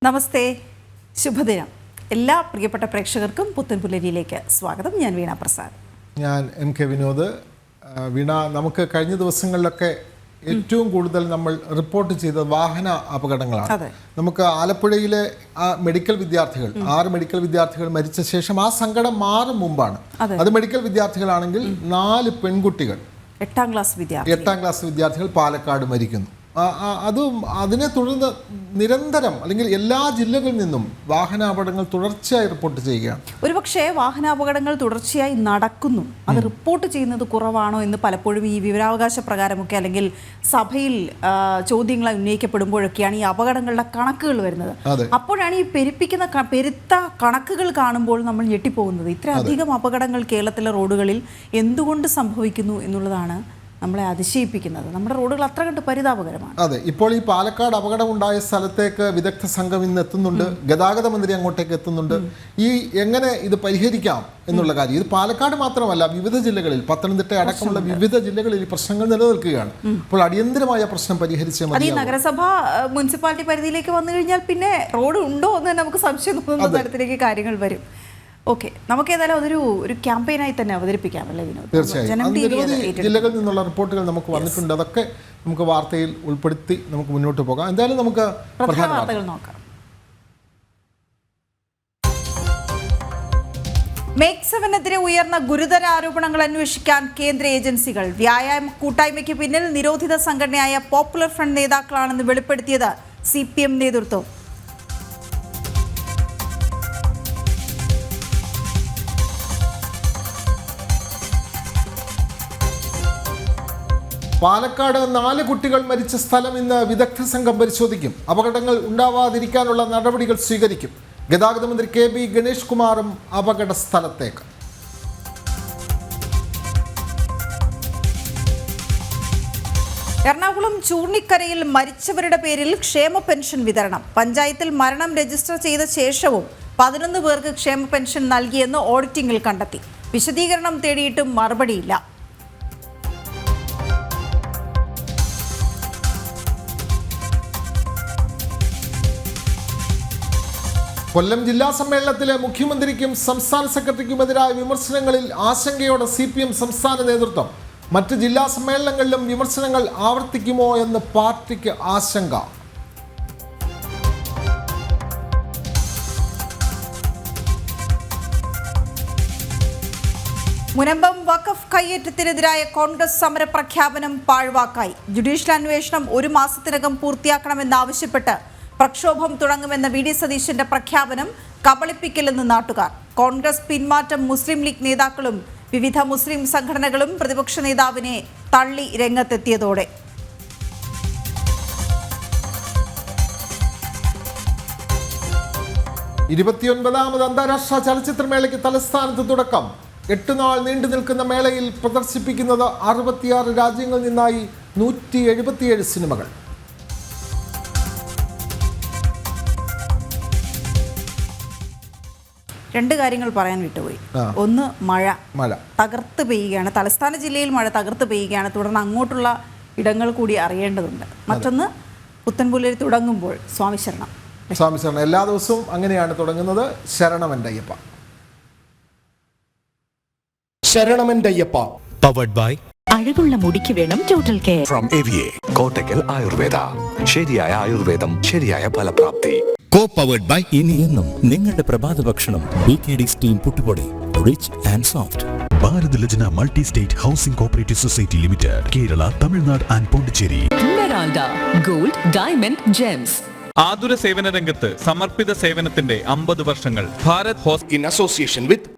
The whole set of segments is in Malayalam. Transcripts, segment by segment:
നമസ്തേ, ശുഭദിനം. എല്ലാ പ്രിയപ്പെട്ട പ്രേക്ഷകർക്കും പുത്തൻപുലരിയിലേക്ക് സ്വാഗതം. ഞാൻ വീണ പ്രസാദ്. ഞാൻ എം കെ വിനോദ്. വീണ, നമുക്ക് കഴിഞ്ഞ ദിവസങ്ങളിലൊക്കെ ഏറ്റവും കൂടുതൽ നമ്മൾ റിപ്പോർട്ട് ചെയ്ത വാഹന അപകടങ്ങളാണ്. നമുക്ക് ആലപ്പുഴയിലെ മെഡിക്കൽ വിദ്യാർത്ഥികൾ 6 മെഡിക്കൽ വിദ്യാർത്ഥികൾ മരിച്ച ശേഷം ആ സങ്കടം മാറും മുമ്പാണ്. അത് മെഡിക്കൽ വിദ്യാർത്ഥികളാണെങ്കിൽ 4 പെൺകുട്ടികൾ 8ാം ക്ലാസ് വിദ്യാർത്ഥികൾ പാലക്കാട് മരിക്കുന്നു. അതിനെ തുടർന്ന് നിരന്തരം അല്ലെങ്കിൽ എല്ലാ ജില്ലകളിൽ നിന്നും വാഹനാപകടങ്ങൾ തുടർച്ചയായി റിപ്പോർട്ട് ചെയ്യുകയാണ്. ഒരുപക്ഷെ വാഹനാപകടങ്ങൾ തുടർച്ചയായി നടക്കുന്നു, അത് റിപ്പോർട്ട് ചെയ്യുന്നത് കുറവാണോ എന്ന് പലപ്പോഴും ഈ വിവരാവകാശ പ്രകാരമൊക്കെ അല്ലെങ്കിൽ സഭയിൽ ചോദ്യങ്ങൾ ഉന്നയിക്കപ്പെടുമ്പോഴൊക്കെയാണ് ഈ അപകടങ്ങളുടെ കണക്കുകൾ വരുന്നത്. അപ്പോഴാണ് ഈ പെരുത്ത കണക്കുകൾ കാണുമ്പോൾ നമ്മൾ ഞെട്ടിപ്പോകുന്നത്. ഇത്രയധികം അപകടങ്ങൾ കേരളത്തിലെ റോഡുകളിൽ എന്തുകൊണ്ട് സംഭവിക്കുന്നു എന്നുള്ളതാണ് നമ്മളെ അതിശയിപ്പിക്കുന്നത്. നമ്മുടെ റോഡുകൾ അത്ര കണ്ട് പരിതാപകരമാണ്. അതെ, ഇപ്പോൾ ഈ പാലക്കാട് അപകടമുണ്ടായ സ്ഥലത്തേക്ക് വിദഗ്ധ സംഘം ഇന്ന് എത്തുന്നുണ്ട്. ഗതാഗത മന്ത്രി അങ്ങോട്ടേക്ക് എത്തുന്നുണ്ട്. ഈ എങ്ങനെ ഇത് പരിഹരിക്കാം എന്നുള്ള കാര്യം, ഇത് പാലക്കാട് മാത്രമല്ല, വിവിധ ജില്ലകളിൽ, പത്തനംതിട്ട അടക്കമുള്ള വിവിധ ജില്ലകളിൽ ഈ പ്രശ്നങ്ങൾ നിലനിൽക്കുകയാണ്. അപ്പോൾ അടിയന്തരമായ പ്രശ്നം പരിഹരിച്ചേ മതി. നഗരസഭ മുനിസിപ്പാലിറ്റി പരിധിയിലേക്ക് വന്നു കഴിഞ്ഞാൽ പിന്നെ റോഡ് ഉണ്ടോ എന്ന് നമുക്ക് സംശയം തോന്നുന്ന തരത്തിലേക്ക് കാര്യങ്ങൾ വരും. ഓക്കെ, നമുക്ക് ഏതായാലും അതൊരു ക്യാമ്പയിനായി തന്നെ അവതരിപ്പിക്കാം അല്ലേ വിനോദ്? തീർച്ചയായും ജില്ലകളിൽ നിന്നുള്ള റിപ്പോർട്ടുകൾ നമുക്ക് വന്നിട്ടുണ്ട്. അതൊക്കെ നമുക്ക് വാർത്തയിൽ ഉൾപ്പെടുത്തി നമുക്ക് മുന്നോട്ട് പോകാം. എന്തായാലും നമുക്ക് പ്രധാന വാർത്തകൾ നോക്കാം. മേക്ക് 7-നെതിരെ ഉയർന്ന ഗുരുതര ആരോപണങ്ങൾ അന്വേഷിക്കാൻ കേന്ദ്ര ഏജൻസികൾ. വ്യായാമ കൂട്ടായ്മയ്ക്ക് പിന്നിൽ നിരോധിത സംഘടനയായ പോപ്പുലർ ഫ്രണ്ട് നേതാക്കളാണെന്ന് വെളിപ്പെടുത്തിയത് CPM നേതൃത്വം. പാലക്കാട് 4 കുട്ടികൾ മരിച്ച സ്ഥലം ഇന്ന് വിദഗ്ധ സംഘം പരിശോധിക്കും. അപകടങ്ങൾ ഉണ്ടാവാതിരിക്കാനുള്ള നടപടികൾ സ്വീകരിക്കും. ഗതാഗത മന്ത്രി KB ഗണേഷ് കുമാറും അപകട സ്ഥലത്തേക്ക്. എറണാകുളം ചൂർണിക്കരയിൽ മരിച്ചവരുടെ പേരിൽ ക്ഷേമ പെൻഷൻ വിതരണം. പഞ്ചായത്തിൽ മരണം രജിസ്റ്റർ ചെയ്ത ശേഷവും 11 പേർക്ക് ക്ഷേമ പെൻഷൻ നൽകിയെന്ന് ഓഡിറ്റിംഗിൽ കണ്ടെത്തി. വിശദീകരണം തേടിയിട്ടും മറുപടിയില്ല. കൊല്ലം ജില്ലാ സമ്മേളനത്തിലെ മുഖ്യമന്ത്രിക്കും സംസ്ഥാന സെക്രട്ടറിക്കുമെതിരായ വിമർശനങ്ങളിൽ ആശങ്കയോടെ CPM സംസ്ഥാന നേതൃത്വം. മറ്റ് ജില്ലാ സമ്മേളനങ്ങളിലും വിമർശനങ്ങൾ ആവർത്തിക്കുമോ എന്ന് പാർട്ടിക്ക് ആശങ്ക. മുനമ്പം വഖഫ് കയ്യേറ്റത്തിനെതിരായ കോൺഗ്രസ് സമര പ്രഖ്യാപനം പാഴ്വാക്കായി. ജുഡീഷ്യൽ അന്വേഷണം 1 മാസത്തിനകം പൂർത്തിയാക്കണമെന്നാവശ്യപ്പെട്ട് പ്രക്ഷോഭം തുടങ്ങുമെന്ന VD സതീശന്റെ പ്രഖ്യാപനം കബളിപ്പിക്കലെന്ന് നാട്ടുകാർ. കോൺഗ്രസ് പിന്മാറ്റം മുസ്ലിം ലീഗ് നേതാക്കളും വിവിധ മുസ്ലിം സംഘടനകളും പ്രതിപക്ഷ നേതാവിനെ തള്ളി രംഗത്തെത്തിയതോടെ 29ാമത് അന്താരാഷ്ട്ര ചലച്ചിത്രമേളയ്ക്ക് തലസ്ഥാനത്ത് തുടക്കം. 8 നാൾ നീണ്ടു നിൽക്കുന്ന മേളയിൽ പ്രദർശിപ്പിക്കുന്നത് 66 രാജ്യങ്ങളിൽ നിന്നായി 177 സിനിമകൾ. രണ്ട് കാര്യങ്ങൾ പറയാൻ വിട്ടുപോയി. ഒന്ന്, മഴ തകർത്ത് പെയ്യുകയാണ്. തലസ്ഥാന ജില്ലയിൽ മഴ തകർത്ത് പെയ്യുകയാണ്. തുടർന്ന് അങ്ങോട്ടുള്ള ഇടങ്ങൾ കൂടി അറിയേണ്ടതുണ്ട്. മറ്റൊന്ന്, പുത്തൻപുലരി തുടങ്ങുമ്പോൾ സ്വാമി ശരണം. എല്ലാ ദിവസവും അങ്ങനെയാണ് തുടങ്ങുന്നത്. ശരണമെൻ്റയ്യപ്പ. ശരണമെൻ്റയ്യപ്പ പവർഡ് ബൈ അഴകുള്ള മുടിക്ക് വേണം total care from AVA Kottakkal Ayurveda. ശരിയായ ആയുർവേദം, ശരിയായ ഫലപ്രാപ്തി. പവർഡ് ബൈ ഇനി എന്നും നിങ്ങളുടെ പ്രഭാത ഭക്ഷണം BKD സ്റ്റീം പുട്ടുപൊടി, rich and soft. Bharat Lajna multi state housing cooperative society limited, Kerala, Tamil Nadu and Pondicherry. Meralda gold, diamond, gems. ആതുര സേവന രംഗത്ത് സമർപ്പിത സേവനത്തിന്റെ 50 വർഷങ്ങൾ. ഭാരത് ഹോസ് in association with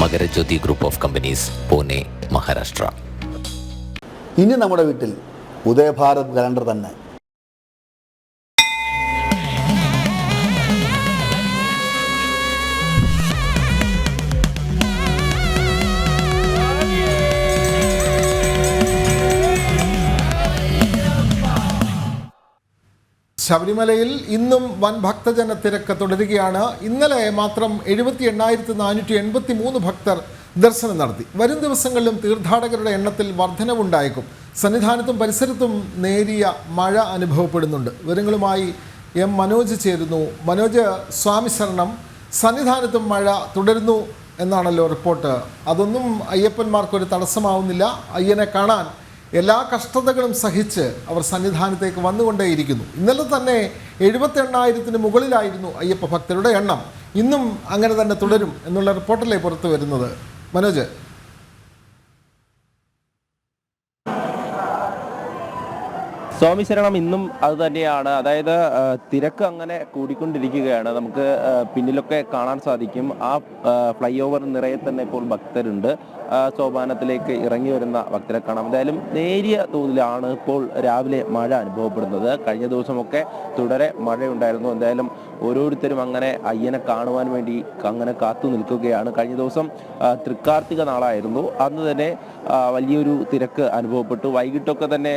Makarajyothi group of companies, Pune, Maharashtra. ഇനി നമ്മുടെ വീട്ടിൽ ഉദയഭാരത് കലണ്ടർ തന്നെ. ശബരിമലയിൽ ഇന്നും വൻ ഭക്തജന തിരക്ക് തുടരുകയാണ്. ഇന്നലെ മാത്രം 78,483 ഭക്തർ ദർശനം നടത്തി. വരും ദിവസങ്ങളിലും തീർത്ഥാടകരുടെ എണ്ണത്തിൽ വർധനവുണ്ടായേക്കും. സന്നിധാനത്തും പരിസരത്തും നേരിയ മഴ അനുഭവപ്പെടുന്നുണ്ട്. വിവരങ്ങളുമായി എം മനോജ് ചേരുന്നു. മനോജ്, സ്വാമി ശരണം, സന്നിധാനത്തും മഴ തുടരുന്നു എന്നാണല്ലോ റിപ്പോർട്ട്. അതൊന്നും അയ്യപ്പന്മാർക്കൊരു തടസ്സമാവുന്നില്ല. അയ്യനെ കാണാൻ എല്ലാ കഷ്ടതകളും സഹിച്ച് അവർ സന്നിധാനത്തേക്ക് വന്നുകൊണ്ടേയിരിക്കുന്നു. ഇന്നലെ തന്നെ 78,000-ന് മുകളിലായിരുന്നു അയ്യപ്പ ഭക്തരുടെ എണ്ണം. ഇന്നും അങ്ങനെ തന്നെ തുടരും എന്നുള്ള റിപ്പോർട്ടല്ലേ പുറത്തു വരുന്നത്? മനോജ്. സ്വാമി ശരണം ഇന്നും അത് തന്നെയാണ്. അതായത് തിരക്ക് അങ്ങനെ കൂടിക്കൊണ്ടിരിക്കുകയാണ്. നമുക്ക് പിന്നിലൊക്കെ കാണാൻ സാധിക്കും. ആ ഫ്ലൈ ഓവർ നിറയെ തന്നെ ഇപ്പോൾ ഭക്തരുണ്ട്. സോപാനത്തിലേക്ക് ഇറങ്ങി വരുന്ന ഭക്തരെ കാണാം. എന്തായാലും നേരിയ തോതിലാണ് ഇപ്പോൾ രാവിലെ മഴ അനുഭവപ്പെടുന്നത്. കഴിഞ്ഞ ദിവസമൊക്കെ തുടരെ മഴയുണ്ടായിരുന്നു. എന്തായാലും ഓരോരുത്തരും അങ്ങനെ അയ്യനെ കാണുവാൻ വേണ്ടി അങ്ങനെ കാത്തു നിൽക്കുകയാണ്. കഴിഞ്ഞ ദിവസം തൃക്കാർത്തിക നാളായിരുന്നു. അന്ന് തന്നെ വലിയൊരു തിരക്ക് അനുഭവപ്പെട്ടു. വൈകിട്ടൊക്കെ തന്നെ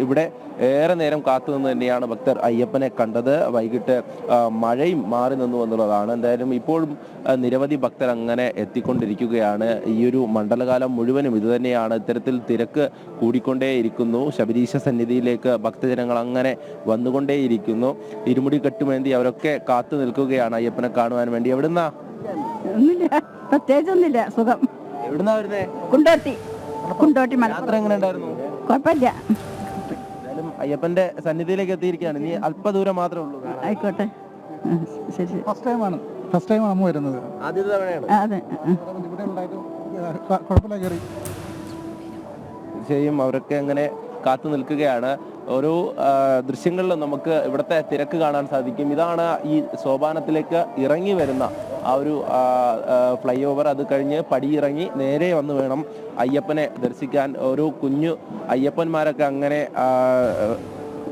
ഇവിടെ ഏറെ നേരം കാത്തു നിന്ന് തന്നെയാണ് ഭക്തർ അയ്യപ്പനെ കണ്ടത്. വൈകിട്ട് മഴയും മാറി നിന്നു എന്നുള്ളതാണ്. എന്തായാലും ഇപ്പോഴും നിരവധി ഭക്തർ അങ്ങനെ എത്തിക്കൊണ്ടിരിക്കുകയാണ്. ഈ ഒരു മണ്ഡലകാലം മുഴുവനും ഇതുതന്നെയാണ്. ഇത്തരത്തിൽ തിരക്ക് കൂടിക്കൊണ്ടേയിരിക്കുന്നു. ശബരീശ സന്നിധിയിലേക്ക് ഭക്തജനങ്ങൾ അങ്ങനെ വന്നുകൊണ്ടേയിരിക്കുന്നു. ഇരുമുടി കെട്ടുമേന്തി അവരൊക്കെ കാത്തു നിൽക്കുകയാണ് അയ്യപ്പനെ കാണുവാൻ വേണ്ടി. എവിടുന്നാ? ഒന്നുമില്ല, പ്രത്യേകിച്ചൊന്നുമില്ല, സുഖം. എവിടുന്നാ വരുന്നേ? കുണ്ടോട്ടി. യാത്ര എങ്ങനെ ഉണ്ടായിരുന്നു? കുഴപ്പമില്ല. എന്തായാലും അയ്യപ്പന്റെ സന്നിധിയിലേക്ക് എത്തിയിരിക്കുകയാണ്. ഇനി അല്പദൂരം മാത്രമേ ഉള്ളൂ. ആയിക്കോട്ടെ, ശരി. ഫസ്റ്റ് ടൈമാണ് അമ്മ വരുന്നത്. ആദ്യത്തെ തവണയാണ്. അതെ, ഇവിടെ ഉണ്ടായിട്ട് കുഴപ്പമില്ല, കയറി. തീർച്ചയായും അവരൊക്കെ അങ്ങനെ കാത്തു നിൽക്കുകയാണ്. ഓരോ ദൃശ്യങ്ങളിലും നമുക്ക് ഇവിടുത്തെ തിരക്ക് കാണാൻ സാധിക്കും. ഇതാണ് ഈ സോപാനത്തിലേക്ക് ഇറങ്ങി വരുന്ന ആ ഒരു ഫ്ലൈ ഓവർ. അത് കഴിഞ്ഞ് പടിയിറങ്ങി നേരെ വന്ന് വേണം അയ്യപ്പനെ ദർശിക്കാൻ. ഓരോ കുഞ്ഞു അയ്യപ്പന്മാരൊക്കെ അങ്ങനെ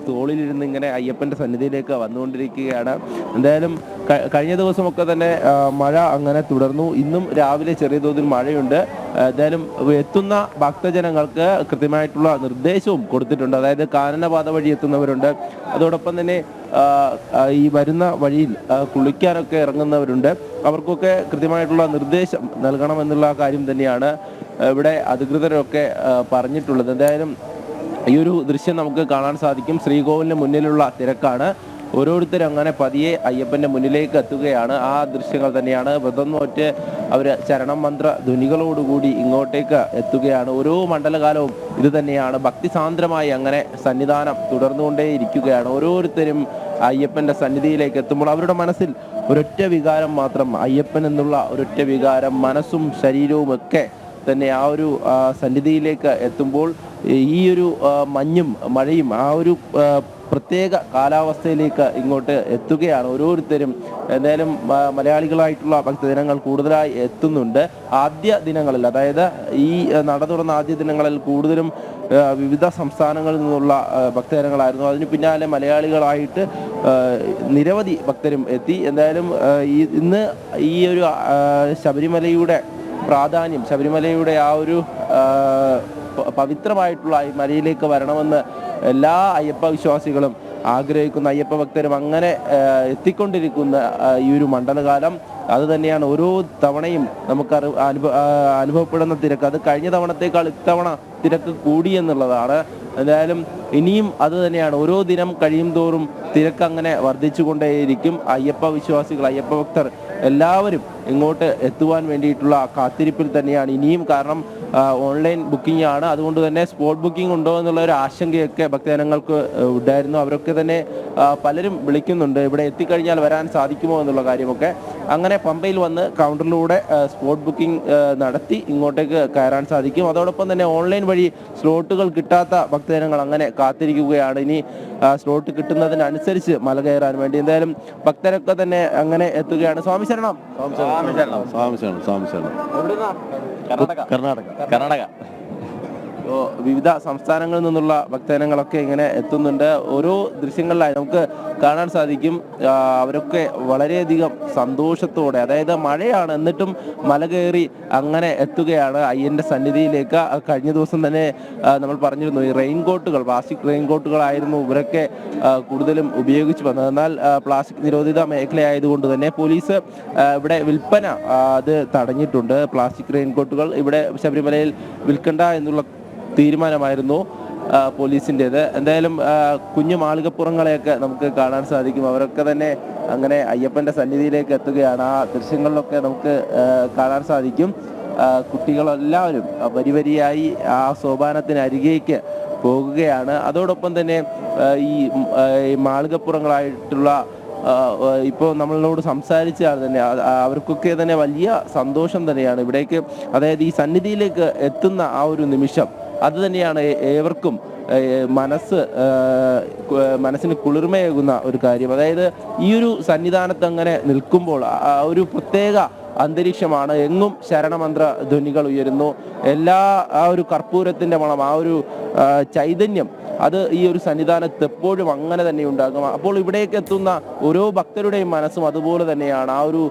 തോളിലിരുന്ന് ഇങ്ങനെ അയ്യപ്പൻ്റെ സന്നിധിയിലേക്ക് വന്നുകൊണ്ടിരിക്കുകയാണ്. എന്തായാലും കഴിഞ്ഞ ദിവസമൊക്കെ തന്നെ മഴ അങ്ങനെ തുടർന്നു. ഇന്നും രാവിലെ ചെറിയ തോതിൽ മഴയുണ്ട്. എന്തായാലും എത്തുന്ന ഭക്തജനങ്ങൾക്ക് കൃത്യമായിട്ടുള്ള നിർദ്ദേശവും കൊടുത്തിട്ടുണ്ട്. അതായത് കാനനപാത വഴി എത്തുന്നവരുണ്ട്. അതോടൊപ്പം തന്നെ ഈ വരുന്ന വഴിയിൽ കുളിക്കാനൊക്കെ ഇറങ്ങുന്നവരുണ്ട്. അവർക്കൊക്കെ കൃത്യമായിട്ടുള്ള നിർദ്ദേശം നൽകണമെന്നുള്ള കാര്യം തന്നെയാണ് ഇവിടെ അധികൃതരൊക്കെ പറഞ്ഞിട്ടുള്ളത്. എന്തായാലും ഈ ഒരു ദൃശ്യം നമുക്ക് കാണാൻ സാധിക്കും. ശ്രീകോവിലിന് മുന്നിലുള്ള തിരക്കാണ്. ഓരോരുത്തരും അങ്ങനെ പതിയെ അയ്യപ്പൻ്റെ മുന്നിലേക്ക് എത്തുകയാണ്. ആ ദൃശ്യങ്ങൾ തന്നെയാണ്. വ്രതം നോറ്റ് അവർ ചരണം മന്ത്ര ധ്വനികളോടുകൂടി ഇങ്ങോട്ടേക്ക് എത്തുകയാണ്. ഓരോ മണ്ഡലകാലവും ഇത് തന്നെയാണ്. ഭക്തിസാന്ദ്രമായി അങ്ങനെ സന്നിധാനം തുടർന്നുകൊണ്ടേയിരിക്കുകയാണ്. ഓരോരുത്തരും അയ്യപ്പൻ്റെ സന്നിധിയിലേക്ക് എത്തുമ്പോൾ അവരുടെ മനസ്സിൽ ഒരൊറ്റ വികാരം മാത്രം, അയ്യപ്പൻ എന്നുള്ള ഒരൊറ്റ വികാരം. മനസ്സും ശരീരവും ഒക്കെ തന്നെ ആ ഒരു സന്നിധിയിലേക്ക് എത്തുമ്പോൾ ഈ ഒരു മഞ്ഞും മഴയും ആ ഒരു പ്രത്യേക കാലാവസ്ഥയിലേക്ക് ഇങ്ങോട്ട് എത്തുകയാണ് ഓരോരുത്തരും. എന്തായാലും മലയാളികളായിട്ടുള്ള ഭക്തജനങ്ങൾ കൂടുതലായി എത്തുന്നുണ്ട്. ആദ്യ ദിനങ്ങളിൽ, അതായത് ഈ നട തുറന്ന ആദ്യ ദിനങ്ങളിൽ കൂടുതലും വിവിധ സംസ്ഥാനങ്ങളിൽ നിന്നുള്ള ഭക്തജനങ്ങളായിരുന്നു. അതിന് പിന്നാലെ മലയാളികളായിട്ട് നിരവധി ഭക്തരും എത്തി. എന്തായാലും ഇന്ന് ഈ ഒരു ശബരിമലയുടെ പ്രാധാന്യം, ശബരിമലയുടെ ആ ഒരു പവിത്രമായിട്ടുള്ള ഈ മലയിലേക്ക് വരണമെന്ന് എല്ലാ അയ്യപ്പ വിശ്വാസികളും ആഗ്രഹിക്കുന്ന അയ്യപ്പ ഭക്തരും അങ്ങനെ എത്തിക്കൊണ്ടിരിക്കുന്ന ഈ ഒരു മണ്ഡലകാലം അത് തന്നെയാണ്. ഓരോ തവണയും നമുക്ക് അനുഭവപ്പെടുന്ന തിരക്ക് അത് കഴിഞ്ഞ തവണത്തേക്കാൾ ഇത്തവണ തിരക്ക് കൂടി എന്നുള്ളതാണ്. എന്തായാലും ഇനിയും അത് തന്നെയാണ്. ഓരോ ദിനം കഴിയും തോറും തിരക്ക് അങ്ങനെ വർദ്ധിച്ചു കൊണ്ടേയിരിക്കും. അയ്യപ്പ വിശ്വാസികൾ, അയ്യപ്പ ഭക്തർ എല്ലാവരും ഇങ്ങോട്ട് എത്തുവാൻ വേണ്ടിയിട്ടുള്ള കാത്തിരിപ്പിൽ തന്നെയാണ് ഇനിയും. കാരണം ഓൺലൈൻ ബുക്കിംഗ് ആണ്. അതുകൊണ്ട് തന്നെ സ്പോട്ട് ബുക്കിംഗ് ഉണ്ടോ എന്നുള്ള ഒരു ആശങ്കയൊക്കെ ഭക്തജനങ്ങൾക്ക് ഉണ്ടായിരുന്നു. അവരൊക്കെ തന്നെ പലരും വിളിക്കുന്നുണ്ട്, ഇവിടെ എത്തിക്കഴിഞ്ഞാൽ വരാൻ സാധിക്കുമോ എന്നുള്ള കാര്യമൊക്കെ. അങ്ങനെ പമ്പയിൽ വന്ന് കൗണ്ടറിലൂടെ സ്പോട്ട് ബുക്കിംഗ് നടത്തി ഇങ്ങോട്ടേക്ക് കയറാൻ സാധിക്കും. അതോടൊപ്പം തന്നെ ഓൺലൈൻ വഴി സ്ലോട്ടുകൾ കിട്ടാത്ത ഭക്തജനങ്ങൾ അങ്ങനെ കാത്തിരിക്കുകയാണ് ഇനി സ്ലോട്ട് കിട്ടുന്നതിനനുസരിച്ച് മല കയറാൻ വേണ്ടി. എന്തായാലും ഭക്തരൊക്കെ തന്നെ അങ്ങനെ എത്തുകയാണ്. സ്വാമി ശരണം. കർണാടക. വിവിധ സംസ്ഥാനങ്ങളിൽ നിന്നുള്ള ഭക്തജനങ്ങളൊക്കെ ഇങ്ങനെ എത്തുന്നുണ്ട്. ഓരോ ദൃശ്യങ്ങളിലായി നമുക്ക് കാണാൻ സാധിക്കും അവരൊക്കെ വളരെയധികം സന്തോഷത്തോടെ, അതായത് മഴയാണ് എന്നിട്ടും മല കയറി അങ്ങനെ എത്തുകയാണ് അയ്യൻ്റെ സന്നിധിയിലേക്ക്. കഴിഞ്ഞ ദിവസം തന്നെ നമ്മൾ പറഞ്ഞിരുന്നു, ഈ റെയിൻകോട്ടുകൾ, പ്ലാസ്റ്റിക് റെയിൻകോട്ടുകളായിരുന്നു ഇവരൊക്കെ കൂടുതലും ഉപയോഗിച്ച് വന്നത്. എന്നാൽ പ്ലാസ്റ്റിക് നിരോധിത മേഖലയായതുകൊണ്ട് തന്നെ പോലീസ് ഇവിടെ വിൽപ്പന അത് തടഞ്ഞിട്ടുണ്ട്. പ്ലാസ്റ്റിക് റെയിൻകോട്ടുകൾ ഇവിടെ ശബരിമലയിൽ വിൽക്കണ്ട എന്നുള്ള തീരുമാനമായിരുന്നു. പോലീസിൻ്റേത്. എന്തായാലും കുഞ്ഞു മാളികപ്പുറങ്ങളെയൊക്കെ നമുക്ക് കാണാൻ സാധിക്കും. അവരൊക്കെ തന്നെ അങ്ങനെ അയ്യപ്പൻ്റെ സന്നിധിയിലേക്ക് എത്തുകയാണ്. ആ ദൃശ്യങ്ങളിലൊക്കെ നമുക്ക് കാണാൻ സാധിക്കും. കുട്ടികളെല്ലാവരും വരിവരിയായി ആ സോപാനത്തിനരികേക്ക് പോകുകയാണ്. അതോടൊപ്പം തന്നെ ഈ മാളികപ്പുറങ്ങളായിട്ടുള്ള ഇപ്പോൾ നമ്മളോട് സംസാരിച്ച ആൾ തന്നെ അവർക്കൊക്കെ തന്നെ വലിയ സന്തോഷം തന്നെയാണ് ഇവിടേക്ക്, അതായത് ഈ സന്നിധിയിലേക്ക് എത്തുന്ന ആ ഒരു നിമിഷം അത് തന്നെയാണ് ഏവർക്കും മനസ്സിന് കുളിർമയേകുന്ന ഒരു കാര്യം. അതായത് ഈ ഒരു സന്നിധാനത്ത് അങ്ങനെ നിൽക്കുമ്പോൾ ഒരു പ്രത്യേക അന്തരീക്ഷമാണ്. എങ്ങും ശരണമന്ത്ര ധ്വനികൾ ഉയരുന്നു. ആ ഒരു കർപ്പൂരത്തിൻ്റെ മണം, ആ ഒരു ചൈതന്യം അത് ഈ ഒരു സന്നിധാനത്ത് എപ്പോഴും അങ്ങനെ തന്നെ ഉണ്ടാകും. അപ്പോൾ ഇവിടേക്ക് എത്തുന്ന ഓരോ ഭക്തരുടെയും മനസ്സും അതുപോലെ തന്നെയാണ്. ആ ഒരു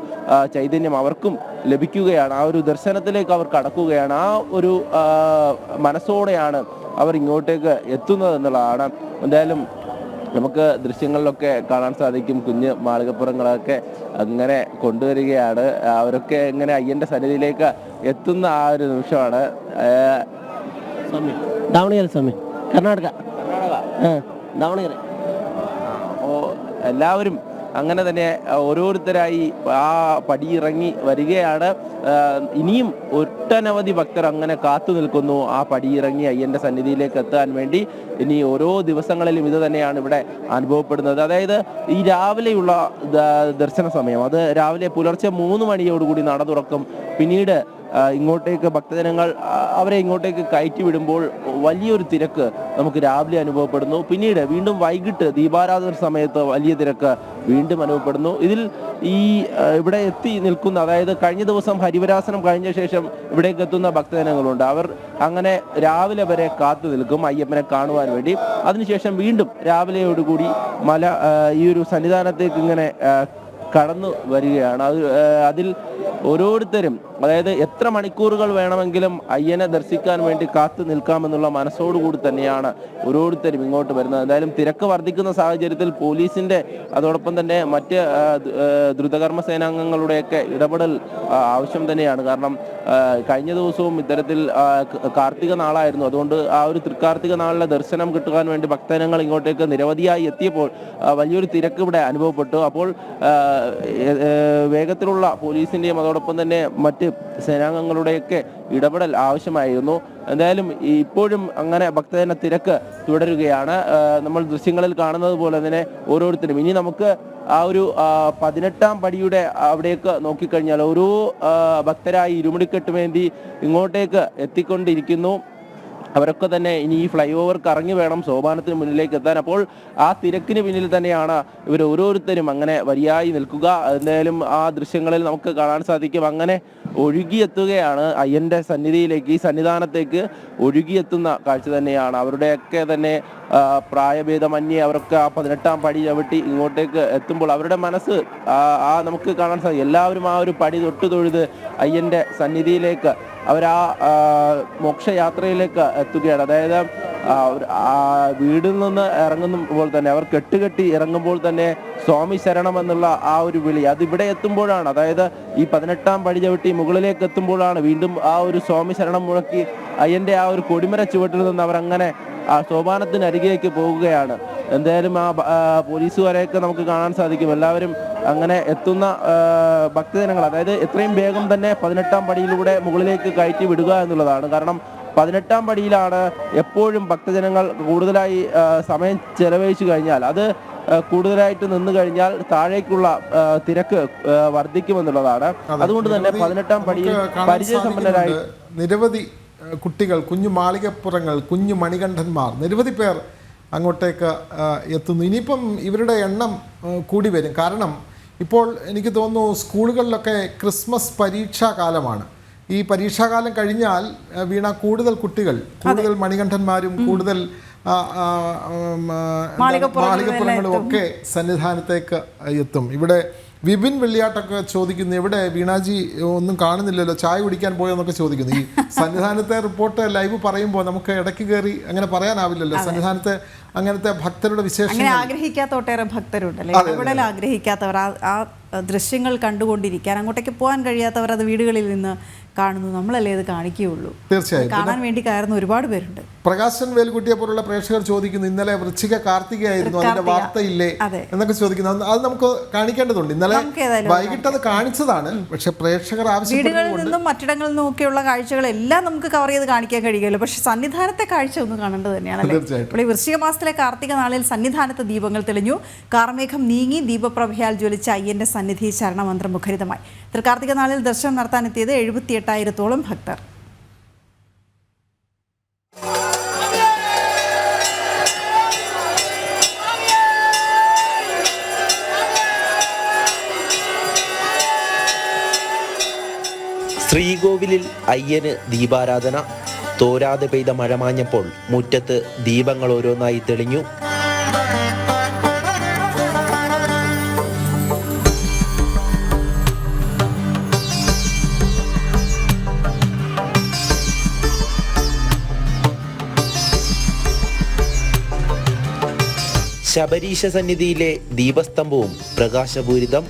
ചൈതന്യം അവർക്കും ലഭിക്കുകയാണ്. ആ ഒരു ദർശനത്തിലേക്ക് അവർ കടക്കുകയാണ്. ആ ഒരു മനസ്സോടെയാണ് അവർ ഇങ്ങോട്ടേക്ക് എത്തുന്നത് എന്നുള്ളതാണ്. എന്തായാലും നമുക്ക് ദൃശ്യങ്ങളിലൊക്കെ കാണാൻ സാധിക്കും കുഞ്ഞ് മാളികപ്പുറങ്ങളൊക്കെ അങ്ങനെ കൊണ്ടുവരികയാണ്. അവരൊക്കെ ഇങ്ങനെ അയ്യൻ്റെ സന്നിധിയിലേക്ക് എത്തുന്ന ആ ഒരു നിമിഷമാണ്. ದಾವಣಗೆರೆ ಸ್ವಾಮಿ, ಕರ್ನಾಟಕ ದಾವಣಗೆರೆ. അപ്പോൾ എല്ലാവരും അങ്ങനെ തന്നെ ഓരോരുത്തരായി ആ പടിയിറങ്ങി വരികയാണ്. ഇനിയും ഒട്ടനവധി ഭക്തർ അങ്ങനെ കാത്തു നിൽക്കുന്നു ആ പടിയിറങ്ങി അയ്യൻ്റെ സന്നിധിയിലേക്ക് എത്താൻ വേണ്ടി. ഇനി ഓരോ ദിവസങ്ങളിലും ഇത് തന്നെയാണ് ഇവിടെ അനുഭവപ്പെടുന്നത്. അതായത് ഈ രാവിലെയുള്ള ദർശന സമയം, അത് രാവിലെ പുലർച്ചെ 3 മണിയോടുകൂടി നട തുറക്കും. പിന്നീട് ഇങ്ങോട്ടേക്ക് ഭക്തജനങ്ങൾ അവരെ ഇങ്ങോട്ടേക്ക് കയറ്റി വിടുമ്പോൾ വലിയൊരു തിരക്ക് നമുക്ക് രാവിലെ അനുഭവപ്പെടുന്നു. പിന്നീട് വീണ്ടും വൈകിട്ട് ദീപാരാധന സമയത്ത് വലിയ തിരക്ക് വീണ്ടും അനുഭവപ്പെടുന്നു. ഇതിൽ ഇവിടെ എത്തി നിൽക്കുന്ന, അതായത് കഴിഞ്ഞ ദിവസം ഹരിവരാസനം കഴിഞ്ഞ ശേഷം ഇവിടേക്ക് എത്തുന്ന ഭക്തജനങ്ങളുണ്ട്. അവർ അങ്ങനെ രാവിലെ വരെ കാത്തു നിൽക്കും അയ്യപ്പനെ കാണുവാൻ വേണ്ടി. അതിനുശേഷം വീണ്ടും രാവിലെയോടുകൂടി ഈ ഒരു സന്നിധാനത്തേക്ക് ഇങ്ങനെ കടന്നു വരികയാണ്. അതിൽ ഓരോരുത്തരും, അതായത് എത്ര മണിക്കൂറുകൾ വേണമെങ്കിലും അയ്യനെ ദർശിക്കാൻ വേണ്ടി കാത്തു നിൽക്കാമെന്നുള്ള മനസ്സോടുകൂടി തന്നെയാണ് ഓരോരുത്തരും ഇങ്ങോട്ട് വരുന്നത്. എന്തായാലും തിരക്ക് വർദ്ധിക്കുന്ന സാഹചര്യത്തിൽ പോലീസിന്റെ അതോടൊപ്പം തന്നെ മറ്റ് ദ്രുതകർമ്മ സേനാംഗങ്ങളുടെയൊക്കെ ഇടപെടൽ ആവശ്യം തന്നെയാണ്. കാരണം കഴിഞ്ഞ ദിവസവും ഇത്തരത്തിൽ കാർത്തിക നാളായിരുന്നു. അതുകൊണ്ട് ആ ഒരു തൃക്കാർത്തിക നാളിലെ ദർശനം കിട്ടുവാൻ വേണ്ടി ഭക്തജനങ്ങൾ ഇങ്ങോട്ടേക്ക് നിരവധിയായി എത്തിയപ്പോൾ വലിയൊരു തിരക്ക് ഇവിടെ അനുഭവപ്പെട്ടു. അപ്പോൾ വേഗത്തിലുള്ള പോലീസിന്റെയും അതോടൊപ്പം തന്നെ മറ്റ് സേനാംഗങ്ങളുടെയൊക്കെ ഇടപെടൽ ആവശ്യമായിരുന്നു. എന്തായാലും ഇപ്പോഴും അങ്ങനെ ഭക്തജന തിരക്ക് തുടരുകയാണ്. നമ്മൾ ദൃശ്യങ്ങളിൽ കാണുന്നത് പോലെ തന്നെ ഓരോരുത്തരും ഇനി നമുക്ക് ആ ഒരു 18ാം പടിയുടെ അവിടേക്ക് നോക്കിക്കഴിഞ്ഞാൽ ഓരോ ഭക്തരായി ഇരുമുടിക്കെട്ടുമേന്തി ഇങ്ങോട്ടേക്ക് എത്തിക്കൊണ്ടിരിക്കുന്നു. അവരൊക്കെ തന്നെ ഇനി ഈ ഫ്ലൈ ഓവർ കറങ്ങി വേണം സോപാനത്തിന് മുന്നിലേക്ക് എത്താൻ. അപ്പോൾ ആ തിരക്കിന് പിന്നിൽ തന്നെയാണ് ഇവർ ഓരോരുത്തരും അങ്ങനെ വരിയായി നിൽക്കുക. എന്തായാലും ആ ദൃശ്യങ്ങളിൽ നമുക്ക് കാണാൻ സാധിക്കും അങ്ങനെ ഒഴുകിയെത്തുകയാണ് അയ്യൻ്റെ സന്നിധിയിലേക്ക്, ഈ സന്നിധാനത്തേക്ക് ഒഴുകിയെത്തുന്ന കാഴ്ച തന്നെയാണ്. അവരുടെയൊക്കെ തന്നെ പ്രായഭേദമന്യേ അവരൊക്കെ ആ 18ാം പടി ചവിട്ടി ഇങ്ങോട്ടേക്ക് എത്തുമ്പോൾ അവരുടെ മനസ്സ് നമുക്ക് കാണാൻ സാധിക്കും. എല്ലാവരും ആ ഒരു പടി തൊഴുത് അയ്യൻ്റെ സന്നിധിയിലേക്ക് മോക്ഷയാത്രയിലേക്ക് എത്തുകയാണ്. അതായത് വീടിൽ നിന്ന് ഇറങ്ങുമ്പോൾ തന്നെ അവർ കെട്ടുകെട്ടി ഇറങ്ങുമ്പോൾ തന്നെ സ്വാമി ശരണം എന്നുള്ള ആ ഒരു വിളി അതിവിടെ എത്തുമ്പോഴാണ്, അതായത് ഈ 18ാം പടി ചവിട്ടി മുകളിലേക്ക് എത്തുമ്പോഴാണ് വീണ്ടും ആ ഒരു സ്വാമി ശരണം മുഴക്കി അയ്യൻ്റെ ആ ഒരു കൊടിമര ചുവട്ടിൽ നിന്ന് അവരങ്ങനെ ആ സോപാനത്തിനരികേക്ക് പോകുകയാണ്. എന്തായാലും ആ പോലീസുകാരെയൊക്കെ നമുക്ക് കാണാൻ സാധിക്കും. എല്ലാവരും അങ്ങനെ എത്തുന്ന ഭക്തജനങ്ങൾ, അതായത് എത്രയും വേഗം തന്നെ 18ാം പടിയിലൂടെ മുകളിലേക്ക് കയറ്റി വിടുക എന്നുള്ളതാണ്. കാരണം 18ാം പടിയിലാണ് എപ്പോഴും ഭക്തജനങ്ങൾ കൂടുതലായി സമയം ചെലവഴിച്ചു കഴിഞ്ഞാൽ, അത് കൂടുതലായിട്ട് നിന്ന് കഴിഞ്ഞാൽ താഴേക്കുള്ള തിരക്ക് വർദ്ധിക്കുമെന്നുള്ളതാണ്. അതുകൊണ്ട് തന്നെ 18ാം പടിയിൽ പരിചയസമ്പന്നരായി നിരവധി കുട്ടികൾ, കുഞ്ഞു മാളികപ്പുറങ്ങൾ, കുഞ്ഞു മണികണ്ഠന്മാർ, നിരവധി പേർ അങ്ങോട്ടേക്ക് എത്തുന്നു. ഇനിയിപ്പം ഇവരുടെ എണ്ണം കൂടി വരും. കാരണം ഇപ്പോൾ എനിക്ക് തോന്നുന്നു സ്കൂളുകളിലൊക്കെ ക്രിസ്മസ് പരീക്ഷാകാലമാണ്. ഈ പരീക്ഷാകാലം കഴിഞ്ഞാൽ വീണ കൂടുതൽ കുട്ടികൾ, കൂടുതൽ മണികണ്ഠന്മാരും കൂടുതൽ മാളികപ്പുറങ്ങളും ഒക്കെ സന്നിധാനത്തേക്ക് എത്തും. ഇവിടെ വിപിൻ വെള്ളിയാട്ടൊക്കെ ചോദിക്കുന്നു, എവിടെ വീണാജി ഒന്നും കാണുന്നില്ലല്ലോ, ചായ കുടിക്കാൻ പോയോന്നൊക്കെ ചോദിക്കുന്നു. ഈ സന്നിധാനത്തെ റിപ്പോർട്ട് ലൈവ് പറയുമ്പോൾ നമുക്ക് ഇടയ്ക്ക് കയറി അങ്ങനെ പറയാനാവില്ലല്ലോ. സന്നിധാനത്തെ അങ്ങനത്തെ ഭക്തരുടെ വിശേഷം ആഗ്രഹിക്കാത്ത ഒട്ടേറെ ഭക്തരുണ്ടല്ലേ, ഇടപെടൽ ആഗ്രഹിക്കാത്തവർ, ആ ദൃശ്യങ്ങൾ കണ്ടുകൊണ്ടിരിക്കാൻ, അങ്ങോട്ടേക്ക് പോകാൻ കഴിയാത്തവർ അത് വീടുകളിൽ നിന്ന് കാണുന്നു. നമ്മളല്ലേ ഇത് കാണിക്കുകയുള്ളൂ. തീർച്ചയായും കാണാൻ വേണ്ടി കയറുന്ന ഒരുപാട് പേരുണ്ട്. പ്രകാശൻ വേൽക്കുട്ടിയെ പോലുള്ള പ്രേക്ഷകർ ചോദിക്കുന്നു, ഇന്നലെ വൃശ്ചിക കാർത്തികയായിരുന്നു, അതിന്റെ വാർത്തയില്ലേ എന്നൊക്കെ ചോദിക്കുന്നു. അത് നമുക്ക് കാണിക്കേണ്ടതുണ്ട്. ഇന്നലെ വൈകിട്ട് അത് കാണിച്ചതാണ്, പക്ഷെ പ്രേക്ഷകർ വീടുകളിൽ നിന്നും മറ്റിടങ്ങളിൽ നിന്നും ഒക്കെയുള്ള കാഴ്ചകളെല്ലാം നമുക്ക് കവർ ചെയ്ത് കാണിക്കാൻ കഴിയുമല്ലോ. പക്ഷെ സന്നിധാനത്തെ കാഴ്ച ഒന്ന് കാണേണ്ടത് തന്നെയാണല്ലേ. അപ്പോൾ ഈ വൃശ്ചിക മാസത്തിലെ കാർത്തിക നാളിൽ സന്നിധാനത്ത് ദീപങ്ങൾ തെളിഞ്ഞു. കാർമേഘം നീങ്ങി ദീപപ്രഭയാൽ ജ്വലിച്ച അയ്യന്റെ സന്നിധി ശരണമന്ത്രം മുഖരിതമായി. തൃക്കാർത്തിക നാളിൽ ദർശനം നടത്താനെത്തിയത് 78,000-ഓളം ഭക്തർ. ശ്രീകോവിലിൽ അയ്യന് ദീപാരാധന. തോരാതെ പെയ്ത മഴ മാഞ്ഞപ്പോൾ മുറ്റത്ത് ദീപങ്ങൾ ഓരോന്നായി തെളിഞ്ഞു. ശബരീശ സന്നിധിയിലെ ദീപസ്തംഭവും പ്രകാശപൂരിതം.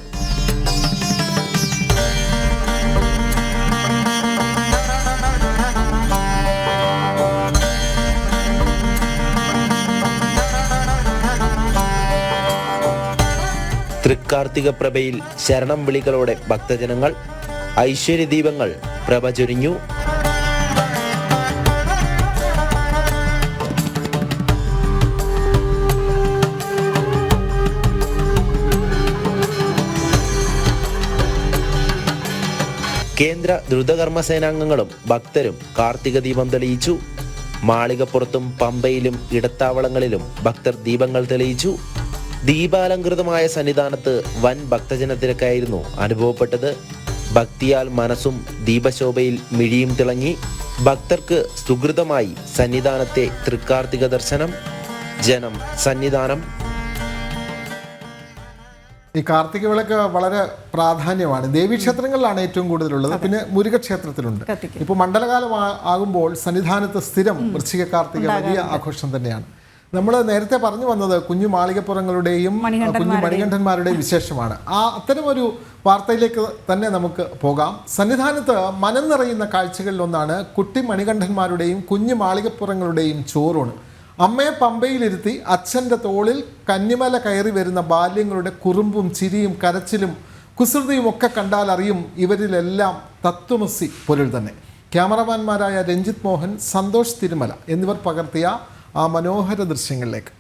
തൃക്കാർത്തിക പ്രഭയിൽ ശരണം വിളികളോടെ ഭക്തജനങ്ങൾ. ഐശ്വര്യദീപങ്ങൾ പ്രഭ ചൊരിഞ്ഞു. കേന്ദ്ര ദ്രുതകർമ്മസേനാംഗങ്ങളും ഭക്തരും കാർത്തിക ദീപം തെളിയിച്ചു. മാളികപ്പുറത്തും പമ്പയിലും ഇടത്താവളങ്ങളിലും ഭക്തർ ദീപങ്ങൾ തെളിയിച്ചു. ദീപാലങ്കൃതമായ സന്നിധാനത്ത് വൻ ഭക്തജനത്തിരക്കായിരുന്നു അനുഭവപ്പെട്ടത്. ഭക്തിയാൽ മനസ്സും ദീപശോഭയിൽ മിഴിയും തിളങ്ങി. ഭക്തർക്ക് സുഹൃതമായി സന്നിധാനത്തെ തൃക്കാർത്തിക ദർശനം. ജനം സന്നിധാനം. ഈ കാർത്തിക വിളക്ക് വളരെ പ്രാധാന്യമാണ്. ദേവീക്ഷേത്രങ്ങളിലാണ് ഏറ്റവും കൂടുതലുള്ളത്, പിന്നെ മുരുകക്ഷേത്രത്തിലുണ്ട്. ഇപ്പോൾ മണ്ഡലകാലം ആകുമ്പോൾ സന്നിധാനത്ത് സ്ഥിരം വൃശ്ചിക കാർത്തിക വലിയ ആഘോഷം തന്നെയാണ്. നമ്മൾ നേരത്തെ പറഞ്ഞു വന്നത് കുഞ്ഞു മാളികപ്പുറങ്ങളുടെയും കുഞ്ഞു മണികണ്ഠന്മാരുടെയും വിശേഷമാണ്. അത്തരമൊരു വാർത്തയിലേക്ക് തന്നെ നമുക്ക് പോകാം. സന്നിധാനത്ത് മനം നിറയുന്ന കാഴ്ചകളിലൊന്നാണ് കുട്ടി മണികണ്ഠന്മാരുടെയും കുഞ്ഞു മാളികപ്പുറങ്ങളുടെയും ചോറൂണ്. അമ്മയെ പമ്പയിലിരുത്തി അച്ഛൻ്റെ തോളിൽ കന്നിമല കയറി വരുന്ന ബാല്യങ്ങളുടെ കുറുമ്പും ചിരിയും കരച്ചിലും കുസൃതിയും ഒക്കെ കണ്ടാൽ അറിയും ഇവരിലെല്ലാം തത്വമസി പൊരുൾ തന്നെ. ക്യാമറമാൻമാരായ രഞ്ജിത്ത് മോഹൻ, സന്തോഷ് തിരുമല എന്നിവർ പകർത്തിയ ആ മനോഹര ദൃശ്യങ്ങളിലേക്ക്.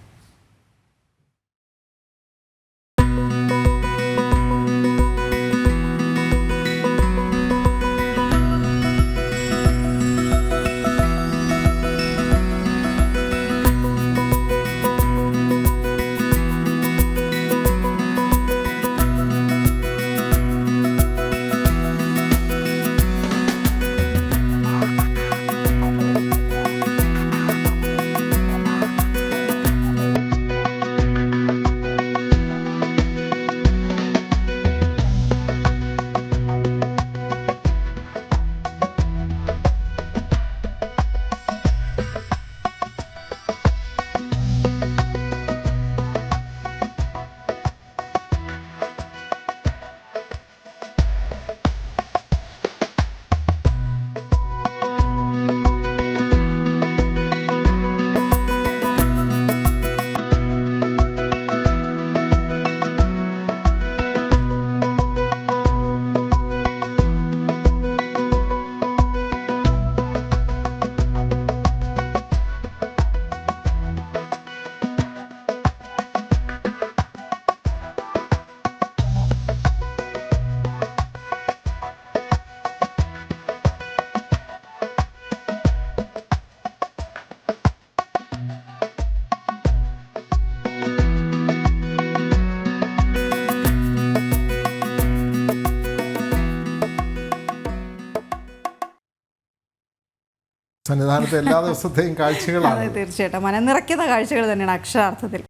സന്നിധാനത്തെ എല്ലാ ദിവസത്തെയും കാഴ്ചകളാണ്. തീർച്ചയായിട്ടും മനം നിറയ്ക്കുന്ന കാഴ്ചകൾ തന്നെയാണ് അക്ഷരാർത്ഥത്തിൽ.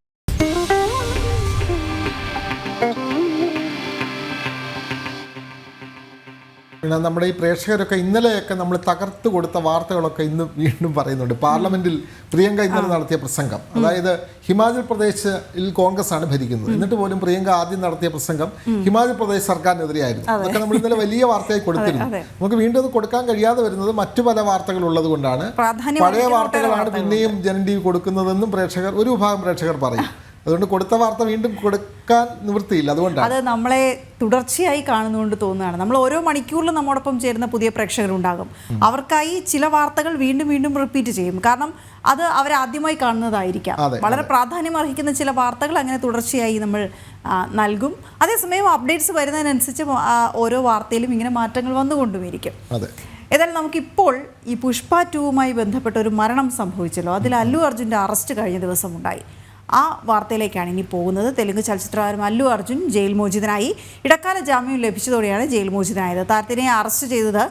പിന്നെ നമ്മുടെ ഈ പ്രേക്ഷകരൊക്കെ ഇന്നലെയൊക്കെ നമ്മൾ തകർത്ത് കൊടുത്ത വാർത്തകളൊക്കെ ഇന്ന് വീണ്ടും പറയുന്നുണ്ട്. പാർലമെന്റിൽ പ്രിയങ്ക ഇന്നലെ നടത്തിയ പ്രസംഗം, അതായത് ഹിമാചൽ പ്രദേശിൽ കോൺഗ്രസ് ആണ് ഭരിക്കുന്നത്, എന്നിട്ട് പോലും പ്രിയങ്ക ആദ്യം നടത്തിയ പ്രസംഗം ഹിമാചൽ പ്രദേശ് സർക്കാരിനെതിരെയായിരുന്നു. അതൊക്കെ നമ്മൾ ഇന്നലെ വലിയ വാർത്തയായി കൊടുത്തിരുന്നു. നമുക്ക് വീണ്ടും അത് കൊടുക്കാൻ കഴിയാതെ വരുന്നത് മറ്റു പല വാർത്തകൾ ഉള്ളത് കൊണ്ടാണ്. പഴയ വാർത്തകളാണ് പിന്നെയും ജനം ടി വി കൊടുക്കുന്നതെന്നും ഒരു വിഭാഗം പ്രേക്ഷകർ പറയും. അതുകൊണ്ട് കൊടുത്ത വാർത്ത വീണ്ടും കൊടുക്കാൻ നിവൃത്തിയില്ല. അതുകൊണ്ടാണ് അത് നമ്മളെ തുടർച്ചയായി കാണുന്നതുകൊണ്ട് തോന്നുകയാണ്. നമ്മൾ ഓരോ മണിക്കൂറിലും നമ്മോടൊപ്പം ചേരുന്ന പുതിയ പ്രേക്ഷകരുണ്ടാകും. അവർക്കായി ചില വാർത്തകൾ വീണ്ടും വീണ്ടും റിപ്പീറ്റ് ചെയ്യും. കാരണം അത് അവരാദ്യമായി കാണുന്നതായിരിക്കാം. വളരെ പ്രാധാന്യം അർഹിക്കുന്ന ചില വാർത്തകൾ അങ്ങനെ തുടർച്ചയായി നമ്മൾ നൽകും. അതേസമയം അപ്ഡേറ്റ്സ് വരുന്നതിനനുസരിച്ച് ഓരോ വാർത്തയിലും ഇങ്ങനെ മാറ്റങ്ങൾ വന്നുകൊണ്ടുമിരിക്കും. ഏതായാലും നമുക്കിപ്പോൾ ഈ പുഷ്പ 2വുമായി ബന്ധപ്പെട്ട ഒരു മരണം സംഭവിച്ചല്ലോ, അതിൽ അല്ലു അർജുൻ്റെ അറസ്റ്റ് കഴിഞ്ഞ ദിവസം ഉണ്ടായി. ആ വാർത്തയിലേക്കാണ് ഇനി പോകുന്നത്. തെലുങ്ക് ചലച്ചിത്രകാരൻ അല്ലു അർജുൻ ജയിൽ മോചിതനായി. ഇടക്കാല ജാമ്യം ലഭിച്ചതോടെയാണ് ജയിൽ മോചിതനായത്. താരത്തിനെ അറസ്റ്റ് ചെയ്തത്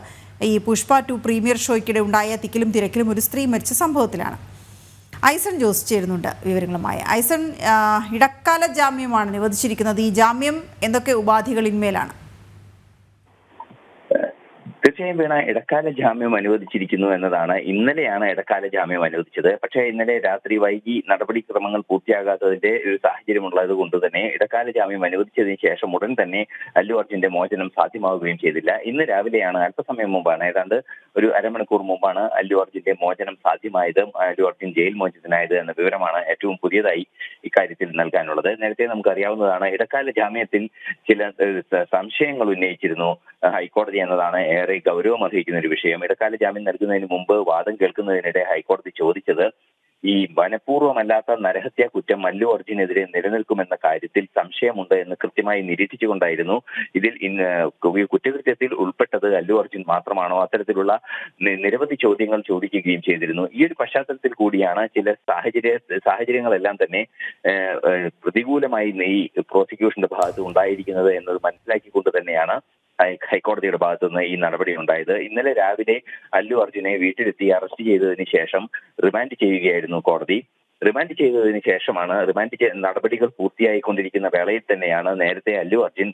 ഈ പുഷ്പ 2 പ്രീമിയർ ഷോയ്ക്കിടെ ഉണ്ടായ തിക്കിലും തിരക്കിലും ഒരു സ്ത്രീ മരിച്ച സംഭവത്തിലാണ്. ഐസൺ ജോസ് ചേരുന്നുണ്ട് വിവരങ്ങളുമായി. ഐസൺ, ഇടക്കാല ജാമ്യമാണ് അനുവദിച്ചിരിക്കുന്നത്. ഈ ജാമ്യം എന്തൊക്കെ ഉപാധികളിന്മേലാണ്? തീർച്ചയായും വീണ, ഇടക്കാല ജാമ്യം അനുവദിച്ചിരിക്കുന്നു എന്നതാണ്. ഇന്നലെയാണ് ഇടക്കാല ജാമ്യം അനുവദിച്ചത്. പക്ഷേ ഇന്നലെ രാത്രി വൈകി നടപടിക്രമങ്ങൾ പൂർത്തിയാകാത്തതിന്റെ ഒരു സാഹചര്യമുള്ളത് കൊണ്ട് തന്നെ ഇടക്കാല ജാമ്യം അനുവദിച്ചതിന് ശേഷം ഉടൻ തന്നെ അല്ലു അർജുന്റെ മോചനം സാധ്യമാവുകയും ചെയ്തില്ല. ഇന്ന് രാവിലെയാണ്, അല്പസമയം മുമ്പാണ്, ഏതാണ്ട് ഒരു അരമണിക്കൂർ മുമ്പാണ് അല്ലു അർജുന്റെ മോചനം സാധ്യമായത്. അല്ലു അർജുൻ ജയിൽ മോചിതനായത് എന്ന വിവരമാണ് ഏറ്റവും പുതിയതായി ഇക്കാര്യത്തിൽ നൽകാനുള്ളത്. നേരത്തെ നമുക്കറിയാവുന്നതാണ്, ഇടക്കാല ജാമ്യത്തിൽ ചില സംശയങ്ങൾ ഉന്നയിച്ചിരുന്നു ഹൈക്കോടതി എന്നതാണ് ഏറെ ഗൗരവം അർഹിക്കുന്ന ഒരു വിഷയം. ഇടക്കാല ജാമ്യം നൽകുന്നതിന് മുമ്പ് വാദം കേൾക്കുന്നതിനിടെ ഹൈക്കോടതി ചോദിച്ചത് ഈ മനഃപൂർവ്വമല്ലാത്ത നരഹത്യാ കുറ്റം അല്ലു അർജുനെതിരെ നിലനിൽക്കുമെന്ന കാര്യത്തിൽ സംശയമുണ്ട് എന്ന് കൃത്യമായി നിരീക്ഷിച്ചുകൊണ്ടായിരുന്നു. ഇതിൽ കുറ്റകൃത്യത്തിൽ ഉൾപ്പെട്ടത് അല്ലു അർജുൻ മാത്രമാണോ, അത്തരത്തിലുള്ള നിരവധി ചോദ്യങ്ങൾ ചോദിക്കുകയും ചെയ്തിരുന്നു. ഈ ഒരു പശ്ചാത്തലത്തിൽ കൂടിയാണ് ചില സാഹചര്യങ്ങളെല്ലാം തന്നെ പ്രതികൂലമായി ഈ പ്രോസിക്യൂഷന്റെ ഭാഗത്ത് ഉണ്ടായിരിക്കുന്നത് എന്നത് മനസ്സിലാക്കിക്കൊണ്ട് തന്നെയാണ് ഹൈക്കോടതിയുടെ ഭാഗത്തുനിന്ന് ഈ നടപടി ഉണ്ടായത്. ഇന്നലെ രാവിലെ അല്ലു അർജുനെ വീട്ടിലെത്തി അറസ്റ്റ് ചെയ്തതിന് ശേഷം റിമാൻഡ് ചെയ്യുകയായിരുന്നു കോടതി. റിമാൻഡ് ചെയ്തതിന് ശേഷമാണ് നടപടികൾ പൂർത്തിയായിക്കൊണ്ടിരിക്കുന്ന വേളയിൽ തന്നെയാണ് നേരത്തെ അല്ലു അർജുൻ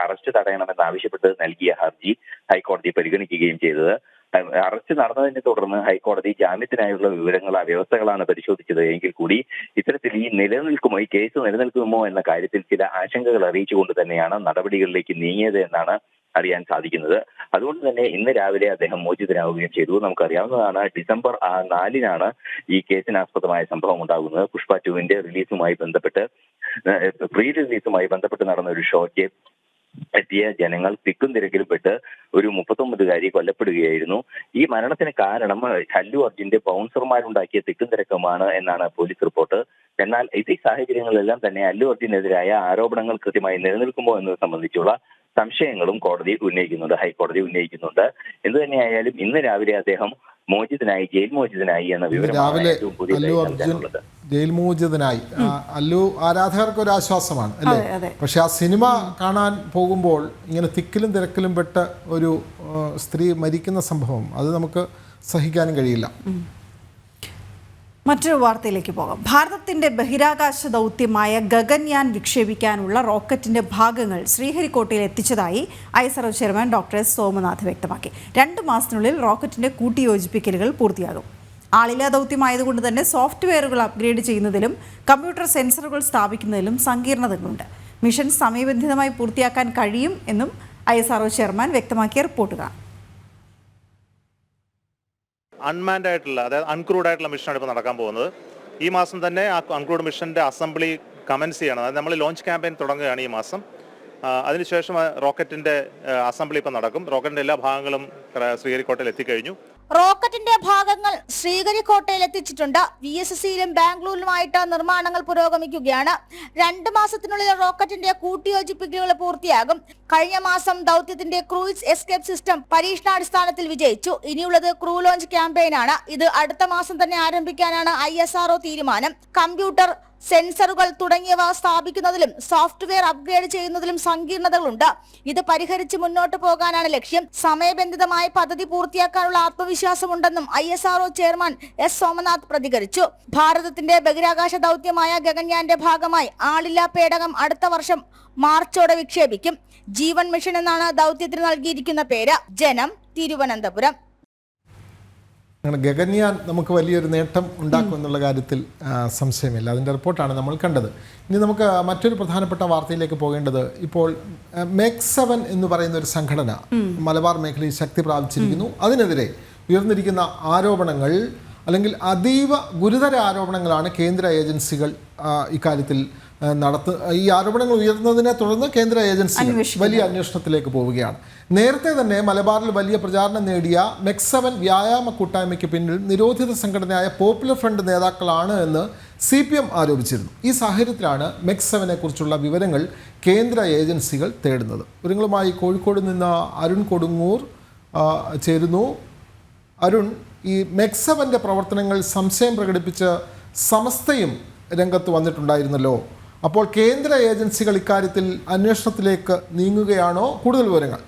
അറസ്റ്റ് തടയണമെന്നാവശ്യപ്പെട്ട് നൽകിയ ഹർജി ഹൈക്കോടതി പരിഗണിക്കുകയും ചെയ്തത്. അറസ്റ്റ് നടന്നതിനെ തുടർന്ന് ഹൈക്കോടതി ജാമ്യത്തിനായുള്ള വ്യവസ്ഥകളാണ് പരിശോധിച്ചത്. എങ്കിൽ കൂടി ഇത്തരത്തിൽ ഈ കേസ് നിലനിൽക്കുമോ എന്ന കാര്യത്തിൽ ചില ആശങ്കകൾ അറിയിച്ചുകൊണ്ട് തന്നെയാണ് നടപടികളിലേക്ക് നീങ്ങിയത് എന്നാണ് അറിയാൻ സാധിക്കുന്നത്. അതുകൊണ്ട് തന്നെ ഇന്ന് രാവിലെ അദ്ദേഹം മോചിതനാവുകയും ചെയ്തു. നമുക്കറിയാവുന്നതാണ്, ഡിസംബർ 4-നാണ് ഈ കേസിനാസ്പദമായ സംഭവം ഉണ്ടാകുന്നത്. പുഷ്പ 2വിന്റെ പ്രീ റിലീസുമായി ബന്ധപ്പെട്ട് നടന്ന ഒരു ഷോയ്ക്ക് എത്തിയ ജനങ്ങൾ തിക്കും തിരക്കിലും പെട്ട് ഒരു 39-കാരി കൊല്ലപ്പെടുകയായിരുന്നു. ഈ മരണത്തിന് കാരണം അല്ലു അർജുന്റെ ബൗൺസർമാരുണ്ടാക്കിയ തിക്കും തിരക്കുമാണ് എന്നാണ് പോലീസ് റിപ്പോർട്ട്. എന്നാൽ ഈ സാഹചര്യങ്ങളിലെല്ലാം തന്നെ അല്ലു അർജുനെതിരായ ആരോപണങ്ങൾ കൃത്യമായി നിലനിൽക്കുമോ എന്നത് സംബന്ധിച്ചുള്ള സംശയങ്ങളും ഹൈക്കോടതി ഉന്നയിക്കുന്നുണ്ട്. എന്തു തന്നെയായാലും ഇന്ന് രാവിലെ അദ്ദേഹം ജയിൽ മോചിതനായി എന്ന വിവരമാണ് ജയിൽ മോചിതനായി. അല്ലു ആരാധകർക്ക് ഒരു ആശ്വാസമാണ് അല്ലേ? പക്ഷെ ആ സിനിമ കാണാൻ പോകുമ്പോൾ ഇങ്ങനെ തിക്കിലും തിരക്കിലും പെട്ട ഒരു സ്ത്രീ മരിക്കുന്ന സംഭവം അത് നമുക്ക് സഹിക്കാനും കഴിയില്ല. മറ്റൊരു വാർത്തയിലേക്ക് പോകാം. ഭാരതത്തിന്റെ ബഹിരാകാശ ദൗത്യമായ ഗഗൻയാൻ വിക്ഷേപിക്കാനുള്ള റോക്കറ്റിന്റെ ഭാഗങ്ങൾ ശ്രീഹരിക്കോട്ടയിൽ എത്തിച്ചതായി ISRO chairman doctor S Somanath വ്യക്തമാക്കി. 2 മാസത്തിനുള്ളിൽ റോക്കറ്റിന്റെ കൂട്ടിയോജിപ്പിക്കലുകൾ പൂർത്തിയാകും. ആളില്ലാ ദൗത്യമായതുകൊണ്ട് തന്നെ സോഫ്റ്റ്വെയറുകൾ അപ്ഗ്രേഡ് ചെയ്യുന്നതിലും കമ്പ്യൂട്ടർ സെൻസറുകൾ സ്ഥാപിക്കുന്നതിലും സങ്കീർണതകളുണ്ട്. മിഷൻ സമയബന്ധിതമായി പൂർത്തിയാക്കാൻ കഴിയും എന്നും ISRO ചെയർമാൻ വ്യക്തമാക്കിയ റിപ്പോർട്ട് കാണാം. അൺമാൻഡ് ആയിട്ടുള്ള, അതായത് അൺക്രൂഡ് ആയിട്ടുള്ള മിഷനാണ് ഇപ്പോൾ നടക്കാൻ പോകുന്നത്. ഈ മാസം തന്നെ ആ അൺക്രൂഡ് മിഷൻ്റെ അസംബ്ലി കമൻസ് ചെയ്യണം. അതായത് നമ്മൾ ലോഞ്ച് ക്യാമ്പയിൻ തുടങ്ങുകയാണ് ഈ മാസം. അതിനുശേഷം റോക്കറ്റിൻ്റെ അസംബ്ലി ഇപ്പോൾ നടക്കും. റോക്കറ്റിൻ്റെ എല്ലാ ഭാഗങ്ങളും ശ്രീഹരിക്കോട്ടയിൽ എത്തിക്കഴിഞ്ഞു. റോക്കറ്റിന്റെ ഭാഗങ്ങൾ ശ്രീഹരിക്കോട്ടയിൽ എത്തിച്ചിട്ടുണ്ട്. VSSCയിലും ബാംഗ്ലൂരിലുമായിട്ട് നിർമ്മാണങ്ങൾ പുരോഗമിക്കുകയാണ്. 2 മാസത്തിനുള്ളിൽ റോക്കറ്റിന്റെ കൂട്ടിയോജിപ്പിക്കലുകൾ പൂർത്തിയാകും. കഴിഞ്ഞ മാസം ദൗത്യത്തിന്റെ ക്രൂയിസ് എസ്കേപ്പ് സിസ്റ്റം പരീക്ഷണാടിസ്ഥാനത്തിൽ വിജയിച്ചു. ഇനിയുള്ളത് ക്രൂ ലോഞ്ച് ക്യാമ്പയിനാണ്. ഇത് അടുത്ത മാസം തന്നെ ആരംഭിക്കാനാണ് ISRO തീരുമാനം. കമ്പ്യൂട്ടർ സെൻസറുകൾ തുടങ്ങിയവ സ്ഥാപിക്കുന്നതിലും സോഫ്റ്റ്വെയർ അപ്ഗ്രേഡ് ചെയ്യുന്നതിലും സങ്കീർണതകളുണ്ട്. ഇത് പരിഹരിച്ച് മുന്നോട്ട് പോകാനാണ് ലക്ഷ്യം. സമയബന്ധിതമായ പദ്ധതി പൂർത്തിയാക്കാനുള്ള ആത്മവിശ്വാസമുണ്ടെന്നും ISRO ചെയർമാൻ S. സോമനാഥ് പ്രതികരിച്ചു. ഭാരതത്തിന്റെ ബഹിരാകാശ ദൗത്യമായ ഗഗൻയാന്റെ ഭാഗമായി ആളില്ലാ പേടകം അടുത്ത വർഷം മാർച്ചോടെ വിക്ഷേപിക്കും. ജീവൻ മിഷൻ എന്നാണ് ദൗത്യത്തിന് നൽകിയിരിക്കുന്ന പേര്. ജനം, തിരുവനന്തപുരം. ഗഗൻയാൻ നമുക്ക് വലിയൊരു നേട്ടം ഉണ്ടാക്കും എന്നുള്ള കാര്യത്തിൽ സംശയമില്ല. അതിൻ്റെ റിപ്പോർട്ടാണ് നമ്മൾ കണ്ടത്. ഇനി നമുക്ക് മറ്റൊരു പ്രധാനപ്പെട്ട വാർത്തയിലേക്ക് പോകേണ്ടത്, ഇപ്പോൾ MEC7 എന്ന് പറയുന്ന ഒരു സംഘടന മലബാർ മേഖലയിൽ ശക്തി പ്രാപിച്ചിരിക്കുന്നു. അതിനെതിരെ ഉയർന്നിരിക്കുന്ന ആരോപണങ്ങൾ അല്ലെങ്കിൽ അതീവ ഗുരുതര ആരോപണങ്ങളാണ് കേന്ദ്ര ഏജൻസികൾ ഇക്കാര്യത്തിൽ ഈ ആരോപണങ്ങൾ ഉയർന്നതിനെ തുടർന്ന് കേന്ദ്ര ഏജൻസികൾ വലിയ അന്വേഷണത്തിലേക്ക് പോവുകയാണ്. നേരത്തെ തന്നെ മലബാറിൽ വലിയ പ്രചാരണം നേടിയ MEC7 വ്യായാമ കൂട്ടായ്മയ്ക്ക് പിന്നിൽ നിരോധിത സംഘടനയായ പോപ്പുലർ ഫ്രണ്ട് നേതാക്കളാണ് എന്ന് CPM ആരോപിച്ചിരുന്നു. ഈ സാഹചര്യത്തിലാണ് MEC7നെ കുറിച്ചുള്ള വിവരങ്ങൾ കേന്ദ്ര ഏജൻസികൾ തേടുന്നത്. വിവരങ്ങളുമായി കോഴിക്കോട് നിന്ന് അരുൺ കൊടുങ്ങൂർ ചേരുന്നു. അരുൺ, ഈ MEC7ന്റെ പ്രവർത്തനങ്ങൾ സംശയം പ്രകടിപ്പിച്ച് സമസ്തയും രംഗത്ത് വന്നിട്ടുണ്ടായിരുന്നല്ലോ. അപ്പോൾ കേന്ദ്ര ഏജൻസികൾ ഇക്കാര്യത്തിൽ അന്വേഷണത്തിലേക്ക് നീങ്ങുകയാണോ? കൂടുതൽ വിവരങ്ങൾ.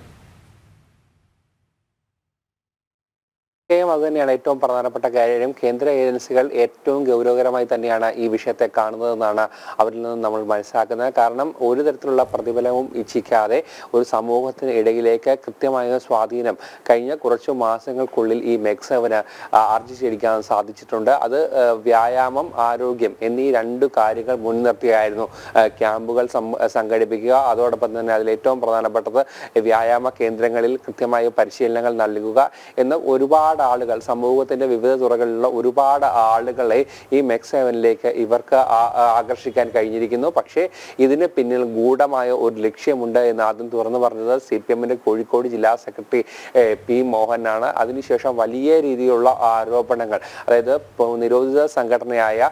അത് തന്നെയാണ് ഏറ്റവും പ്രധാനപ്പെട്ട കാര്യം. കേന്ദ്ര ഏജൻസികൾ ഏറ്റവും ഗൗരവകരമായി തന്നെയാണ് ഈ വിഷയത്തെ കാണുന്നതെന്നാണ് അവരിൽ നിന്ന് നമ്മൾ മനസ്സിലാക്കുന്നത്. കാരണം ഒരു തരത്തിലുള്ള പ്രതിഫലവും ഇച്ഛിക്കാതെ ഒരു സമൂഹത്തിന് ഇടയിലേക്ക് കൃത്യമായ സ്വാധീനം കഴിഞ്ഞ കുറച്ചു മാസങ്ങൾക്കുള്ളിൽ ഈ MEC7 ആർജിച്ചെടുക്കാൻ സാധിച്ചിട്ടുണ്ട്. അത് വ്യായാമം, ആരോഗ്യം എന്നീ രണ്ട് കാര്യങ്ങൾ മുൻനിർത്തിയായിരുന്നു ക്യാമ്പുകൾ സംഘടിപ്പിക്കുക. അതോടൊപ്പം തന്നെ അതിൽ ഏറ്റവും പ്രധാനപ്പെട്ടത് വ്യായാമ കേന്ദ്രങ്ങളിൽ കൃത്യമായ പരിശീലനങ്ങൾ നൽകുക എന്ന ഒരുപാട് ആളുകൾ, സമൂഹത്തിന്റെ വിവിധ തുറകളിലുള്ള ഒരുപാട് ആളുകളെ ഈ MEC7ലേക്ക് ഇവർക്ക് ആകർഷിക്കാൻ കഴിഞ്ഞിരിക്കുന്നു. പക്ഷേ ഇതിന് പിന്നിൽ ഗൂഢമായ ഒരു ലക്ഷ്യമുണ്ട് എന്ന് ആദ്യം തുറന്നു പറഞ്ഞത് CPMന്റെ കോഴിക്കോട് ജില്ലാ സെക്രട്ടറി P. മോഹനാണ്. അതിനുശേഷം വലിയ രീതിയിലുള്ള ആരോപണങ്ങൾ, അതായത് നിരോധിത സംഘടനയായ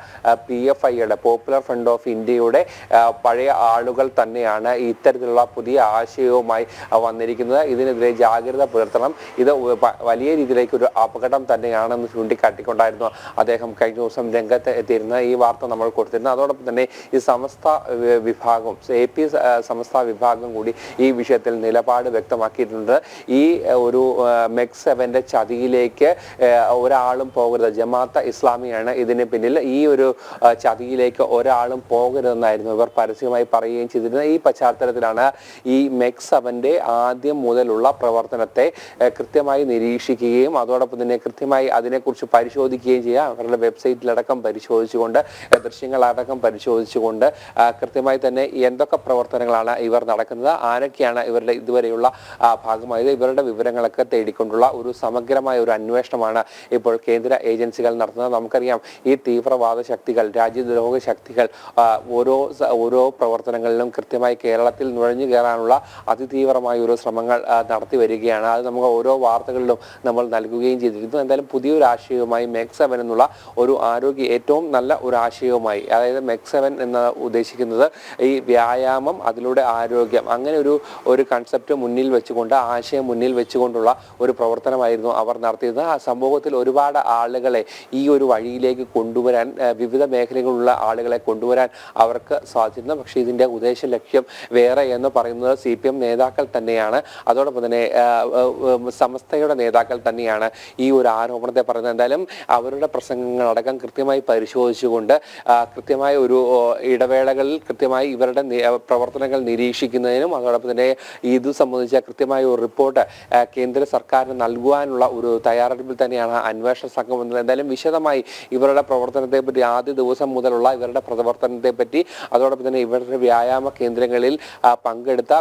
PFIയുടെ പോപ്പുലർ ഫ്രണ്ട് ഓഫ് ഇന്ത്യയുടെ പഴയ ആളുകൾ തന്നെയാണ് ഇത്തരത്തിലുള്ള പുതിയ ആശയവുമായി വന്നിരിക്കുന്നത്. ഇതിനെതിരെ ജാഗ്രത പുലർത്തണം, ഇത് വലിയ രീതിയിലേക്ക് ഒരു അപകടം തന്നെയാണെന്ന് ചൂണ്ടിക്കാട്ടിക്കൊണ്ടായിരുന്നു അദ്ദേഹം കഴിഞ്ഞ ദിവസം രംഗത്ത് എത്തിയിരുന്ന ഈ വാർത്ത നമ്മൾ കൊടുത്തിരുന്നത്. അതോടൊപ്പം തന്നെ ഈ സമസ്ത വിഭാഗം, AP സമസ്ത വിഭാഗം കൂടി ഈ വിഷയത്തിൽ നിലപാട് വ്യക്തമാക്കിയിട്ടുണ്ട്. ഈ ഒരു MEC7ന്റെ ചതിയിലേക്ക് ഒരാളും പോകരുത്, ജമാഅത്തെ ഇസ്ലാമിയാണ് ഇതിന് പിന്നിൽ, ഈ ഒരു ചതിയിലേക്ക് ഒരാളും പോകരുതെന്നായിരുന്നു ഇവർ പരസ്യമായി പറയുകയും ചെയ്തിരുന്നത്. ഈ പശ്ചാത്തലത്തിലാണ് ഈ MEC7ന്റെ ആദ്യം മുതലുള്ള പ്രവർത്തനത്തെ കൃത്യമായി നിരീക്ഷിക്കുകയും അതോടൊപ്പം തന്നെ കൃത്യമായി അതിനെക്കുറിച്ച് പരിശോധിക്കുകയും ചെയ്യുക. അവരുടെ വെബ്സൈറ്റിലടക്കം പരിശോധിച്ചുകൊണ്ട്, ദൃശ്യങ്ങളടക്കം പരിശോധിച്ചുകൊണ്ട് കൃത്യമായി തന്നെ എന്തൊക്കെ പ്രവർത്തനങ്ങളാണ് ഇവർ നടക്കുന്നത്, ആരൊക്കെയാണ് ഇവരുടെ ഇതുവരെയുള്ള ഭാഗമായത്, ഇവരുടെ വിവരങ്ങളൊക്കെ തേടിക്കൊണ്ടുള്ള ഒരു സമഗ്രമായ ഒരു അന്വേഷണമാണ് ഇപ്പോൾ കേന്ദ്ര ഏജൻസികൾ നടത്തുന്നത്. നമുക്കറിയാം, ഈ തീവ്രവാദ ശക്തികൾ, രാജ്യദ്രോഹ ശക്തികൾ ഓരോ പ്രവർത്തനങ്ങളിലും കൃത്യമായി കേരളത്തിൽ നുഴഞ്ഞു കയറാനുള്ള അതിതീവ്രമായ ഒരു ശ്രമങ്ങൾ നടത്തി വരികയാണ്. അത് നമുക്ക് ഓരോ വാർത്തകളിലും നമ്മൾ നൽകുകയും ചെയ്തിരുന്നു. എന്തായാലും പുതിയൊരു ആശയവുമായി MEC7 എന്നുള്ള ഒരു ആരോഗ്യ ഏറ്റവും നല്ല ഒരു ആശയവുമായി, അതായത് MEC7 എന്ന് ഉദ്ദേശിക്കുന്നത് ഈ വ്യായാമം, അതിലൂടെ ആരോഗ്യം, അങ്ങനെ ഒരു കൺസെപ്റ്റ് മുന്നിൽ വെച്ചുകൊണ്ട്, ആശയം മുന്നിൽ വെച്ചുകൊണ്ടുള്ള ഒരു പ്രവർത്തനമായിരുന്നു അവർ നടത്തിയത്. ആ സമൂഹത്തിൽ ഒരുപാട് ആളുകളെ ഈ ഒരു വഴിയിലേക്ക് കൊണ്ടുവരാൻ, വിവിധ മേഖലകളിലുള്ള ആളുകളെ കൊണ്ടുവരാൻ അവർക്ക് സാധിച്ചിരുന്നു. പക്ഷേ ഇതിൻ്റെ ഉദ്ദേശ ലക്ഷ്യം വേറെ എന്ന് പറയുന്നത് CPM നേതാക്കൾ തന്നെയാണ്. അതോടൊപ്പം തന്നെ സമസ്തയുടെ നേതാക്കൾ തന്നെയാണ് ഈ ഒരു ആരോപണത്തെ പറയുന്നത്. എന്തായാലും അവരുടെ പ്രസംഗങ്ങളടക്കം കൃത്യമായി പരിശോധിച്ചുകൊണ്ട് കൃത്യമായ ഒരു ഇടവേളകളിൽ കൃത്യമായി ഇവരുടെ പ്രവർത്തനങ്ങൾ നിരീക്ഷിക്കുന്നതിനും അതോടൊപ്പം തന്നെ ഇത് സംബന്ധിച്ച കൃത്യമായ ഒരു റിപ്പോർട്ട് കേന്ദ്ര സർക്കാരിന് നൽകുവാനുള്ള ഒരു തയ്യാറെടുപ്പിൽ തന്നെയാണ് അന്വേഷണ സംഘം വന്നത്. എന്തായാലും വിശദമായി ഇവരുടെ പ്രവർത്തനത്തെ പറ്റി, ആദ്യ ദിവസം മുതലുള്ള ഇവരുടെ പ്രവർത്തനത്തെ പറ്റി, അതോടൊപ്പം തന്നെ ഇവരുടെ വ്യായാമ കേന്ദ്രങ്ങളിൽ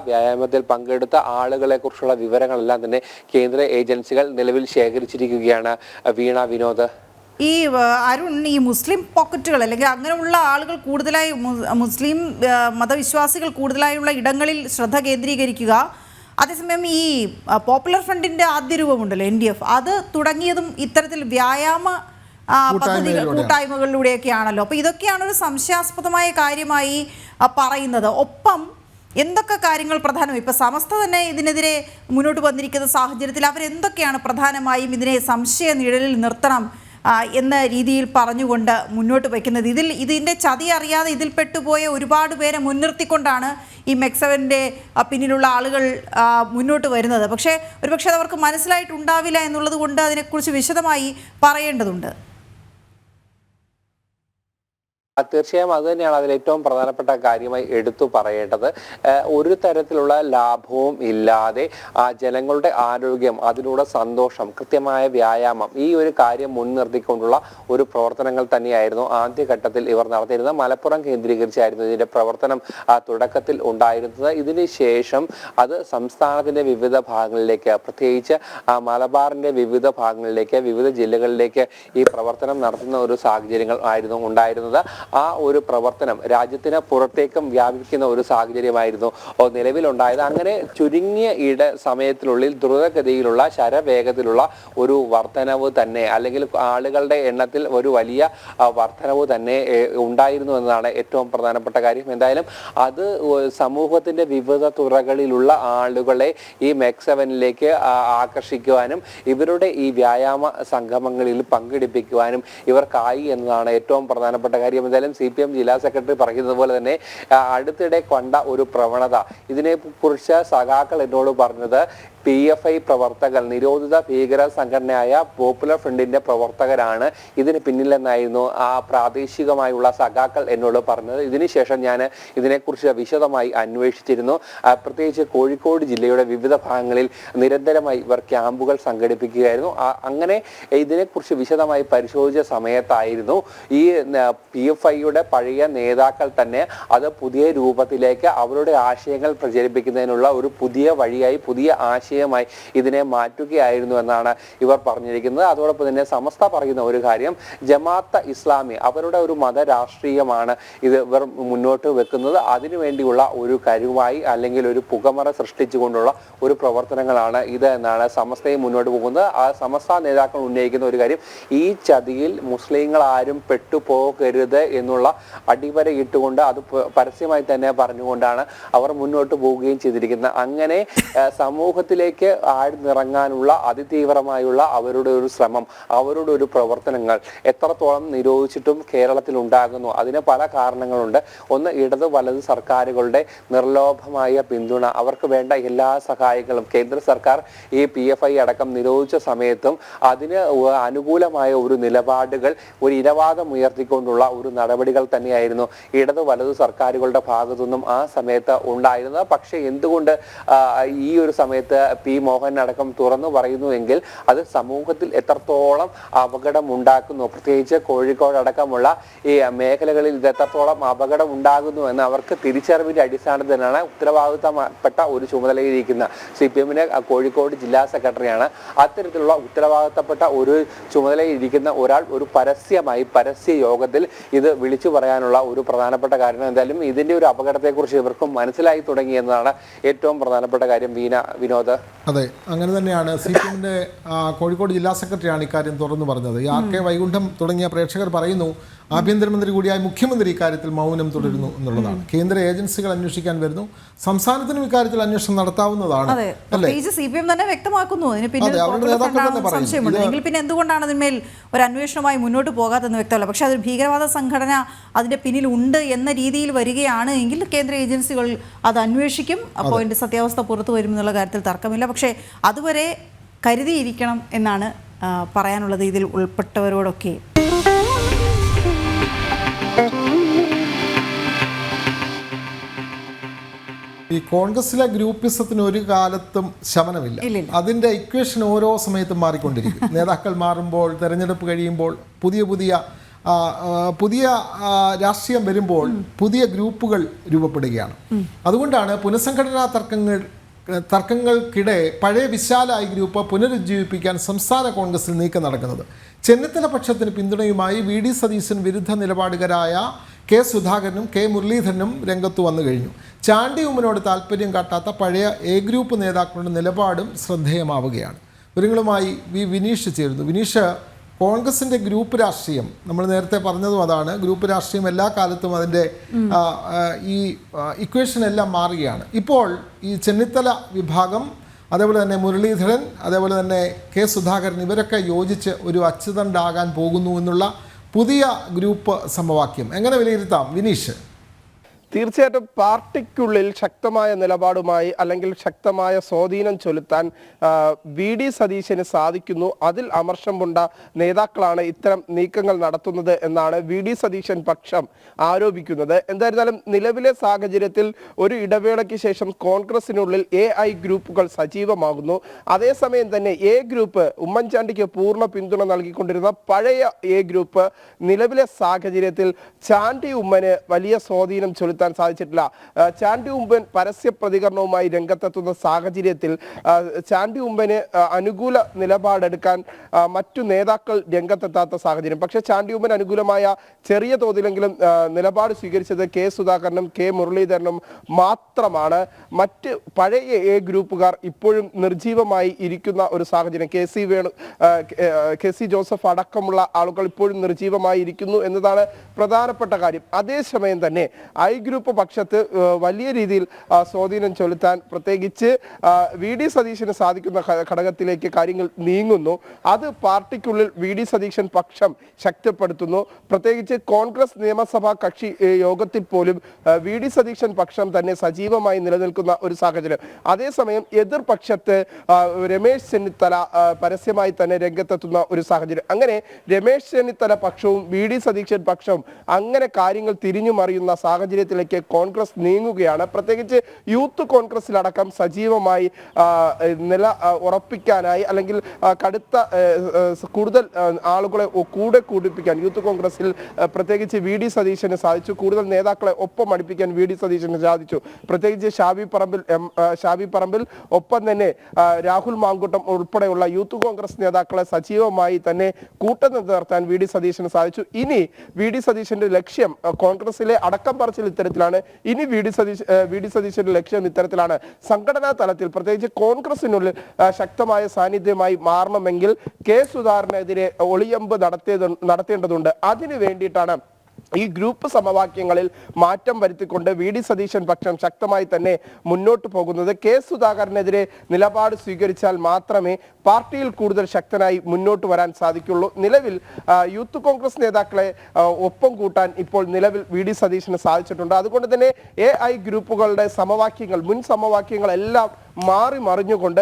വ്യായാമത്തിൽ പങ്കെടുത്ത ആളുകളെ കുറിച്ചുള്ള വിവരങ്ങളെല്ലാം തന്നെ കേന്ദ്ര ഏജൻസികൾ നിലവിൽ ശേഖരിച്ചിരിക്കുകയാണ്. വീണ, വിനോദ്. ഈ അരുൺ, ഈ മുസ്ലിം പോക്കറ്റുകൾ അല്ലെങ്കിൽ അങ്ങനെയുള്ള ആളുകൾ കൂടുതലായി, മുസ്ലിം മതവിശ്വാസികൾ കൂടുതലായുള്ള ഇടങ്ങളിൽ ശ്രദ്ധ കേന്ദ്രീകരിക്കുക, അതേസമയം ഈ പോപ്പുലർ ഫ്രണ്ടിന്റെ ആദ്യ രൂപമുണ്ടല്ലോ NDF, അത് തുടങ്ങിയതും ഇത്തരത്തിൽ വ്യായാമ പദ്ധതികൾ, കൂട്ടായ്മകളിലൂടെയൊക്കെയാണല്ലോ. അപ്പോൾ ഇതൊക്കെയാണ് ഒരു സംശയാസ്പദമായ കാര്യമായി പറയുന്നത്. ഒപ്പം എന്തൊക്കെ കാര്യങ്ങൾ പ്രധാനമായി, ഇപ്പോൾ സമസ്ത തന്നെ ഇതിനെതിരെ മുന്നോട്ട് വന്നിരിക്കുന്ന സാഹചര്യത്തിൽ അവരെന്തൊക്കെയാണ് പ്രധാനമായും ഇതിനെ സംശയ നിഴലിൽ നിർത്തണം എന്ന രീതിയിൽ പറഞ്ഞുകൊണ്ട് മുന്നോട്ട് വയ്ക്കുന്നത്. ഇതിൻ്റെ ചതി അറിയാതെ ഇതിൽ പെട്ടുപോയ ഒരുപാട് പേരെ മുൻനിർത്തിക്കൊണ്ടാണ് ഈ മെക്സവൻ്റെ പിന്നിലുള്ള ആളുകൾ മുന്നോട്ട് വരുന്നത്. പക്ഷേ ഒരുപക്ഷെ അത് അവർക്ക് മനസ്സിലായിട്ടുണ്ടാവില്ല എന്നുള്ളത് കൊണ്ട് അതിനെക്കുറിച്ച് വിശദമായി പറയേണ്ടതുണ്ട്. തീർച്ചയായും അത് തന്നെയാണ് അതിൽ ഏറ്റവും പ്രധാനപ്പെട്ട കാര്യമായി എടുത്തു പറയേണ്ടത്. ഒരു തരത്തിലുള്ള ലാഭവും ഇല്ലാതെ ജനങ്ങളുടെ ആരോഗ്യം, അതിലൂടെ സന്തോഷം, കൃത്യമായ വ്യായാമം, ഈ ഒരു കാര്യം മുൻനിർത്തിക്കൊണ്ടുള്ള ഒരു പ്രവർത്തനങ്ങൾ തന്നെയായിരുന്നു ആദ്യഘട്ടത്തിൽ ഇവർ നടത്തിയിരുന്നത്. മലപ്പുറം കേന്ദ്രീകരിച്ചായിരുന്നു ഇതിന്റെ പ്രവർത്തനം തുടക്കത്തിൽ ഉണ്ടായിരുന്നത്. ഇതിന് ശേഷം അത് സംസ്ഥാനത്തിന്റെ വിവിധ ഭാഗങ്ങളിലേക്ക്, പ്രത്യേകിച്ച് മലബാറിന്റെ വിവിധ ഭാഗങ്ങളിലേക്ക്, വിവിധ ജില്ലകളിലേക്ക് ഈ പ്രവർത്തനം നടത്തുന്ന ഒരു സാഹചര്യങ്ങൾ ആയിരുന്നു ഉണ്ടായിരുന്നത്. ആ ഒരു പ്രവർത്തനം രാജ്യത്തിന് പുറത്തേക്കും വ്യാപിക്കുന്ന ഒരു സാഹചര്യമായിരുന്നു നിലവിലുണ്ടായത്. അങ്ങനെ ചുരുങ്ങിയ സമയത്തിനുള്ളിൽ ദ്രുതഗതിയിലുള്ള ശരവേഗത്തിലുള്ള ഒരു വർധനവ് തന്നെ, അല്ലെങ്കിൽ ആളുകളുടെ എണ്ണത്തിൽ ഒരു വലിയ വർധനവ് തന്നെ ഉണ്ടായിരുന്നു എന്നതാണ് ഏറ്റവും പ്രധാനപ്പെട്ട കാര്യം. എന്തായാലും അത് സമൂഹത്തിന്റെ വിവിധ തുറകളിലുള്ള ആളുകളെ ഈ മെക്സവനിലേക്ക് ആകർഷിക്കുവാനും ഇവരുടെ ഈ വ്യായാമ സംഗമങ്ങളിൽ പങ്കെടുപ്പിക്കുവാനും ഇവർക്കായി എന്നതാണ് ഏറ്റവും പ്രധാനപ്പെട്ട കാര്യം. എന്തായാലും CPM ജില്ലാ സെക്രട്ടറി പറയുന്നത് പോലെ തന്നെ അടുത്തിടെ കണ്ട ഒരു പ്രവണത, ഇതിനെക്കുറിച്ച് സഖാക്കൾ എന്നോട് പറഞ്ഞത് PFI പ്രവർത്തകർ, നിരോധിത ഭീകര സംഘടനയായ പോപ്പുലർ ഫ്രണ്ടിന്റെ പ്രവർത്തകരാണ് ഇതിന് പിന്നിലെന്നായിരുന്നു ആ പ്രാദേശികമായുള്ള സഖാക്കൾ എന്നോട് പറഞ്ഞത്. ഇതിനുശേഷം ഞാൻ ഇതിനെക്കുറിച്ച് വിശദമായി അന്വേഷിച്ചിരുന്നു. പ്രത്യേകിച്ച് കോഴിക്കോട് ജില്ലയുടെ വിവിധ ഭാഗങ്ങളിൽ നിരന്തരമായി ഇവർ ക്യാമ്പുകൾ സംഘടിപ്പിക്കുകയായിരുന്നു. അങ്ങനെ ഇതിനെക്കുറിച്ച് വിശദമായി പരിശോധിച്ച സമയത്തായിരുന്നു ഈ PFIയുടെ പഴയ നേതാക്കൾ തന്നെ അത് പുതിയ രൂപത്തിലേക്ക് അവരുടെ ആശയങ്ങൾ പ്രചരിപ്പിക്കുന്നതിനുള്ള ഒരു പുതിയ വഴിയായി, പുതിയ ആശയമായി ഇതിനെ മാറ്റുകയായിരുന്നു എന്നാണ് ഇവർ പറഞ്ഞിരിക്കുന്നത്. അതോടൊപ്പം തന്നെ സമസ്ത പറയുന്ന ഒരു കാര്യം, ജമാഅത്തെ ഇസ്ലാമി അവരുടെ ഒരു മതരാഷ്ട്രീയമാണ് ഇത് ഇവർ മുന്നോട്ട് വെക്കുന്നത്. അതിനുവേണ്ടിയുള്ള ഒരു കരുവായി അല്ലെങ്കിൽ ഒരു പുകമറ സൃഷ്ടിച്ചുകൊണ്ടുള്ള ഒരു പ്രവർത്തനങ്ങളാണ് ഇത് എന്നാണ് സമസ്തയും മുന്നോട്ട് പോകുന്നത്. ആ സമസ്ത നേതാക്കൾ ഉന്നയിക്കുന്ന ഒരു കാര്യം, ഈ ചതിയിൽ മുസ്ലിങ്ങൾ ആരും പെട്ടുപോകരുത് എന്നുള്ള അടിവരയിട്ടുകൊണ്ട് അത് പരസ്യമായി തന്നെ പറഞ്ഞുകൊണ്ടാണ് അവർ മുന്നോട്ട് പോവുകയും ചെയ്തിരിക്കുന്നത്. അങ്ങനെ സമൂഹത്തിലേക്ക് ആഴ്ന്നിറങ്ങാനുള്ള അതിതീവ്രമായുള്ള അവരുടെ ഒരു ശ്രമം, അവരുടെ ഒരു പ്രവർത്തനങ്ങൾ എത്രത്തോളം നിരോധിച്ചിട്ടും കേരളത്തിൽ ഉണ്ടാകുന്നു. അതിന് പല കാരണങ്ങളുണ്ട്. ഒന്ന്, ഇടത് വലത് സർക്കാരുകളുടെ നിർലോഭമായ പിന്തുണ, അവർക്ക് വേണ്ട എല്ലാ സഹായങ്ങളും കേന്ദ്ര സർക്കാർ ഈ PFI അടക്കം നിരോധിച്ച സമയത്തും അതിന് അനുകൂലമായ ഒരു നിലപാടുകൾ, ഒരു ഇരവാദം ഉയർത്തിക്കൊണ്ടുള്ള ഒരു നടപടികൾ തന്നെയായിരുന്നു ഇടത് വലത് സർക്കാരുകളുടെ ഭാഗത്തുനിന്നും ആ സമയത്ത് ഉണ്ടായിരുന്നത്. പക്ഷേ എന്തുകൊണ്ട് ഈ ഒരു സമയത്ത് P. മോഹൻ അടക്കം തുറന്നു പറയുന്നുവെങ്കിൽ അത് സമൂഹത്തിൽ എത്രത്തോളം അപകടം ഉണ്ടാക്കുന്നു, പ്രത്യേകിച്ച് കോഴിക്കോട് അടക്കമുള്ള ഈ മേഖലകളിൽ ഇത് എത്രത്തോളം അപകടം ഉണ്ടാകുന്നു എന്ന് അവർക്ക് തിരിച്ചറിവിന്റെ അടിസ്ഥാനത്തിലാണ് ഉത്തരവാദിത്തപ്പെട്ട ഒരു ചുമതലയിരിക്കുന്ന CPMന്റെ കോഴിക്കോട് ജില്ലാ സെക്രട്ടറിയാണ്. അത്തരത്തിലുള്ള ഉത്തരവാദിത്തപ്പെട്ട ഒരു ചുമതലയിരിക്കുന്ന ഒരാൾ ഒരു പരസ്യ യോഗത്തിൽ ഇത് വിളിച്ചു പറയാനുള്ള ഒരു പ്രധാനപ്പെട്ട കാര്യം. എന്തായാലും ഇതിന്റെ ഒരു അപകടത്തെക്കുറിച്ച് ഇവർക്കും മനസ്സിലായി തുടങ്ങി എന്നതാണ് ഏറ്റവും പ്രധാനപ്പെട്ട കാര്യം. വിനോദ്, അതെ, അങ്ങനെ തന്നെയാണ്. CPMന്റെ കോഴിക്കോട് ജില്ലാ സെക്രട്ടറിയാണ് ഇക്കാര്യം തുറന്നു പറഞ്ഞത്. RK വൈകുണ്ഠം തുടങ്ങിയ പ്രേക്ഷകർ പറയുന്നു, ആഭ്യന്തരമന്ത്രി കൂടിയായ മുഖ്യമന്ത്രി ഇക്കാര്യത്തിൽ മൗനം തുടരുന്നു എന്നുള്ളതാണ്. കേന്ദ്ര ഏജൻസികൾ അന്വേഷിക്കാൻ വരുന്നു, സംസ്ഥാനത്തിനും ഇക്കാര്യത്തിൽ അന്വേഷണം നടത്താവുന്നതാണ്. CPM തന്നെ വ്യക്തമാക്കുന്നു. സംശയമുണ്ട് എങ്കിൽ പിന്നെ എന്തുകൊണ്ടാണ് അതിന്മേൽ ഒരു അന്വേഷണമായി മുന്നോട്ട് പോകാത്തെന്ന് വ്യക്തമല്ല. പക്ഷെ അതൊരു ഭീകരവാദ സംഘടന അതിന്റെ പിന്നിൽ ഉണ്ട് എന്ന രീതിയിൽ വരികയാണ് എങ്കിൽ കേന്ദ്ര ഏജൻസികൾ അത് അന്വേഷിക്കും. അപ്പോൾ അതിന്റെ സത്യാവസ്ഥ പുറത്തു വരും എന്നുള്ള കാര്യത്തിൽ തർക്കമില്ല. പക്ഷേ അതുവരെ കരുതിയിരിക്കണം എന്നാണ് പറയാനുള്ളത് ഇതിൽ ഉൾപ്പെട്ടവരോടൊക്കെ. ഈ കോൺഗ്രസിലെ ഗ്രൂപ്പിസത്തിന് ഒരു കാലത്തും ശമനമില്ല. അതിൻ്റെ ഇക്വേഷൻ ഓരോ സമയത്തും മാറിക്കൊണ്ടിരിക്കും. നേതാക്കൾ മാറുമ്പോൾ, തെരഞ്ഞെടുപ്പ് കഴിയുമ്പോൾ, പുതിയ രാഷ്ട്രീയം വരുമ്പോൾ പുതിയ ഗ്രൂപ്പുകൾ രൂപപ്പെടുകയാണ്. അതുകൊണ്ടാണ് പുനഃസംഘടനാ തർക്കങ്ങൾക്കിടെ പഴയ വിശാലായി ഗ്രൂപ്പ് പുനരുജ്ജീവിപ്പിക്കാൻ സംസ്ഥാന കോൺഗ്രസിൽ നീക്കം നടക്കുന്നത്. ചെന്നിത്തല പക്ഷത്തിന് പിന്തുണയുമായി VD സതീശൻ വിരുദ്ധ നിലപാടുകാരായ K. സുധാകരനും K. മുരളീധരനും രംഗത്തു വന്നു കഴിഞ്ഞു. ചാണ്ടി ഉമ്മനോട് താല്പര്യം കാട്ടാത്ത പഴയ A ഗ്രൂപ്പ് നേതാക്കളുടെ നിലപാടും ശ്രദ്ധേയമാവുകയാണ്. വിവരങ്ങളുമായി വിനീഷ് ചേരുന്നു. വിനീഷ്, കോൺഗ്രസിൻ്റെ ഗ്രൂപ്പ് രാഷ്ട്രീയം നമ്മൾ നേരത്തെ പറഞ്ഞതും അതാണ്. ഗ്രൂപ്പ് രാഷ്ട്രീയം എല്ലാ കാലത്തും അതിൻ്റെ ഈ ഇക്വേഷൻ എല്ലാം മാറുകയാണ്. ഇപ്പോൾ ഈ ചെന്നിത്തല വിഭാഗം അതേപോലെ തന്നെ മുരളീധരൻ, അതേപോലെ തന്നെ കെ സുധാകരൻ, ഇവരൊക്കെ യോജിച്ച് ഒരു അച്ചുതണ്ടാകാൻ പോകുന്നു എന്നുള്ള പുതിയ ഗ്രൂപ്പ് സമവാക്യം എങ്ങനെ വിലയിരുത്താം വിനീഷ്? തീർച്ചയായിട്ടും പാർട്ടിക്കുള്ളിൽ ശക്തമായ നിലപാടുമായി അല്ലെങ്കിൽ ശക്തമായ സ്വാധീനം ചെലുത്താൻ വി.ഡി. സതീശന് സാധിക്കുന്നു. അതിൽ അമർഷം കൊണ്ട നേതാക്കളാണ് ഇത്തരം നീക്കങ്ങൾ നടത്തുന്നത് എന്നാണ് വി.ഡി. സതീശൻ പക്ഷം ആരോപിക്കുന്നത്. എന്തായിരുന്നാലും നിലവിലെ സാഹചര്യത്തിൽ ഒരു ഇടവേളയ്ക്ക് ശേഷം കോൺഗ്രസിനുള്ളിൽ AI ഗ്രൂപ്പുകൾ സജീവമാകുന്നു. അതേസമയം തന്നെ എ ഗ്രൂപ്പ്, ഉമ്മൻചാണ്ടിക്ക് പൂർണ്ണ പിന്തുണ നൽകിക്കൊണ്ടിരുന്ന പഴയ എ ഗ്രൂപ്പ് നിലവിലെ സാഹചര്യത്തിൽ ചാണ്ടി ഉമ്മന് വലിയ സ്വാധീനം ചെലുത്താൻ സാധിച്ചിട്ടില്ല. ചാണ്ടി ഉമ്മൻ പരസ്യ പ്രതികരണവുമായി രംഗത്തെത്തുന്ന സാഹചര്യത്തിൽ ചാണ്ടി ഉമ്മന് അനുകൂല നിലപാടെടുക്കാൻ മറ്റു നേതാക്കൾ രംഗത്തെത്താത്ത സാഹചര്യം. പക്ഷേ ചാണ്ടി ഉമ്മൻ അനുകൂലമായ ചെറിയ തോതിലെങ്കിലും നിലപാട് സ്വീകരിച്ചത് കെ സുധാകരനും കെ മുരളീധരനും മാത്രമാണ്. മറ്റ് പഴയ എ ഗ്രൂപ്പുകാർ ഇപ്പോഴും നിർജീവമായി ഇരിക്കുന്ന ഒരു സാഹചര്യം. കെ സി ജോസഫ് അടക്കമുള്ള ആളുകൾ ഇപ്പോഴും നിർജീവമായി ഇരിക്കുന്നു എന്നതാണ് പ്രധാനപ്പെട്ട കാര്യം. അതേസമയം തന്നെ ഐ ഗ്രൂപ്പ് പക്ഷത്ത് വലിയ രീതിയിൽ സ്വാധീനം ചെലുത്താൻ പ്രത്യേകിച്ച് വി.ഡി. സതീശന് സാധിക്കുന്ന ഘടകത്തിലേക്ക് കാര്യങ്ങൾ നീങ്ങുന്നു. അത് പാർട്ടിക്കുള്ളിൽ വി.ഡി. സതീശൻ പക്ഷം ശക്തിപ്പെടുത്തുന്നു. പ്രത്യേകിച്ച് കോൺഗ്രസ് നിയമസഭാ കക്ഷി യോഗത്തിൽ പോലും വി.ഡി. സതീശൻ പക്ഷം തന്നെ സജീവമായി നിലനിൽക്കുന്ന ഒരു സാഹചര്യം. അതേസമയം എതിർപക്ഷത്ത് രമേശ് ചെന്നിത്തല പരസ്യമായി തന്നെ രംഗത്തെത്തുന്ന ഒരു സാഹചര്യം. അങ്ങനെ രമേശ് ചെന്നിത്തല പക്ഷവും വി.ഡി. സതീശൻ പക്ഷവും അങ്ങനെ കാര്യങ്ങൾ തിരിഞ്ഞു മറിയുന്ന സാഹചര്യത്തിലേക്ക് കോൺഗ്രസ് നീങ്ങുകയാണ്. പ്രത്യേകിച്ച് യൂത്ത് കോൺഗ്രസിലടക്കം സജീവമായി നില ഉറപ്പിക്കാനായി അല്ലെങ്കിൽ കടുത്ത കൂടുതൽ ആളുകളെ കൂടെ കൂടിപ്പിക്കാൻ യൂത്ത് കോൺഗ്രസിൽ പ്രത്യേകിച്ച് വി.ഡി. സതീശന് സാധിച്ചു. കൂടുതൽ നേതാക്കളെ ഒപ്പം അടുപ്പിക്കാൻ വി.ഡി. സതീശന് സാധിച്ചു. പ്രത്യേകിച്ച് ഷാബി പറമ്പിൽ ഒപ്പം തന്നെ രാഹുൽ മാങ്കൂട്ടം ഉൾപ്പെടെയുള്ള യൂത്ത് കോൺഗ്രസ് നേതാക്കളെ സജീവമായി തന്നെ കൂട്ടുനിന്ന് നിർത്താൻ വി.ഡി. സതീശന് സാധിച്ചു. ഇനി വി.ഡി. സതീശന്റെ ലക്ഷ്യം കോൺഗ്രസിലെ അടക്കം പറച്ചിൽ ഇത്തരത്തിലാണ്. ഇനി വി.ഡി. സതീശന്റെ ലക്ഷ്യം ഇത്തരത്തിലാണ്. സംഘടനാ തലത്തിൽ പ്രത്യേകിച്ച് കോൺഗ്രസിനുള്ളിൽ ശക്തമായ സാന്നിധ്യമായി മാറണമെങ്കിൽ കെ സുധാകരനെതിരെ ഒളിയമ്പ് നടത്തേണ്ടതുണ്ട്. അതിനു വേണ്ടിയിട്ടാണ് ഈ ഗ്രൂപ്പ് സമവാക്യങ്ങളിൽ മാറ്റം വരുത്തിക്കൊണ്ട് വി.ഡി. സതീശൻ പക്ഷം ശക്തമായി തന്നെ മുന്നോട്ട് പോകുന്നത്. കെ സുധാകരനെതിരെ നിലപാട് സ്വീകരിച്ചാൽ മാത്രമേ പാർട്ടിയിൽ കൂടുതൽ ശക്തനായി മുന്നോട്ട് വരാൻ സാധിക്കുള്ളൂ. നിലവിൽ യൂത്ത് കോൺഗ്രസ് നേതാക്കളെ ഒപ്പം കൂട്ടാൻ ഇപ്പോൾ നിലവിൽ വി.ഡി. സതീശന് സാധിച്ചിട്ടുണ്ട്. അതുകൊണ്ട് തന്നെ AI ഗ്രൂപ്പുകളുടെ സമവാക്യങ്ങൾ, മുൻ സമവാക്യങ്ങളെല്ലാം മാറി മറിഞ്ഞുകൊണ്ട്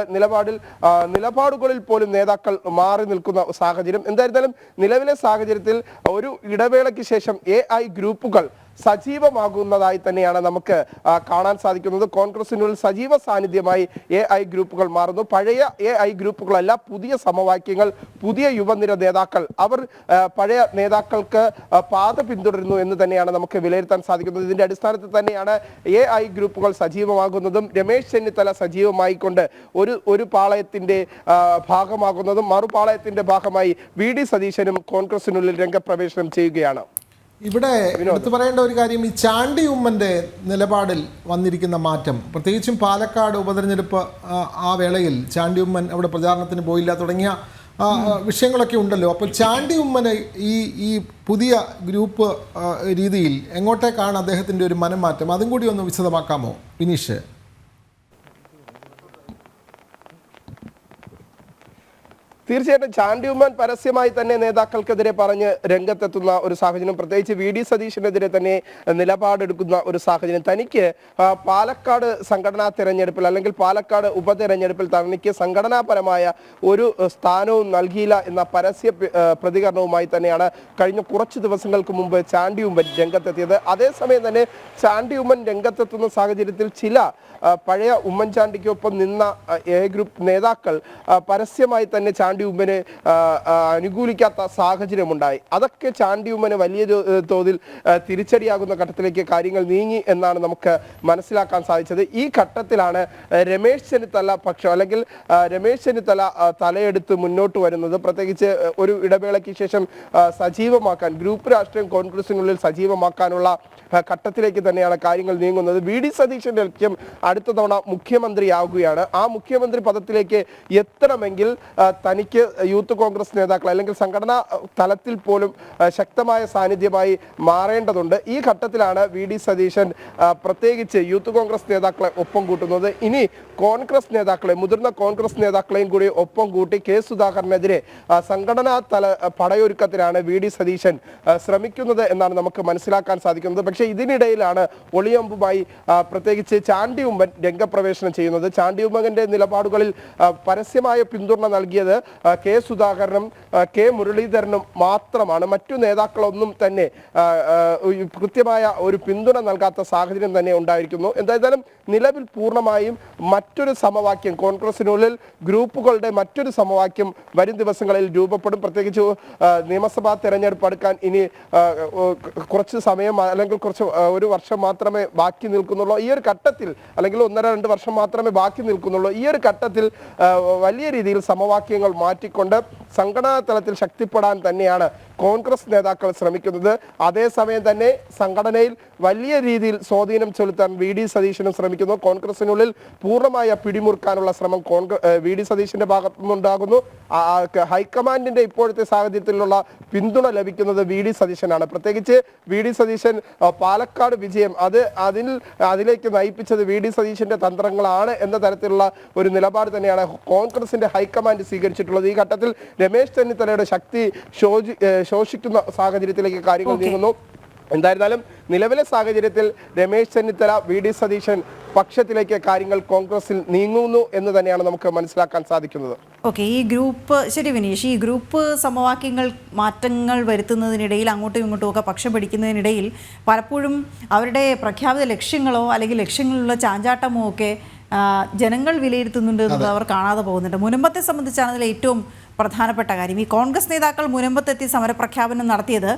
നിലപാടുകളിൽ പോലും നേതാക്കൾ മാറി നിൽക്കുന്ന സാഹചര്യം. എന്തായിരുന്നാലും നിലവിലെ സാഹചര്യത്തിൽ ഒരു ഇടവേളയ്ക്ക് ശേഷം AI ഗ്രൂപ്പുകൾ സജീവമാകുന്നതായി തന്നെയാണ് നമുക്ക് കാണാൻ സാധിക്കുന്നത്. കോൺഗ്രസിനുള്ളിൽ സജീവ സാന്നിധ്യമായി AI ഗ്രൂപ്പുകൾ മാറുന്നു. പഴയ AI ഗ്രൂപ്പുകളല്ല, പുതിയ സമവാക്യങ്ങൾ, പുതിയ യുവനിര നേതാക്കൾ, അവർ പഴയ നേതാക്കൾക്ക് പാത പിന്തുടരുന്നു എന്ന് തന്നെയാണ് നമുക്ക് വിലയിരുത്താൻ സാധിക്കുന്നത്. ഇതിന്റെ അടിസ്ഥാനത്തിൽ തന്നെയാണ് AI ഗ്രൂപ്പുകൾ സജീവമാകുന്നതും രമേശ് ചെന്നിത്തല സജീവമായിക്കൊണ്ട് ഒരു പാളയത്തിന്റെ ഭാഗമാകുന്നതും മറുപാളയത്തിന്റെ ഭാഗമായി വി.ഡി. സതീശനും കോൺഗ്രസിനുള്ളിൽ രംഗപ്രവേശനം ചെയ്യുകയാണ്. ഇവിടെ എടുത്തു പറയേണ്ട ഒരു കാര്യം, ഈ ചാണ്ടി ഉമ്മൻ്റെ നിലപാടിൽ വന്നിരിക്കുന്ന മാറ്റം, പ്രത്യേകിച്ചും പാലക്കാട് ഉപതെരഞ്ഞെടുപ്പ് ആ വേളയിൽ ചാണ്ടി ഉമ്മൻ അവിടെ പ്രചാരണത്തിന് പോയില്ല തുടങ്ങിയ വിഷയങ്ങളൊക്കെ ഉണ്ടല്ലോ. അപ്പോൾ ചാണ്ടി ഉമ്മന് ഈ പുതിയ ഗ്രൂപ്പ് രീതിയിൽ എങ്ങോട്ടേക്കാണ് അദ്ദേഹത്തിൻ്റെ ഒരു മനംമാറ്റം? അതും കൂടി ഒന്ന് വിശദമാക്കാമോ വിനീഷ്? തീർച്ചയായിട്ടും ചാണ്ടി ഉമ്മൻ പരസ്യമായി തന്നെ നേതാക്കൾക്കെതിരെ പറഞ്ഞ് രംഗത്തെത്തുന്ന ഒരു സാഹചര്യം, പ്രത്യേകിച്ച് വി.ഡി. സതീശനെതിരെ തന്നെ നിലപാടെടുക്കുന്ന ഒരു സാഹചര്യം. തനിക്ക് പാലക്കാട് സംഘടനാ തെരഞ്ഞെടുപ്പിൽ അല്ലെങ്കിൽ പാലക്കാട് ഉപതെരഞ്ഞെടുപ്പിൽ തനിക്ക് സംഘടനാപരമായ ഒരു സ്ഥാനവും നൽകിയില്ല എന്ന പരസ്യ പ്രതികരണവുമായി തന്നെയാണ് കഴിഞ്ഞ കുറച്ച് ദിവസങ്ങൾക്ക് മുമ്പ് ചാണ്ടി ഉമ്മൻ രംഗത്തെത്തിയത്. അതേസമയം തന്നെ ചാണ്ടി ഉമ്മൻ രംഗത്തെത്തുന്ന സാഹചര്യത്തിൽ ചില പഴയ ഉമ്മൻചാണ്ടിക്കൊപ്പം നിന്ന എ ഗ്രൂപ്പ് നേതാക്കൾ പരസ്യമായി തന്നെ ചാണ്ടി ഉമ്മനെ അനുകൂലിക്കാത്ത സാഹചര്യമുണ്ടായി. അതൊക്കെ ചാണ്ടി ഉമ്മന് വലിയ തോതിൽ തിരിച്ചടിയാകുന്ന ഘട്ടത്തിലേക്ക് കാര്യങ്ങൾ നീങ്ങി എന്നാണ് നമുക്ക് മനസ്സിലാക്കാൻ സാധിച്ചത്. ഈ ഘട്ടത്തിലാണ് രമേശ് ചെന്നിത്തല പക്ഷം അല്ലെങ്കിൽ രമേശ് ചെന്നിത്തല തലയെടുത്ത് മുന്നോട്ട് വരുന്നത്. പ്രത്യേകിച്ച് ഒരു ഇടവേളയ്ക്ക് ശേഷം സജീവമാക്കാൻ, ഗ്രൂപ്പ് രാഷ്ട്രീയം കോൺഗ്രസിനുള്ളിൽ സജീവമാക്കാനുള്ള ഘട്ടത്തിലേക്ക് തന്നെയാണ് കാര്യങ്ങൾ നീങ്ങുന്നത്. വി.ഡി. സതീശന്റെ ലക്ഷ്യം അടുത്ത തവണ മുഖ്യമന്ത്രിയാവുകയാണ്. ആ മുഖ്യമന്ത്രി പദത്തിലേക്ക് എത്തണമെങ്കിൽ തനിക്ക് തനിക്ക് യൂത്ത് കോൺഗ്രസ് നേതാക്കൾ അല്ലെങ്കിൽ സംഘടനാ തലത്തിൽ പോലും ശക്തമായ സാന്നിധ്യമായി മാറേണ്ടതുണ്ട്. ഈ ഘട്ടത്തിലാണ് വി ഡി സതീശൻ പ്രത്യേകിച്ച് യൂത്ത് കോൺഗ്രസ് നേതാക്കളെ ഒപ്പം കൂട്ടുന്നത്. ഇനി കോൺഗ്രസ് നേതാക്കളെ, മുതിർന്ന കോൺഗ്രസ് നേതാക്കളെയും കൂടി ഒപ്പം കൂട്ടി കെ സുധാകരനെതിരെ സംഘടനാ തല പടയൊരുക്കത്തിലാണ് വി ഡി സതീശൻ ശ്രമിക്കുന്നത് എന്നാണ് നമുക്ക് മനസ്സിലാക്കാൻ സാധിക്കുന്നത്. പക്ഷേ ഇതിനിടയിലാണ് ഒളിയമ്പുമായി പ്രത്യേകിച്ച് ചാണ്ടി ഉമ്മൻ രംഗപ്രവേശനം ചെയ്യുന്നത്. ചാണ്ടി ഉമ്മന്റെ നിലപാടുകളിൽ പരസ്യമായ പിന്തുണ നൽകിയത് കെ സുധാകരനും കെ മുരളീധരനും മാത്രമാണ്. മറ്റു നേതാക്കളൊന്നും തന്നെ കൃത്യമായ ഒരു പിന്തുണ നൽകാത്ത സാഹചര്യം തന്നെ ഉണ്ടായിരിക്കുന്നു. എന്തായാലും നിലവിൽ പൂർണ്ണമായും മറ്റൊരു സമവാക്യം, കോൺഗ്രസിനുള്ളിൽ ഗ്രൂപ്പുകളുടെ മറ്റൊരു സമവാക്യം വരും ദിവസങ്ങളിൽ രൂപപ്പെടും. പ്രത്യേകിച്ച് നിയമസഭാ തെരഞ്ഞെടുപ്പ് അടുക്കാൻ ഇനി കുറച്ച് സമയം അല്ലെങ്കിൽ ഒരു വർഷം മാത്രമേ ബാക്കി നിൽക്കുന്നുള്ളൂ. ഈ ഒരു ഘട്ടത്തിൽ അല്ലെങ്കിൽ 1-2 വർഷം മാത്രമേ ബാക്കി നിൽക്കുന്നുള്ളൂ. ഈ ഒരു ഘട്ടത്തിൽ വലിയ രീതിയിൽ സമവാക്യങ്ങൾ മാറ്റിക്കൊണ്ട് സംഘടനാ തലത്തിൽ ശക്തിപ്പെടാൻ തന്നെയാണ് കോൺഗ്രസ് നേതാക്കൾ ശ്രമിക്കുന്നത്. അതേസമയം തന്നെ സംഘടനയിൽ വലിയ രീതിയിൽ സ്വാധീനം ചെലുത്താൻ വി ഡി സതീശനും ശ്രമിക്കുന്നു. കോൺഗ്രസിനുള്ളിൽ പൂർണ്ണമായ പിടിമുറുക്കാനുള്ള ശ്രമം വി ഡി സതീശന്റെ ഭാഗത്തു നിന്നുണ്ടാകുന്നു. ഹൈക്കമാൻഡിന്റെ ഇപ്പോഴത്തെ സാഹചര്യത്തിലുള്ള പിന്തുണ ലഭിക്കുന്നത് വി ഡി സതീശനാണ്. പ്രത്യേകിച്ച് വി ഡി സതീശൻ പാലക്കാട് വിജയം അതിലേക്ക് നയിപ്പിച്ചത് വി ഡി സതീശന്റെ തന്ത്രങ്ങളാണ് എന്ന തരത്തിലുള്ള ഒരു നിലപാട് തന്നെയാണ് കോൺഗ്രസിന്റെ ഹൈക്കമാൻഡ് സ്വീകരിച്ചിട്ടുള്ളത്. ഈ ഘട്ടത്തിൽ രമേശ് ചെന്നിത്തലയുടെ ശക്തി ശോഷിക്കുന്ന സാഹചര്യത്തിലേക്ക് കാര്യങ്ങൾ നീങ്ങുന്നു. എന്തായിരുന്നാലും നിലവിലെ സാഹചര്യത്തിൽ രമേശ് ചെന്നിത്തല, വി ഡി സതീശൻ പക്ഷത്തിലേക്ക് കാര്യങ്ങൾ കോൺഗ്രസിൽ നീങ്ങുന്നു എന്ന് തന്നെയാണ് നമുക്ക് മനസ്സിലാക്കാൻ സാധിക്കുന്നത്. ഓക്കെ, ഈ ഗ്രൂപ്പ് ശരി വിനീഷ്, ഈ ഗ്രൂപ്പ് സമവാക്യങ്ങൾ മാറ്റങ്ങൾ വരുത്തുന്നതിനിടയിൽ അങ്ങോട്ടും ഇങ്ങോട്ടും ഒക്കെ പക്ഷം പിടിക്കുന്നതിനിടയിൽ പലപ്പോഴും അവരുടെ പ്രഖ്യാപിത ലക്ഷ്യങ്ങളോ അല്ലെങ്കിൽ ലക്ഷ്യങ്ങളിലുള്ള ചാഞ്ചാട്ടമോ ഒക്കെ ജനങ്ങൾ വിലയിരുത്തുന്നുണ്ട് എന്നത് അവർ കാണാതെ പോകുന്നുണ്ട്. മുനമ്പത്തെ സംബന്ധിച്ചാണ് അതിൽ ഏറ്റവും പ്രധാനപ്പെട്ട കാര്യം. ഈ കോൺഗ്രസ് നേതാക്കൾ മുനമ്പത്തെത്തി സമരപ്രഖ്യാപനം നടത്തിയത്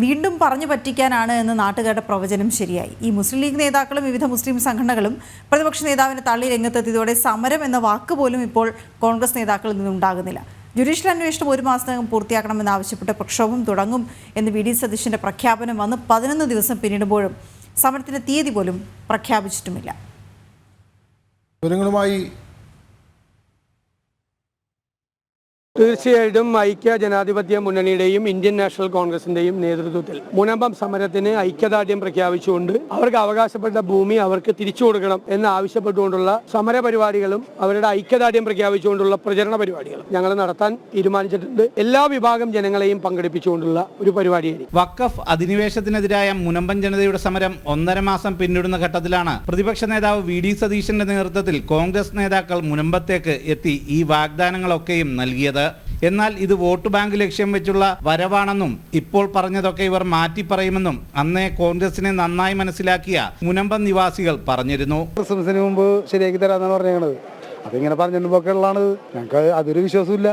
വീണ്ടും പറഞ്ഞു പറ്റിക്കാനാണ് എന്ന് നാട്ടുകാരുടെ പ്രവചനം ശരിയായി. ഈ മുസ്ലിം ലീഗ് നേതാക്കളും വിവിധ മുസ്ലിം സംഘടനകളും പ്രതിപക്ഷ നേതാവിനെ തള്ളി രംഗത്തെത്തിയതോടെ സമരം എന്ന വാക്ക് പോലും ഇപ്പോൾ കോൺഗ്രസ് നേതാക്കളിൽ നിന്നുണ്ടാകുന്നില്ല. ജുഡീഷ്യൽ അന്വേഷണം 1 മാസത്തിനകം പൂർത്തിയാക്കണമെന്നാവശ്യപ്പെട്ട് പ്രക്ഷോഭം തുടങ്ങും എന്ന് വി ഡി സതീശൻ്റെ പ്രഖ്യാപനം വന്ന് 11 ദിവസം പിന്നിടുമ്പോഴും സമരത്തിൻ്റെ തീയതി പോലും പ്രഖ്യാപിച്ചിട്ടുമില്ല. വിവരങ്ങളുമായി തീർച്ചയായിട്ടും ഐക്യ ജനാധിപത്യ മുന്നണിയുടെയും ഇന്ത്യൻ നാഷണൽ കോൺഗ്രസിന്റെയും നേതൃത്വത്തിൽ മുനമ്പം സമരത്തിന് ഐക്യദാർഢ്യം പ്രഖ്യാപിച്ചുകൊണ്ട് അവർക്ക് അവകാശപ്പെട്ട ഭൂമി അവർക്ക് തിരിച്ചു കൊടുക്കണം എന്ന് ആവശ്യപ്പെട്ടുകൊണ്ടുള്ള സമര പരിപാടികളും അവരുടെ ഐക്യദാർഢ്യം പ്രഖ്യാപിച്ചുകൊണ്ടുള്ള പ്രചരണ പരിപാടികളും ഞങ്ങൾ നടത്താൻ തീരുമാനിച്ചിട്ടുണ്ട്. എല്ലാ വിഭാഗം ജനങ്ങളെയും പങ്കെടുപ്പിച്ചുകൊണ്ടുള്ള ഒരു പരിപാടിയായിരിക്കും. വഖഫ് അധിനിവേശത്തിനെതിരായ മുനമ്പം ജനതയുടെ സമരം 1.5 മാസം പിന്നിടുന്ന ഘട്ടത്തിലാണ് പ്രതിപക്ഷ നേതാവ് വി ഡി സതീശന്റെ നേതൃത്വത്തിൽ കോൺഗ്രസ് നേതാക്കൾ മുനമ്പത്തേക്ക് എത്തി ഈ വാഗ്ദാനങ്ങളൊക്കെയും നൽകിയത്. എന്നാൽ ഇത് വോട്ട് ബാങ്ക് ലക്ഷ്യം വെച്ചുള്ള വരവാണെന്നും ഇപ്പോൾ പറഞ്ഞതൊക്കെ ഇവർ മാറ്റി പറയുമെന്നും അന്നേ കോൺഗ്രസിനെ നന്നായി മനസ്സിലാക്കിയ മുനമ്പം നിവാസികൾ പറഞ്ഞിരുന്നു. ക്രിസ്മസിന് മുമ്പ് ശരിയാക്കി തരാന്നാണ് പറഞ്ഞത്. അതിങ്ങനെ പറഞ്ഞിട്ടുമ്പോഴൊക്കെ ഉള്ളതാണ്. ഞങ്ങൾക്ക് അതൊരു വിശ്വാസമില്ല.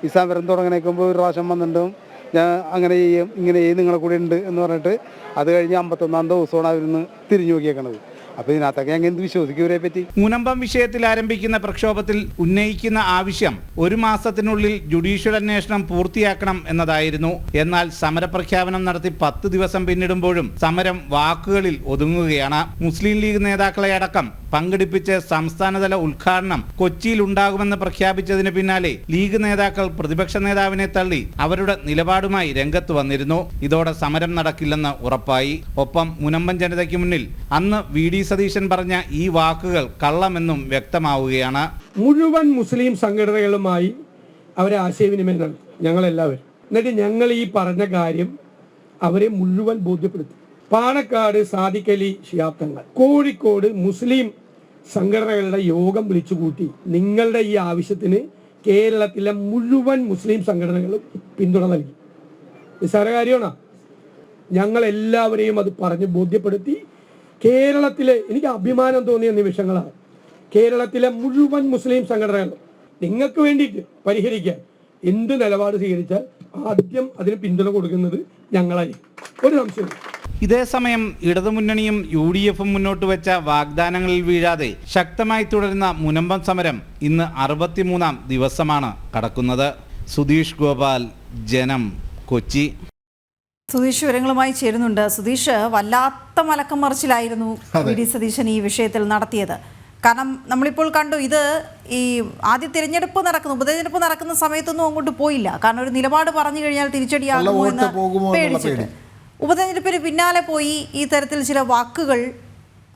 ഈ സമരം തുടങ്ങണേക്കുമ്പോൾ ഒരു പ്രാവശ്യം വന്നിട്ടും ഞാൻ അങ്ങനെ ചെയ്യും ഇങ്ങനെ ചെയ്യും നിങ്ങളെ കൂടെ ഉണ്ട് എന്ന് പറഞ്ഞിട്ട് അത് കഴിഞ്ഞ് 51-ാം ദിവസമാണ് അവരിന്ന് തിരിഞ്ഞു നോക്കിയേക്കണത്. അപ്പൊ ഇതിനകത്തൊക്കെ ഞാൻ എന്ത് വിശ്വസിക്കും ഇവരെ പറ്റി? മുനമ്പം വിഷയത്തിൽ ആരംഭിക്കുന്ന പ്രക്ഷോഭത്തിൽ ഉന്നയിക്കുന്ന ആവശ്യം 1 മാസത്തിനുള്ളിൽ ജുഡീഷ്യൽ അന്വേഷണം പൂർത്തിയാക്കണം എന്നതായിരുന്നു. എന്നാൽ സമരപ്രഖ്യാപനം നടത്തി 10 ദിവസം പിന്നിടുമ്പോഴും സമരം വാക്കുകളിൽ ഒതുങ്ങുകയാണ്. മുസ്ലിം ലീഗ് നേതാക്കളെ അടക്കം പങ്കെടുപ്പിച്ച് സംസ്ഥാനതല ഉദ്ഘാടനം കൊച്ചിയിൽ ഉണ്ടാകുമെന്ന് പ്രഖ്യാപിച്ചതിന് പിന്നാലെ ലീഗ് നേതാക്കൾ പ്രതിപക്ഷ നേതാവിനെ തള്ളി അവരുടെ നിലപാടുമായി രംഗത്ത് വന്നിരുന്നു. ഇതോടെ സമരം നടക്കില്ലെന്ന് ഉറപ്പായി. ഒപ്പം മുനമ്പം ജനതയ്ക്ക് മുന്നിൽ അന്ന് വി ഡി സതീശൻ പറഞ്ഞ ഈ വാക്കുകൾ കള്ളമെന്നും വ്യക്തമാവുകയാണ്. മുഴുവൻ മുസ്ലിം സംഘടനകളുമായി അവരെ ആശയവിനിമയം നടത്തി ഞങ്ങളെല്ലാവരും. എന്നിട്ട് ഞങ്ങൾ ഈ പറഞ്ഞ കാര്യം അവരെ മുഴുവൻ ബോധ്യപ്പെടുത്തി. പാണക്കാട് സാദിഖ് അലി ശിഹാബ് തങ്ങൾ, കോഴിക്കോട് മുസ്ലിം സംഘടനകളുടെ യോഗം വിളിച്ചുകൂട്ടി നിങ്ങളുടെ ഈ ആവശ്യത്തിന് കേരളത്തിലെ മുഴുവൻ മുസ്ലിം സംഘടനകളും പിന്തുണ നൽകി. നിസ്സാര കാര്യമാണ്. ഞങ്ങൾ എല്ലാവരെയും അത് പറഞ്ഞ് ബോധ്യപ്പെടുത്തി. കേരളത്തിലെ എനിക്ക് അഭിമാനം തോന്നിയ നിമിഷങ്ങളാണ്. കേരളത്തിലെ മുഴുവൻ മുസ്ലിം സംഘടനകളും നിങ്ങൾക്ക് വേണ്ടിയിട്ട് പരിഹരിക്കാൻ എന്ത് നിലപാട് സ്വീകരിച്ചാൽ ആദ്യം അതിന് പിന്തുണ കൊടുക്കുന്നത് ഞങ്ങളായിരിക്കും. ഒരു സംശയം. ഇതേസമയം ഇടതുമുന്നണിയും UDF-ഉം മുന്നോട്ട് വെച്ച വാഗ്ദാനങ്ങളിൽ വീഴാതെ ശക്തമായി തുടരുന്ന മുനമ്പം സമരം ഇന്ന് 63-ാം ദിവസമാണ് കടക്കുന്നത്. സുധീഷ് ഗോപാൽ, ജനം, കൊച്ചി. സുധീഷ് വിവരങ്ങളുമായി ചേരുന്നുണ്ട്. സുധീഷ്, വല്ലാത്ത മലക്കം മറിച്ചിലായിരുന്നു വി ഡി സതീശൻ ഈ വിഷയത്തിൽ നടത്തിയത്. കാരണം നമ്മളിപ്പോൾ കണ്ടു ഇത് ഈ ആദ്യ തിരഞ്ഞെടുപ്പ് നടക്കുന്നു, ഉപതെരഞ്ഞെടുപ്പ് നടക്കുന്ന സമയത്തൊന്നും അങ്ങോട്ട് പോയില്ല. കാരണം ഒരു നിലപാട് പറഞ്ഞു കഴിഞ്ഞാൽ തിരിച്ചടിയാകുമോ എന്ന് പേടിച്ചിട്ട് ഉപതെരഞ്ഞെടുപ്പിന് പിന്നാലെ പോയി ഈ തരത്തിൽ ചില വാക്കുകൾ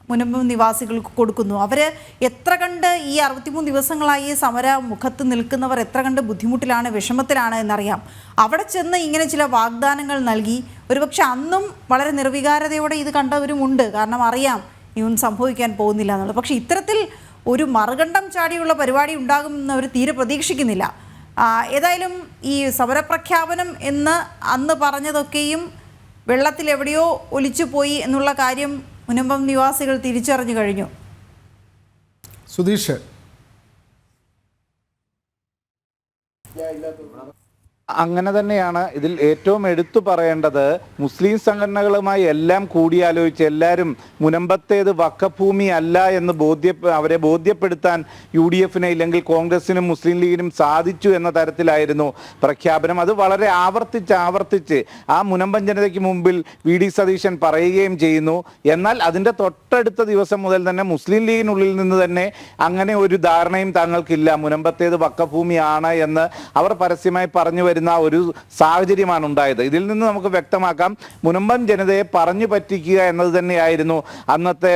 മുനമ്പം നിവാസികൾക്ക് കൊടുക്കുന്നു. അവർ എത്ര കണ്ട് ഈ 63 ദിവസങ്ങളായി സമര മുഖത്ത് നിൽക്കുന്നവർ എത്ര കണ്ട് ബുദ്ധിമുട്ടിലാണ്, വിഷമത്തിലാണ് എന്നറിയാം. അവിടെ ചെന്ന് ഇങ്ങനെ ചില വാഗ്ദാനങ്ങൾ നൽകി. ഒരുപക്ഷെ അന്നും വളരെ നിർവികാരതയോടെ ഇത് കണ്ടവരുമുണ്ട്. കാരണം അറിയാം ഇതൊന്നും സംഭവിക്കാൻ പോകുന്നില്ല എന്നുള്ളത്. പക്ഷേ ഇത്തരത്തിൽ ഒരു മറുകണ്ഠം ചാടിയുള്ള പരിപാടി ഉണ്ടാകുമെന്ന് അവർ തീരെ പ്രതീക്ഷിക്കുന്നില്ല. ഏതായാലും ഈ സമരപ്രഖ്യാപനം എന്ന് അന്ന് പറഞ്ഞതൊക്കെയും വെള്ളത്തിൽ എവിടെയോ ഒലിച്ചു പോയി എന്നുള്ള കാര്യം മുനമ്പം നിവാസികൾ തിരിച്ചറിഞ്ഞു കഴിഞ്ഞു. സുധീഷ്, അങ്ങനെ തന്നെയാണ്. ഇതിൽ ഏറ്റവും എടുത്തു പറയേണ്ടത് മുസ്ലിം സംഘടനകളുമായി എല്ലാം കൂടിയാലോചിച്ച് എല്ലാവരും മുനമ്പത്തേത് വഖഫ് അല്ല എന്ന് അവരെ ബോധ്യപ്പെടുത്താൻ UDF-ന് ഇല്ലെങ്കിൽ കോൺഗ്രസിനും മുസ്ലിം ലീഗിനും സാധിച്ചു എന്ന തരത്തിലായിരുന്നു പ്രഖ്യാപനം. അത് വളരെ ആവർത്തിച്ച് ആ മുനമ്പം ജനതയ്ക്ക് മുമ്പിൽ VD സതീശൻ പറയുകയും ചെയ്യുന്നു. എന്നാൽ അതിൻ്റെ തൊട്ടടുത്ത ദിവസം മുതൽ തന്നെ മുസ്ലിം ലീഗിനുള്ളിൽ നിന്ന് തന്നെ അങ്ങനെ ഒരു ധാരണയും താങ്കൾക്കില്ല, മുനമ്പത്തേത് വഖഫ് ആണ് എന്ന് അവർ പരസ്യമായി പറഞ്ഞു വരുന്ന ഒരു സാഹചര്യമാണ് ഉണ്ടായത്. ഇതിൽ നിന്ന് നമുക്ക് വ്യക്തമാക്കാം, മുനമ്പം ജനതയെ പറഞ്ഞു പറ്റിക്കുക എന്നത് തന്നെയായിരുന്നു അന്നത്തെ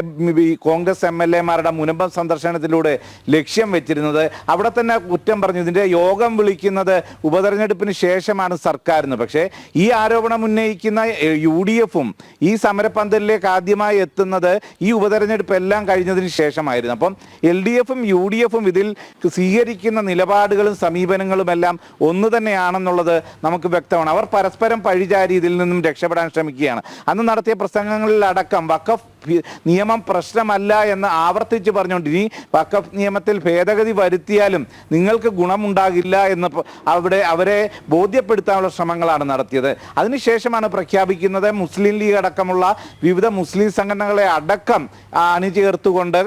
കോൺഗ്രസ് MLA-മാരുടെ മുനമ്പം സന്ദർശനത്തിലൂടെ ലക്ഷ്യം വെച്ചിരുന്നത്. അവിടെ തന്നെ കുറ്റം പറഞ്ഞു, ഇതിൻ്റെ യോഗം വിളിക്കുന്നത് ഉപതെരഞ്ഞെടുപ്പിന് ശേഷമാണ് സർക്കാരിന്. പക്ഷേ ഈ ആരോപണം ഉന്നയിക്കുന്ന UDF-ഉം ഈ സമരപന്തലിലേക്ക് ആദ്യമായി എത്തുന്നത് ഈ ഉപതെരഞ്ഞെടുപ്പ് എല്ലാം കഴിഞ്ഞതിന് ശേഷമായിരുന്നു. അപ്പം LDF-ഉം UDF-ഉം ഇതിൽ സ്വീകരിക്കുന്ന നിലപാടുകളും സമീപനങ്ങളും എല്ലാം ഒന്ന് തന്നെയാണെന്നുള്ളത് നമുക്ക് വ്യക്തമാണ്. അവർ പരസ്പരം പഴിചാരി ഇതിൽ നിന്നും രക്ഷപ്പെടാൻ ശ്രമിക്കുകയാണ്. അന്ന് നടത്തിയ പ്രസംഗങ്ങളിലടക്കം വഖഫ് നിയമം പ്രശ്നമല്ല എന്ന് ആവർത്തിച്ച് പറഞ്ഞുകൊണ്ട് ഇനി വഖഫ് നിയമത്തിൽ ഭേദഗതി വരുത്തിയാലും നിങ്ങൾക്ക് ഗുണമുണ്ടാകില്ല എന്ന് അവരെ ബോധ്യപ്പെടുത്താനുള്ള ശ്രമങ്ങളാണ് നടത്തിയത്. അതിനുശേഷമാണ് പ്രഖ്യാപിക്കുന്നത് മുസ്ലിം ലീഗ് അടക്കമുള്ള വിവിധ മുസ്ലിം സംഘടനകളെ അടക്കം അണിചേർത്തുകൊണ്ട്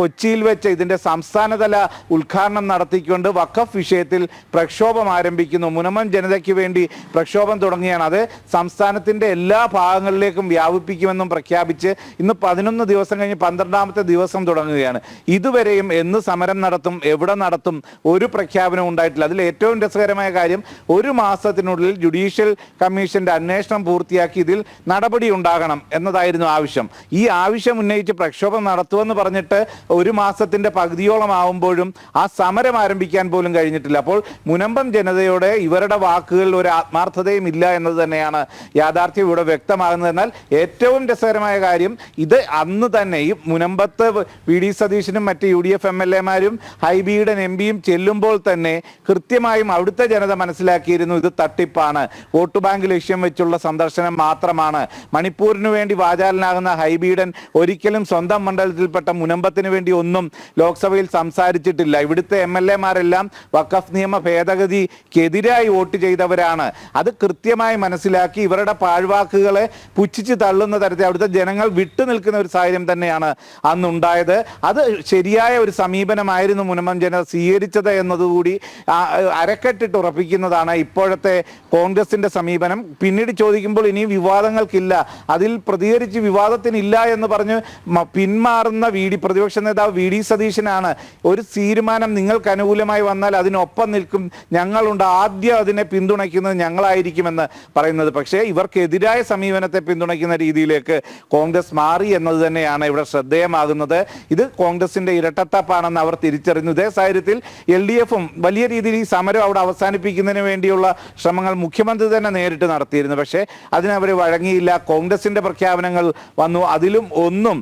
കൊച്ചിയിൽ വെച്ച് ഇതിൻ്റെ സംസ്ഥാനതല ഉദ്ഘാടനം നടത്തിക്കൊണ്ട് വഖഫ് വിഷയത്തിൽ പ്രക്ഷോഭം ആരംഭിക്കുന്നു. മുനമ്പം ജനതയ്ക്ക് വേണ്ടി പ്രക്ഷോഭം തുടങ്ങിയാണ്. അത് സംസ്ഥാനത്തിൻ്റെ എല്ലാ ഭാഗങ്ങളിലേക്കും വ്യാപിപ്പിക്കുമെന്നും പ്രഖ്യാപിച്ച് ഇന്ന് 11 ദിവസം കഴിഞ്ഞ് 12ാമത്തെ ദിവസം തുടങ്ങുകയാണ്. ഇതുവരെയും എന്ന് സമരം നടത്തും, എവിടെ നടത്തും, ഒരു പ്രഖ്യാപനം ഉണ്ടായിട്ടില്ല. അതിൽ ഏറ്റവും രസകരമായ കാര്യം, ഒരു മാസത്തിനുള്ളിൽ ജുഡീഷ്യൽ കമ്മീഷന്റെ അന്വേഷണം പൂർത്തിയാക്കി ഇതിൽ നടപടി ഉണ്ടാകണം എന്നതായിരുന്നു ആവശ്യം. ഈ ആവശ്യം ഉന്നയിച്ച് പ്രക്ഷോഭം നടത്തുമെന്ന് പറഞ്ഞിട്ട് ഒരു മാസത്തിന്റെ പകുതിയോളം ആവുമ്പോഴും ആ സമരം ആരംഭിക്കാൻ പോലും കഴിഞ്ഞിട്ടില്ല. അപ്പോൾ മുനമ്പം ജനതയോടെ ഇവരുടെ വാക്കുകളിൽ ഒരു ആത്മാർത്ഥതയും ഇല്ല എന്നത് തന്നെയാണ് യാഥാർത്ഥ്യം ഇവിടെ വ്യക്തമാകുന്നത്. എന്നാൽ ഏറ്റവും രസകരമായ കാര്യം, ഇത് അന്ന് തന്നെ ഈ മുനമ്പത്ത് VD സതീശനും മറ്റ് UDF MLA-മാരും ഹൈബിയുടെ MPയും ചെല്ലുമ്പോൾ തന്നെ കൃത്യമായും അവിടുത്തെ ജനത മനസ്സിലാക്കിയിരുന്നു ഇത് തട്ടിപ്പാണ്, വോട്ട് ബാങ്ക് ലക്ഷ്യം വെച്ചുള്ള സന്ദർശനം മാത്രമാണ്. മണിപ്പൂരിന് വേണ്ടി വാചാലനാകുന്ന ഹൈബീഡൻ ഒരിക്കലും സ്വന്തം മണ്ഡലത്തിൽപ്പെട്ട മുനമ്പത്തിന് വേണ്ടി ഒന്നും ലോക്സഭയിൽ സംസാരിച്ചിട്ടില്ല. ഇവിടുത്തെ MLA-മാരെല്ലാം വഖഫ് നിയമ ഭേദഗതിക്കെതിരായി വോട്ട് ചെയ്തവരാണ്. അത് കൃത്യമായി മനസ്സിലാക്കി ഇവരുടെ പാഴ്വാക്കുകളെ പുച്ഛിച്ച് തള്ളുന്ന തരത്തിൽ അവിടുത്തെ ജനങ്ങൾ വിട്ടുനിൽക്കുന്ന ഒരു സാഹചര്യം തന്നെയാണ് അന്നുണ്ടായത്. അത് ശരിയായ ഒരു സമീപനമായിരുന്നു മുനമ്പം ജനത സ്വീകരിച്ചത് എന്നതുകൂടി അരക്കെട്ടിട്ട് ഉറപ്പിക്കുന്നതാണ് ഇപ്പോഴത്തെ കോൺഗ്രസിന്റെ സമീപനം. പിന്നീട് ചോദിക്കുമ്പോൾ ഇനിയും വിവാദങ്ങൾക്കില്ല, അതിൽ പ്രതികരിച്ച് വിവാദത്തിനില്ല എന്ന് പറഞ്ഞ് പിന്മാറുന്ന പ്രതിപക്ഷ നേതാവ് VD സതീശനാണ് ഒരു തീരുമാനം നിങ്ങൾക്ക് അനുകൂലമായി വന്നാൽ അതിനൊപ്പം നിൽക്കും, ഞങ്ങളുണ്ട്, ആദ്യം അതിനെ പിന്തുണയ്ക്കുന്നത് ഞങ്ങളായിരിക്കുമെന്ന് പറയുന്നത്. പക്ഷേ ഇവർക്കെതിരായ സമീപനത്തെ പിന്തുണയ്ക്കുന്ന രീതിയിലേക്ക് കോൺഗ്രസ് മാറി എന്നത് തന്നെയാണ് ഇവിടെ ശ്രദ്ധേയമാകുന്നത്. ഇത് കോൺഗ്രസിന്റെ ഇരട്ടത്താപ്പാണെന്ന് അവർ തിരിച്ചറിഞ്ഞു. ഇതേ സാഹചര്യത്തിൽ LDF-ഉം വലിയ രീതിയിൽ ഈ സമരം അവിടെ അവസാനിപ്പിക്കുന്നതിന് വേണ്ടിയുള്ള ശ്രമങ്ങൾ മുഖ്യമന്ത്രി തന്നെ നേരിട്ട് നടത്തിയിരുന്നു. പക്ഷേ അതിനവർ വഴങ്ങിയില്ല. കോൺഗ്രസിന്റെ പ്രഖ്യാപനങ്ങൾ വന്നു, അതിലും ഒന്നും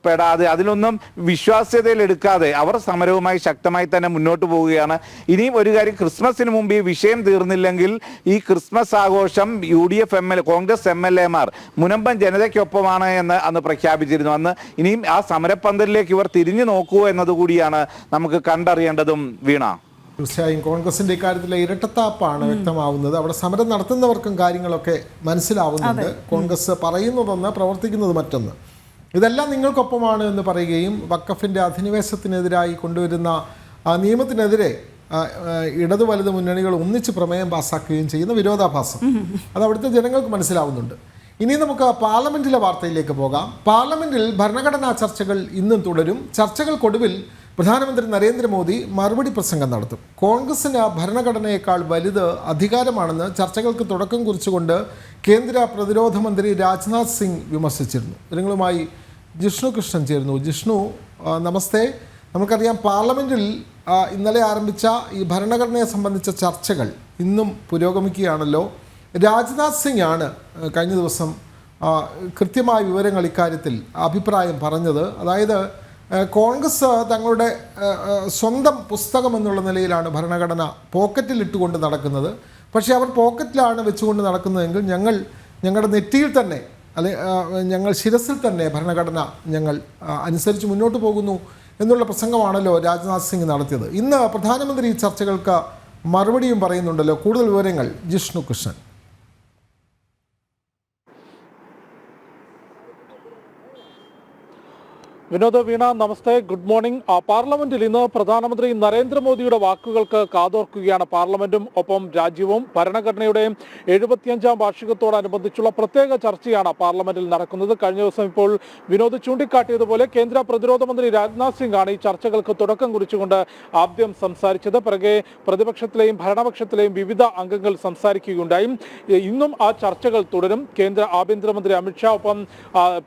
പെടാതെ, അതിലൊന്നും വിശ്വാസ്യതയിലെടുക്കാതെ അവർ സമരവുമായി ശക്തമായി തന്നെ മുന്നോട്ട് പോവുകയാണ്. ഇനിയും ഒരു കാര്യം, ക്രിസ്മസിന് മുമ്പ് ഈ വിഷയം തീർന്നില്ലെങ്കിൽ ഈ ക്രിസ്മസ് ആഘോഷം UDF കോൺഗ്രസ് MLA-മാർ മുനമ്പം ജനതയ്ക്കൊപ്പമാണ് എന്ന് അന്ന് പ്രഖ്യാപിച്ചിരുന്നു. അന്ന് ഇനിയും ആ സമരപ്പന്തലിലേക്ക് ഇവർ തിരിഞ്ഞു നോക്കുമോ എന്നതുകൂടിയാണ് നമുക്ക് കണ്ടറിയേണ്ടതും. വീണ, തീർച്ചയായും കോൺഗ്രസിന്റെ ഇക്കാര്യത്തിലെ ഇരട്ടത്താപ്പാണ് വ്യക്തമാവുന്നത്. അവിടെ സമരം നടത്തുന്നവർക്കും കാര്യങ്ങളൊക്കെ മനസ്സിലാവുന്നുണ്ട്. കോൺഗ്രസ് പറയുന്നതൊന്ന്, പ്രവർത്തിക്കുന്നത് മറ്റൊന്ന്. ഇതെല്ലാം നിങ്ങൾക്കൊപ്പമാണ് എന്ന് പറയുകയും വഖഫിന്റെ അധിനിവേശത്തിനെതിരായി കൊണ്ടുവരുന്ന നിയമത്തിനെതിരെ ഇടതു വലത് മുന്നണികൾ ഒന്നിച്ച് പ്രമേയം പാസ്സാക്കുകയും ചെയ്യുന്ന വിരോധാഭാസം അത് അവിടുത്തെ ജനങ്ങൾക്ക് മനസ്സിലാവുന്നുണ്ട്. ഇനി നമുക്ക് പാർലമെന്റിലെ വാർത്തയിലേക്ക് പോകാം. പാർലമെന്റിൽ ഭരണഘടനാ ചർച്ചകൾ ഇന്നും തുടരും. ചർച്ചകൾക്കൊടുവിൽ പ്രധാനമന്ത്രി നരേന്ദ്രമോദി മറുപടി പ്രസംഗം നടത്തും. കോൺഗ്രസിന് ഭരണഘടനയേക്കാൾ വലുത് അധികാരമാണെന്ന് ചർച്ചകൾക്ക് തുടക്കം കുറിച്ചുകൊണ്ട് കേന്ദ്ര പ്രതിരോധ മന്ത്രി രാജ്നാഥ് സിംഗ് വിമർശിച്ചിരുന്നു. വിവരങ്ങളുമായി ജിഷ്ണു കൃഷ്ണൻ ചേരുന്നു. ജിഷ്ണു, നമസ്തേ. നമുക്കറിയാം പാർലമെന്റിൽ ഇന്നലെ ആരംഭിച്ച ഈ ഭരണഘടനയെ സംബന്ധിച്ച ചർച്ചകൾ ഇന്നും പുരോഗമിക്കുകയാണല്ലോ. രാജ്നാഥ് സിംഗ് ആണ് കഴിഞ്ഞ ദിവസം കൃത്യമായ വിവരങ്ങൾ ഇക്കാര്യത്തിൽ അഭിപ്രായം പറഞ്ഞത്. അതായത് കോൺഗ്രസ് തങ്ങളുടെ സ്വന്തം പുസ്തകം എന്നുള്ള നിലയിലാണ് ഭരണഘടന പോക്കറ്റിൽ ഇട്ടുകൊണ്ട് നടക്കുന്നത്. പക്ഷേ അവർ പോക്കറ്റിലാണ് വെച്ചുകൊണ്ട് നടക്കുന്നതെങ്കിൽ ഞങ്ങളുടെ നെറ്റിയിൽ തന്നെ ഞങ്ങൾ ശിരസിൽ തന്നെ ഭരണഘടന ഞങ്ങൾ അനുസരിച്ച് മുന്നോട്ട് പോകുന്നു എന്നുള്ള പ്രസംഗമാണല്ലോ രാജ്നാഥ് സിംഗ് നടത്തിയത്. ഇന്ന് പ്രധാനമന്ത്രി ഈ ചർച്ചകൾക്ക് മറുപടിയും പറയുന്നുണ്ടല്ലോ. കൂടുതൽ വിവരങ്ങൾ ജിഷ്ണു കൃഷ്ണൻ. വിനോദ, വീണ, നമസ്തേ, ഗുഡ് മോർണിംഗ്. പാർലമെന്റിൽ ഇന്ന് പ്രധാനമന്ത്രി നരേന്ദ്രമോദിയുടെ വാക്കുകൾക്ക് കാതോർക്കുകയാണ് പാർലമെന്റും ഒപ്പം രാജ്യവും. ഭരണഘടനയുടെ 75ാം വാർഷികത്തോടനുബന്ധിച്ചുള്ള പ്രത്യേക ചർച്ചയാണ് പാർലമെന്റിൽ നടക്കുന്നത്. കഴിഞ്ഞ ദിവസം ഇപ്പോൾ വിനോദ് ചൂണ്ടിക്കാട്ടിയതുപോലെ കേന്ദ്ര പ്രതിരോധ മന്ത്രി രാജ്നാഥ് സിംഗ് ആണ് ഈ ചർച്ചകൾക്ക് തുടക്കം കുറിച്ചുകൊണ്ട് ആദ്യം സംസാരിച്ചത്. പിറകെ പ്രതിപക്ഷത്തിലെയും ഭരണപക്ഷത്തിലെയും വിവിധ അംഗങ്ങൾ സംസാരിക്കുകയുണ്ടായി. ഇന്നും ആ ചർച്ചകൾ തുടരും. കേന്ദ്ര ആഭ്യന്തരമന്ത്രി അമിത്ഷാ ഒപ്പം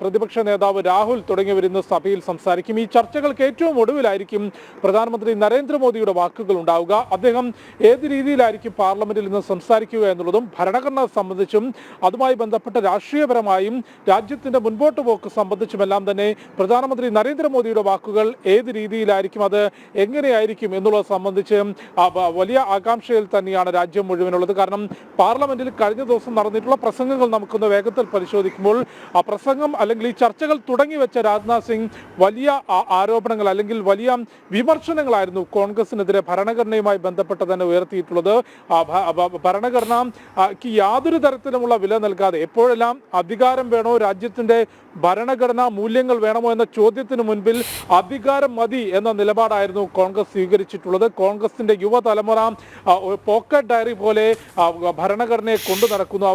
പ്രതിപക്ഷ നേതാവ് രാഹുൽ തുടങ്ങിയവർ ഇന്ന് സഭയിൽ സംസാരിക്കും. ഈ ചർച്ചകൾക്ക് ഏറ്റവും ഒടുവിലായിരിക്കും പ്രധാനമന്ത്രി നരേന്ദ്രമോദിയുടെ വാക്കുകൾ ഉണ്ടാവുക. അദ്ദേഹം ഏത് രീതിയിലായിരിക്കും പാർലമെന്റിൽ ഇന്ന് സംസാരിക്കുക എന്നുള്ളതും ഭരണഘടന സംബന്ധിച്ചും അതുമായി ബന്ധപ്പെട്ട രാഷ്ട്രീയപരമായും രാജ്യത്തിന്റെ മുൻപോട്ട് പോക്ക് സംബന്ധിച്ചുമെല്ലാം തന്നെ പ്രധാനമന്ത്രി നരേന്ദ്രമോദിയുടെ വാക്കുകൾ ഏത് രീതിയിലായിരിക്കും, അത് എങ്ങനെയായിരിക്കും എന്നുള്ളത് സംബന്ധിച്ച് വലിയ ആകാംക്ഷയിൽ തന്നെയാണ് രാജ്യം മുഴുവനുള്ളത്. കാരണം പാർലമെന്റിൽ കഴിഞ്ഞ ദിവസം നടന്നിട്ടുള്ള പ്രസംഗങ്ങൾ നമുക്കൊന്ന് വേഗത്തിൽ പരിശോധിക്കുമ്പോൾ ആ പ്രസംഗം അല്ലെങ്കിൽ ഈ ചർച്ചകൾ തുടങ്ങി വെച്ച രാജ്നാഥ് സിംഗ് വലിയ ആരോപണങ്ങൾ അല്ലെങ്കിൽ വലിയ വിമർശനങ്ങളായിരുന്നു കോൺഗ്രസിനെതിരെ ഭരണഘടനയുമായി ബന്ധപ്പെട്ട് തന്നെ ഉയർത്തിയിട്ടുള്ളത്. ഭരണഘടനയ്ക്ക് യാതൊരു തരത്തിലുമുള്ള വില നൽകാതെ എപ്പോഴെല്ലാം അധികാരം വേണോ, രാജ്യത്തിന്റെ ഭരണഘടനാ മൂല്യങ്ങൾ വേണമോ എന്ന ചോദ്യത്തിന് മുൻപിൽ അധികാരം മതി എന്ന നിലപാടായിരുന്നു കോൺഗ്രസ് സ്വീകരിച്ചിട്ടുള്ളത്. കോൺഗ്രസിന്റെ യുവതലമുറ പോക്കറ്റ് ഡയറി പോലെ ഭരണഘടനയെ കൊണ്ടു നടക്കുന്നു.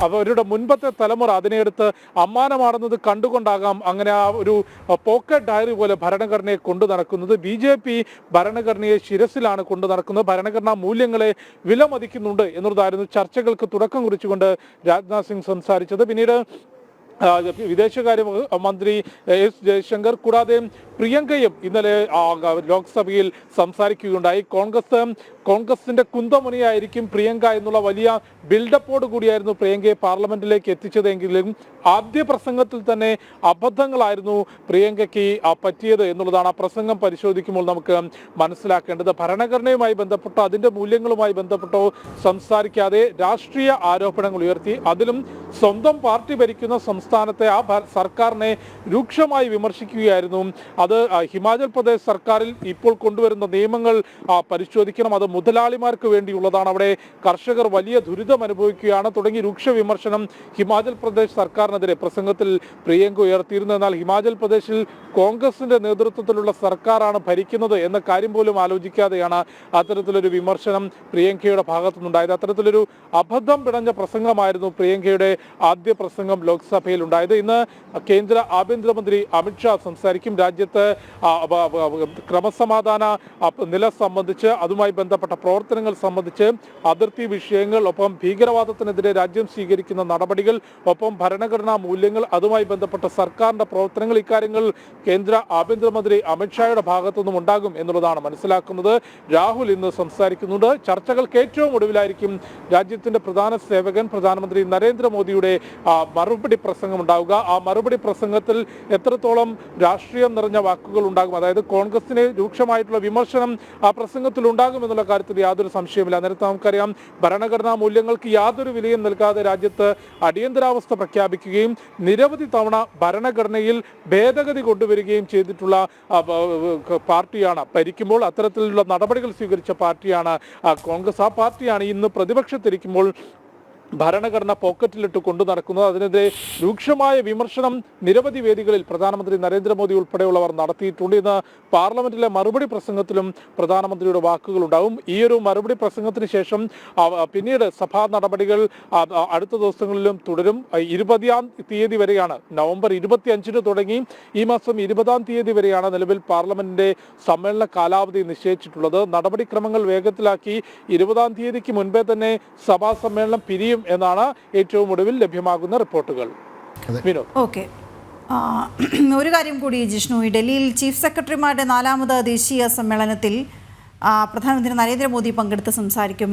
അവരുടെ മുൻപത്തെ തലമുറ അതിനെടുത്ത് അമ്മാനമാടുന്നത് കണ്ടുകൊണ്ടാകാം അങ്ങനെ ആ ഒരു പോക്കറ്റ് ഡയറി പോലെ ഭരണഘടനയെ കൊണ്ടു നടക്കുന്നത്. BJP ഭരണഘടനയെ ശിരസിലാണ് കൊണ്ടു നടക്കുന്നത്, ഭരണഘടനാ മൂല്യങ്ങളെ വിലമതിക്കുന്നുണ്ട് എന്നുള്ളതായിരുന്നു ചർച്ചകൾക്ക് തുടക്കം കുറിച്ചുകൊണ്ട് രാജ്നാഥ് സിംഗ് സംസാരിച്ചത്. പിന്നീട് വിദേശകാര്യ മന്ത്രി S ജയശങ്കർ കൂടാതെ പ്രിയങ്കയും ഇന്നലെ ലോക്സഭയിൽ സംസാരിക്കുകയുണ്ടായി. കോൺഗ്രസിന്റെ കുന്തമുനയായിരിക്കും പ്രിയങ്ക എന്നുള്ള വലിയ ബിൽഡപ്പോട് കൂടിയായിരുന്നു പ്രിയങ്കയെ പാർലമെന്റിലേക്ക് എത്തിച്ചതെങ്കിലും ആദ്യ പ്രസംഗത്തിൽ തന്നെ അബദ്ധങ്ങളായിരുന്നു പ്രിയങ്കയ്ക്ക് പറ്റിയത് എന്നുള്ളതാണ് ആ പ്രസംഗം പരിശോധിക്കുമ്പോൾ നമുക്ക് മനസ്സിലാക്കേണ്ടത്. ഭരണഘടനയുമായി ബന്ധപ്പെട്ടോ അതിന്റെ മൂല്യങ്ങളുമായി ബന്ധപ്പെട്ടോ സംസാരിക്കാതെ രാഷ്ട്രീയ ആരോപണങ്ങൾ ഉയർത്തി, അതിലും സ്വന്തം പാർട്ടി ഭരിക്കുന്ന സംസ്ഥാനത്തെ ആ സർക്കാരിനെ രൂക്ഷമായി വിമർശിക്കുകയായിരുന്നു. അത് ഹിമാചൽ പ്രദേശ് സർക്കാരിൽ ഇപ്പോൾ കൊണ്ടുവരുന്ന നിയമങ്ങൾ പരിശോധിക്കണം, അത് മുതലാളിമാർക്ക് വേണ്ടിയുള്ളതാണ്, അവിടെ കർഷകർ വലിയ ദുരിതം അനുഭവിക്കുകയാണ് തുടങ്ങി രൂക്ഷ വിമർശനം ഹിമാചൽ പ്രദേശ് സർക്കാരിനെതിരെ പ്രസംഗത്തിൽ പ്രിയങ്ക ഉയർത്തിയിരുന്നു. എന്നാൽ ഹിമാചൽ പ്രദേശിൽ കോൺഗ്രസിന്റെ നേതൃത്വത്തിലുള്ള സർക്കാരാണ് ഭരിക്കുന്നത് എന്ന കാര്യം പോലും ആലോചിക്കാതെയാണ് അത്തരത്തിലൊരു വിമർശനം പ്രിയങ്കയുടെ ഭാഗത്തുനിന്നുണ്ടായത്. അത്തരത്തിലൊരു അബദ്ധം പിടഞ്ഞ പ്രസംഗമായിരുന്നു പ്രിയങ്കയുടെ ആദ്യ പ്രസംഗം ലോക്സഭയിൽ ഉണ്ടായത്. ഇന്ന് കേന്ദ്ര ആഭ്യന്തരമന്ത്രി അമിത്ഷാ സംസാരിക്കും. രാജ്യത്ത് ക്രമസമാധാന നില സംബന്ധിച്ച് അതുമായി ബന്ധപ്പെട്ട പ്രവർത്തനങ്ങൾ സംബന്ധിച്ച് അതിർത്തി വിഷയങ്ങൾ, ഒപ്പം ഭീകരവാദത്തിനെതിരെ രാജ്യം സ്വീകരിക്കുന്ന നടപടികൾ, ഒപ്പം ഭരണഘടനാ മൂല്യങ്ങൾ, അതുമായി ബന്ധപ്പെട്ട സർക്കാരിന്റെ പ്രവർത്തനങ്ങൾ, ഇക്കാര്യങ്ങൾ കേന്ദ്ര ആഭ്യന്തരമന്ത്രി അമിത്ഷായുടെ ഭാഗത്തുനിന്നും ഉണ്ടാകും എന്നുള്ളതാണ് മനസ്സിലാക്കുന്നത്. രാഹുൽ ഇന്ന് സംസാരിക്കുന്നുണ്ട്. ചർച്ചകൾക്ക് ഏറ്റവും ഒടുവിലായിരിക്കും രാജ്യത്തിന്റെ പ്രധാന സേവകൻ പ്രധാനമന്ത്രി നരേന്ദ്രമോദിയുടെ മറുപടി പ്രസംഗം ഉണ്ടാവുക. ആ മറുപടി പ്രസംഗത്തിൽ എത്രത്തോളം രാഷ്ട്രീയം നിറഞ്ഞ വാക്കുകൾ ഉണ്ടാകും, അതായത് കോൺഗ്രസിന് രൂക്ഷമായിട്ടുള്ള വിമർശനം ആ പ്രസംഗത്തിൽ ഉണ്ടാകും എന്നുള്ള കാര്യത്തിൽ യാതൊരു സംശയമില്ല. നേരത്തെ നമുക്കറിയാം ഭരണഘടനാ മൂല്യങ്ങൾക്ക് യാതൊരു വിലയും നൽകാതെ രാജ്യത്ത് അടിയന്തരാവസ്ഥ പ്രഖ്യാപിക്കുകയും നിരവധി തവണ ഭരണഘടനയിൽ ഭേദഗതി കൊണ്ടുവരികയും ചെയ്തിട്ടുള്ള പാർട്ടിയാണ് ഭരിക്കുമ്പോൾ. അത്തരത്തിലുള്ള നടപടികൾ സ്വീകരിച്ച പാർട്ടിയാണ് കോൺഗ്രസ്. ആ പാർട്ടിയാണ് ഇന്ന് പ്രതിപക്ഷത്തിരിക്കുമ്പോൾ ഭരണഘടന പോക്കറ്റിലിട്ട് കൊണ്ടു നടക്കുന്നത്. അതിനെതിരെ രൂക്ഷമായ വിമർശനം നിരവധി വേദികളിൽ പ്രധാനമന്ത്രി നരേന്ദ്രമോദി ഉൾപ്പെടെയുള്ളവർ നടത്തിയിട്ടുണ്ട്. ഇന്ന് പാർലമെന്റിലെ മറുപടി പ്രസംഗത്തിലും പ്രധാനമന്ത്രിയുടെ വാക്കുകളുണ്ടാവും. ഈ ഒരു മറുപടി പ്രസംഗത്തിന് ശേഷം പിന്നീട് സഭാ നടപടികൾ അടുത്ത ദിവസങ്ങളിലും തുടരും. 20-ാം തീയതി വരെയാണ്, നവംബർ 25-ന് തുടങ്ങി ഈ മാസം 20-ാം തീയതി വരെയാണ് നിലവിൽ പാർലമെന്റിന്റെ സമ്മേളന കാലാവധി നിശ്ചയിച്ചിട്ടുള്ളത്. നടപടിക്രമങ്ങൾ വേഗത്തിലാക്കി 20-ാം തീയതിക്ക് മുൻപേ തന്നെ സഭാ സമ്മേളനം പിരിയും എന്നാണ് ഏറ്റവും ഒടുവിൽ ലഭ്യമാകുന്ന റിപ്പോർട്ടുകൾ. ഓക്കെ, ഒരു കാര്യം കൂടി ജിഷ്ണു, ഈ ഡൽഹിയിൽ ചീഫ് സെക്രട്ടറിമാരുടെ 4ാമത് ദേശീയ സമ്മേളനത്തിൽ പ്രധാനമന്ത്രി നരേന്ദ്രമോദി പങ്കെടുത്ത് സംസാരിക്കും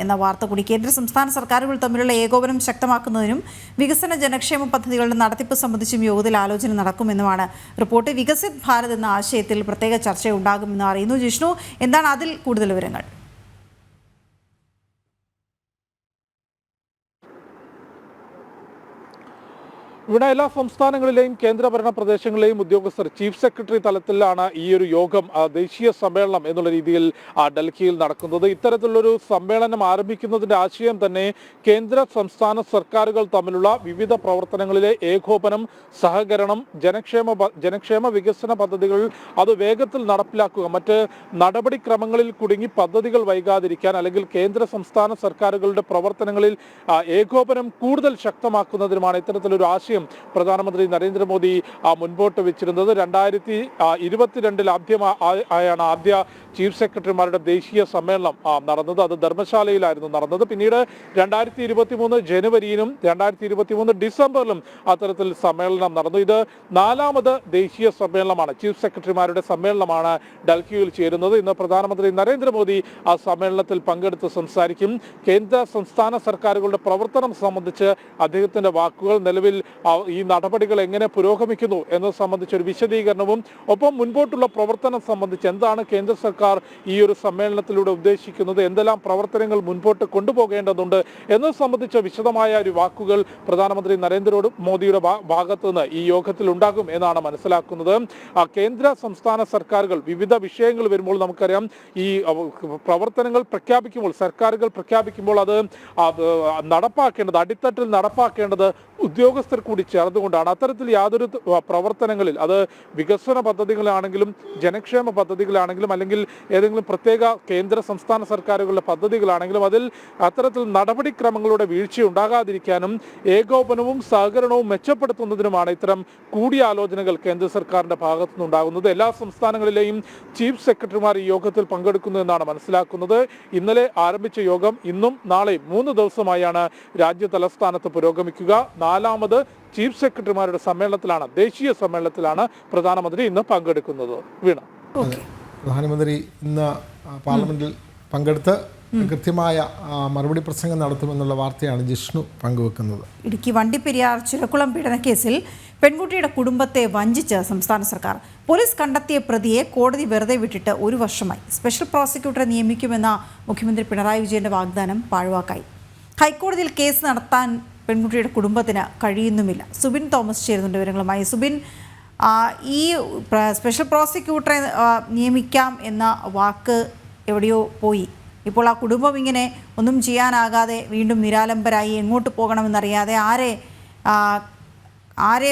എന്ന വാർത്ത കൂടി. കേന്ദ്ര സംസ്ഥാന സർക്കാരുകൾ തമ്മിലുള്ള ഏകോപനം ശക്തമാക്കുന്നതിനും വികസന ജനക്ഷേമ പദ്ധതികളുടെ നടത്തിപ്പ് സംബന്ധിച്ചും യോഗത്തിൽ ആലോചന നടക്കുമെന്നുമാണ് റിപ്പോർട്ട്. വികസിത് ഭാരത് എന്ന ആശയത്തിൽ പ്രത്യേക ചർച്ച ഉണ്ടാകുമെന്ന് അറിയുന്നു. ജിഷ്ണു, എന്താണ് അതിൽ കൂടുതൽ വിവരങ്ങൾ? ഇവിടെ എല്ലാ സംസ്ഥാനങ്ങളിലെയും കേന്ദ്രഭരണ പ്രദേശങ്ങളിലെയും ഉദ്യോഗസ്ഥർ ചീഫ് സെക്രട്ടറി തലത്തിലാണ് ഈ ഒരു യോഗം, ദേശീയ സമ്മേളനം എന്നുള്ള രീതിയിൽ ഡൽഹിയിൽ നടക്കുന്നത്. ഇത്തരത്തിലുള്ളൊരു സമ്മേളനം ആരംഭിക്കുന്നതിന്റെ ആശയം തന്നെ കേന്ദ്ര സംസ്ഥാന സർക്കാരുകൾ തമ്മിലുള്ള വിവിധ പ്രവർത്തനങ്ങളിലെ ഏകോപനം, സഹകരണം, ജനക്ഷേമ വികസന പദ്ധതികൾ അത് വേഗത്തിൽ നടപ്പിലാക്കുക, മറ്റ് നടപടിക്രമങ്ങളിൽ കുടുങ്ങി പദ്ധതികൾ വൈകാതിരിക്കാൻ, അല്ലെങ്കിൽ കേന്ദ്ര സംസ്ഥാന സർക്കാരുകളുടെ പ്രവർത്തനങ്ങളിൽ ഏകോപനം കൂടുതൽ ശക്തമാക്കുന്നതിനുമാണ് ഇത്തരത്തിലൊരു ആശയം പ്രധാനമന്ത്രി നരേന്ദ്രമോദി മുൻപോട്ട് വെച്ചിരുന്നത്. 2022-ൽ ആദ്യമായാണ് ആദ്യ ചീഫ് സെക്രട്ടറിമാരുടെ ദേശീയ സമ്മേളനം നടന്നത്. അത് ധർമ്മശാലയിലായിരുന്നു നടന്നത്. പിന്നീട് 2023 ജനുവരിയിലും 2023 ഡിസംബറിലും അത്തരത്തിൽ സമ്മേളനം നടന്നു. ഇത് 4ാമത് ദേശീയ സമ്മേളനമാണ്, ചീഫ് സെക്രട്ടറിമാരുടെ സമ്മേളനമാണ് ഡൽഹിയിൽ ചേരുന്നത്. ഇന്ന് പ്രധാനമന്ത്രി നരേന്ദ്രമോദി ആ സമ്മേളനത്തിൽ പങ്കെടുത്ത് സംസാരിക്കും. കേന്ദ്ര സംസ്ഥാന സർക്കാരുകളുടെ പ്രവർത്തനം സംബന്ധിച്ച് അദ്ദേഹത്തിന്റെ വാക്കുകൾ, നിലവിൽ ഈ നടപടികൾ എങ്ങനെ പുരോഗമിക്കുന്നു എന്നത് സംബന്ധിച്ചൊരു വിശദീകരണവും, ഒപ്പം മുൻപോട്ടുള്ള പ്രവർത്തനം സംബന്ധിച്ച് എന്താണ് കേന്ദ്ര സർക്കാർ ഈ ഒരു സമ്മേളനത്തിലൂടെ ഉദ്ദേശിക്കുന്നത്, എന്തെല്ലാം പ്രവർത്തനങ്ങൾ മുൻപോട്ട് കൊണ്ടുപോകേണ്ടതുണ്ട് എന്നത് സംബന്ധിച്ച വിശദമായ ഒരു വാക്കുകൾ പ്രധാനമന്ത്രി നരേന്ദ്രമോദിയുടെ ഭാഗത്തു നിന്ന് ഈ യോഗത്തിൽ ഉണ്ടാകും എന്നാണ് മനസ്സിലാക്കുന്നത്. കേന്ദ്ര സംസ്ഥാന സർക്കാരുകൾ വിവിധ വിഷയങ്ങൾ വരുമ്പോൾ നമുക്കറിയാം, ഈ പ്രവർത്തനങ്ങൾ പ്രഖ്യാപിക്കുമ്പോൾ, സർക്കാരുകൾ പ്രഖ്യാപിക്കുമ്പോൾ അത് നടപ്പാക്കേണ്ടത്, അടിത്തട്ടിൽ നടപ്പാക്കേണ്ടത് ഉദ്യോഗസ്ഥർ കൂടി ചേർന്നുകൊണ്ടാണ്. അത്തരത്തിൽ യാതൊരു പ്രവർത്തനങ്ങളിൽ, അത് വികസന പദ്ധതികളാണെങ്കിലും ജനക്ഷേമ പദ്ധതികളാണെങ്കിലും അല്ലെങ്കിൽ ഏതെങ്കിലും പ്രത്യേക കേന്ദ്ര സംസ്ഥാന സർക്കാരുകളുടെ പദ്ധതികളാണെങ്കിലും അതിൽ അത്തരത്തിൽ നടപടിക്രമങ്ങളുടെ വീഴ്ച ഉണ്ടാകാതിരിക്കാനും ഏകോപനവും സഹകരണവും മെച്ചപ്പെടുത്തുന്നതിനുമാണ് ഇത്തരം കൂടിയാലോചനകൾ കേന്ദ്ര സർക്കാരിന്റെ ഭാഗത്തു നിന്നുണ്ടാകുന്നത്. എല്ലാ സംസ്ഥാനങ്ങളിലെയും ചീഫ് സെക്രട്ടറിമാർ ഈ യോഗത്തിൽ പങ്കെടുക്കുന്നു എന്നാണ് മനസ്സിലാക്കുന്നത്. ഇന്നലെ ആരംഭിച്ച യോഗം ഇന്നും നാളെയും 3 ദിവസമായാണ് രാജ്യ തലസ്ഥാനത്ത് പുരോഗമിക്കുക. 4ാമത് ചീഫ് സെക്രട്ടറിമാരുടെ സമ്മേളനത്തിലാണ്, ദേശീയ സമ്മേളനത്തിലാണ് പ്രധാനമന്ത്രി ഇന്ന് പങ്കെടുക്കുന്നത്. വീണ, പ്രധാനമന്ത്രി ഇന്ന് പാർലമെന്റിൽ പങ്കെടുത്ത് കൃത്യമായ മറുപടി പ്രസംഗം നടത്തുമെന്നുള്ള വാർത്തയാണ് ജിഷ്ണു പങ്കുവെക്കുന്നത്. ഇടുക്കി വണ്ടിപ്പെരിയാർ ചിറക്കുളം പീഡനക്കേസിൽ പെൺകുട്ടിയുടെ കുടുംബത്തെ വഞ്ചിച്ച് സംസ്ഥാന സർക്കാർ. പോലീസ് കണ്ടെത്തിയ പ്രതിയെ കോടതി വെറുതെ വിട്ടിട്ട് 1 വർഷമായി. സ്പെഷ്യൽ പ്രോസിക്യൂട്ടറെ നിയമിക്കുമെന്ന മുഖ്യമന്ത്രി പിണറായി വിജയന്റെ വാഗ്ദാനം പാഴ്വാക്കായി. ഹൈക്കോടതിയിൽ കേസ് നടത്താൻ പെൺകുട്ടിയുടെ കുടുംബത്തിന് കഴിയുന്നുമില്ല. സുബിൻ തോമസ് ചേരുന്നുണ്ട് വിവരങ്ങളുമായി. സുബിൻ, ഈ സ്പെഷ്യൽ പ്രോസിക്യൂട്ടറെ നിയമിക്കാം എന്ന വാക്ക് എവിടെയോ പോയി. ഇപ്പോൾ ആ കുടുംബം ഇങ്ങനെ ഒന്നും ചെയ്യാനാകാതെ വീണ്ടും നിരാലംബരായി, എങ്ങോട്ട് പോകണമെന്നറിയാതെ, ആരെ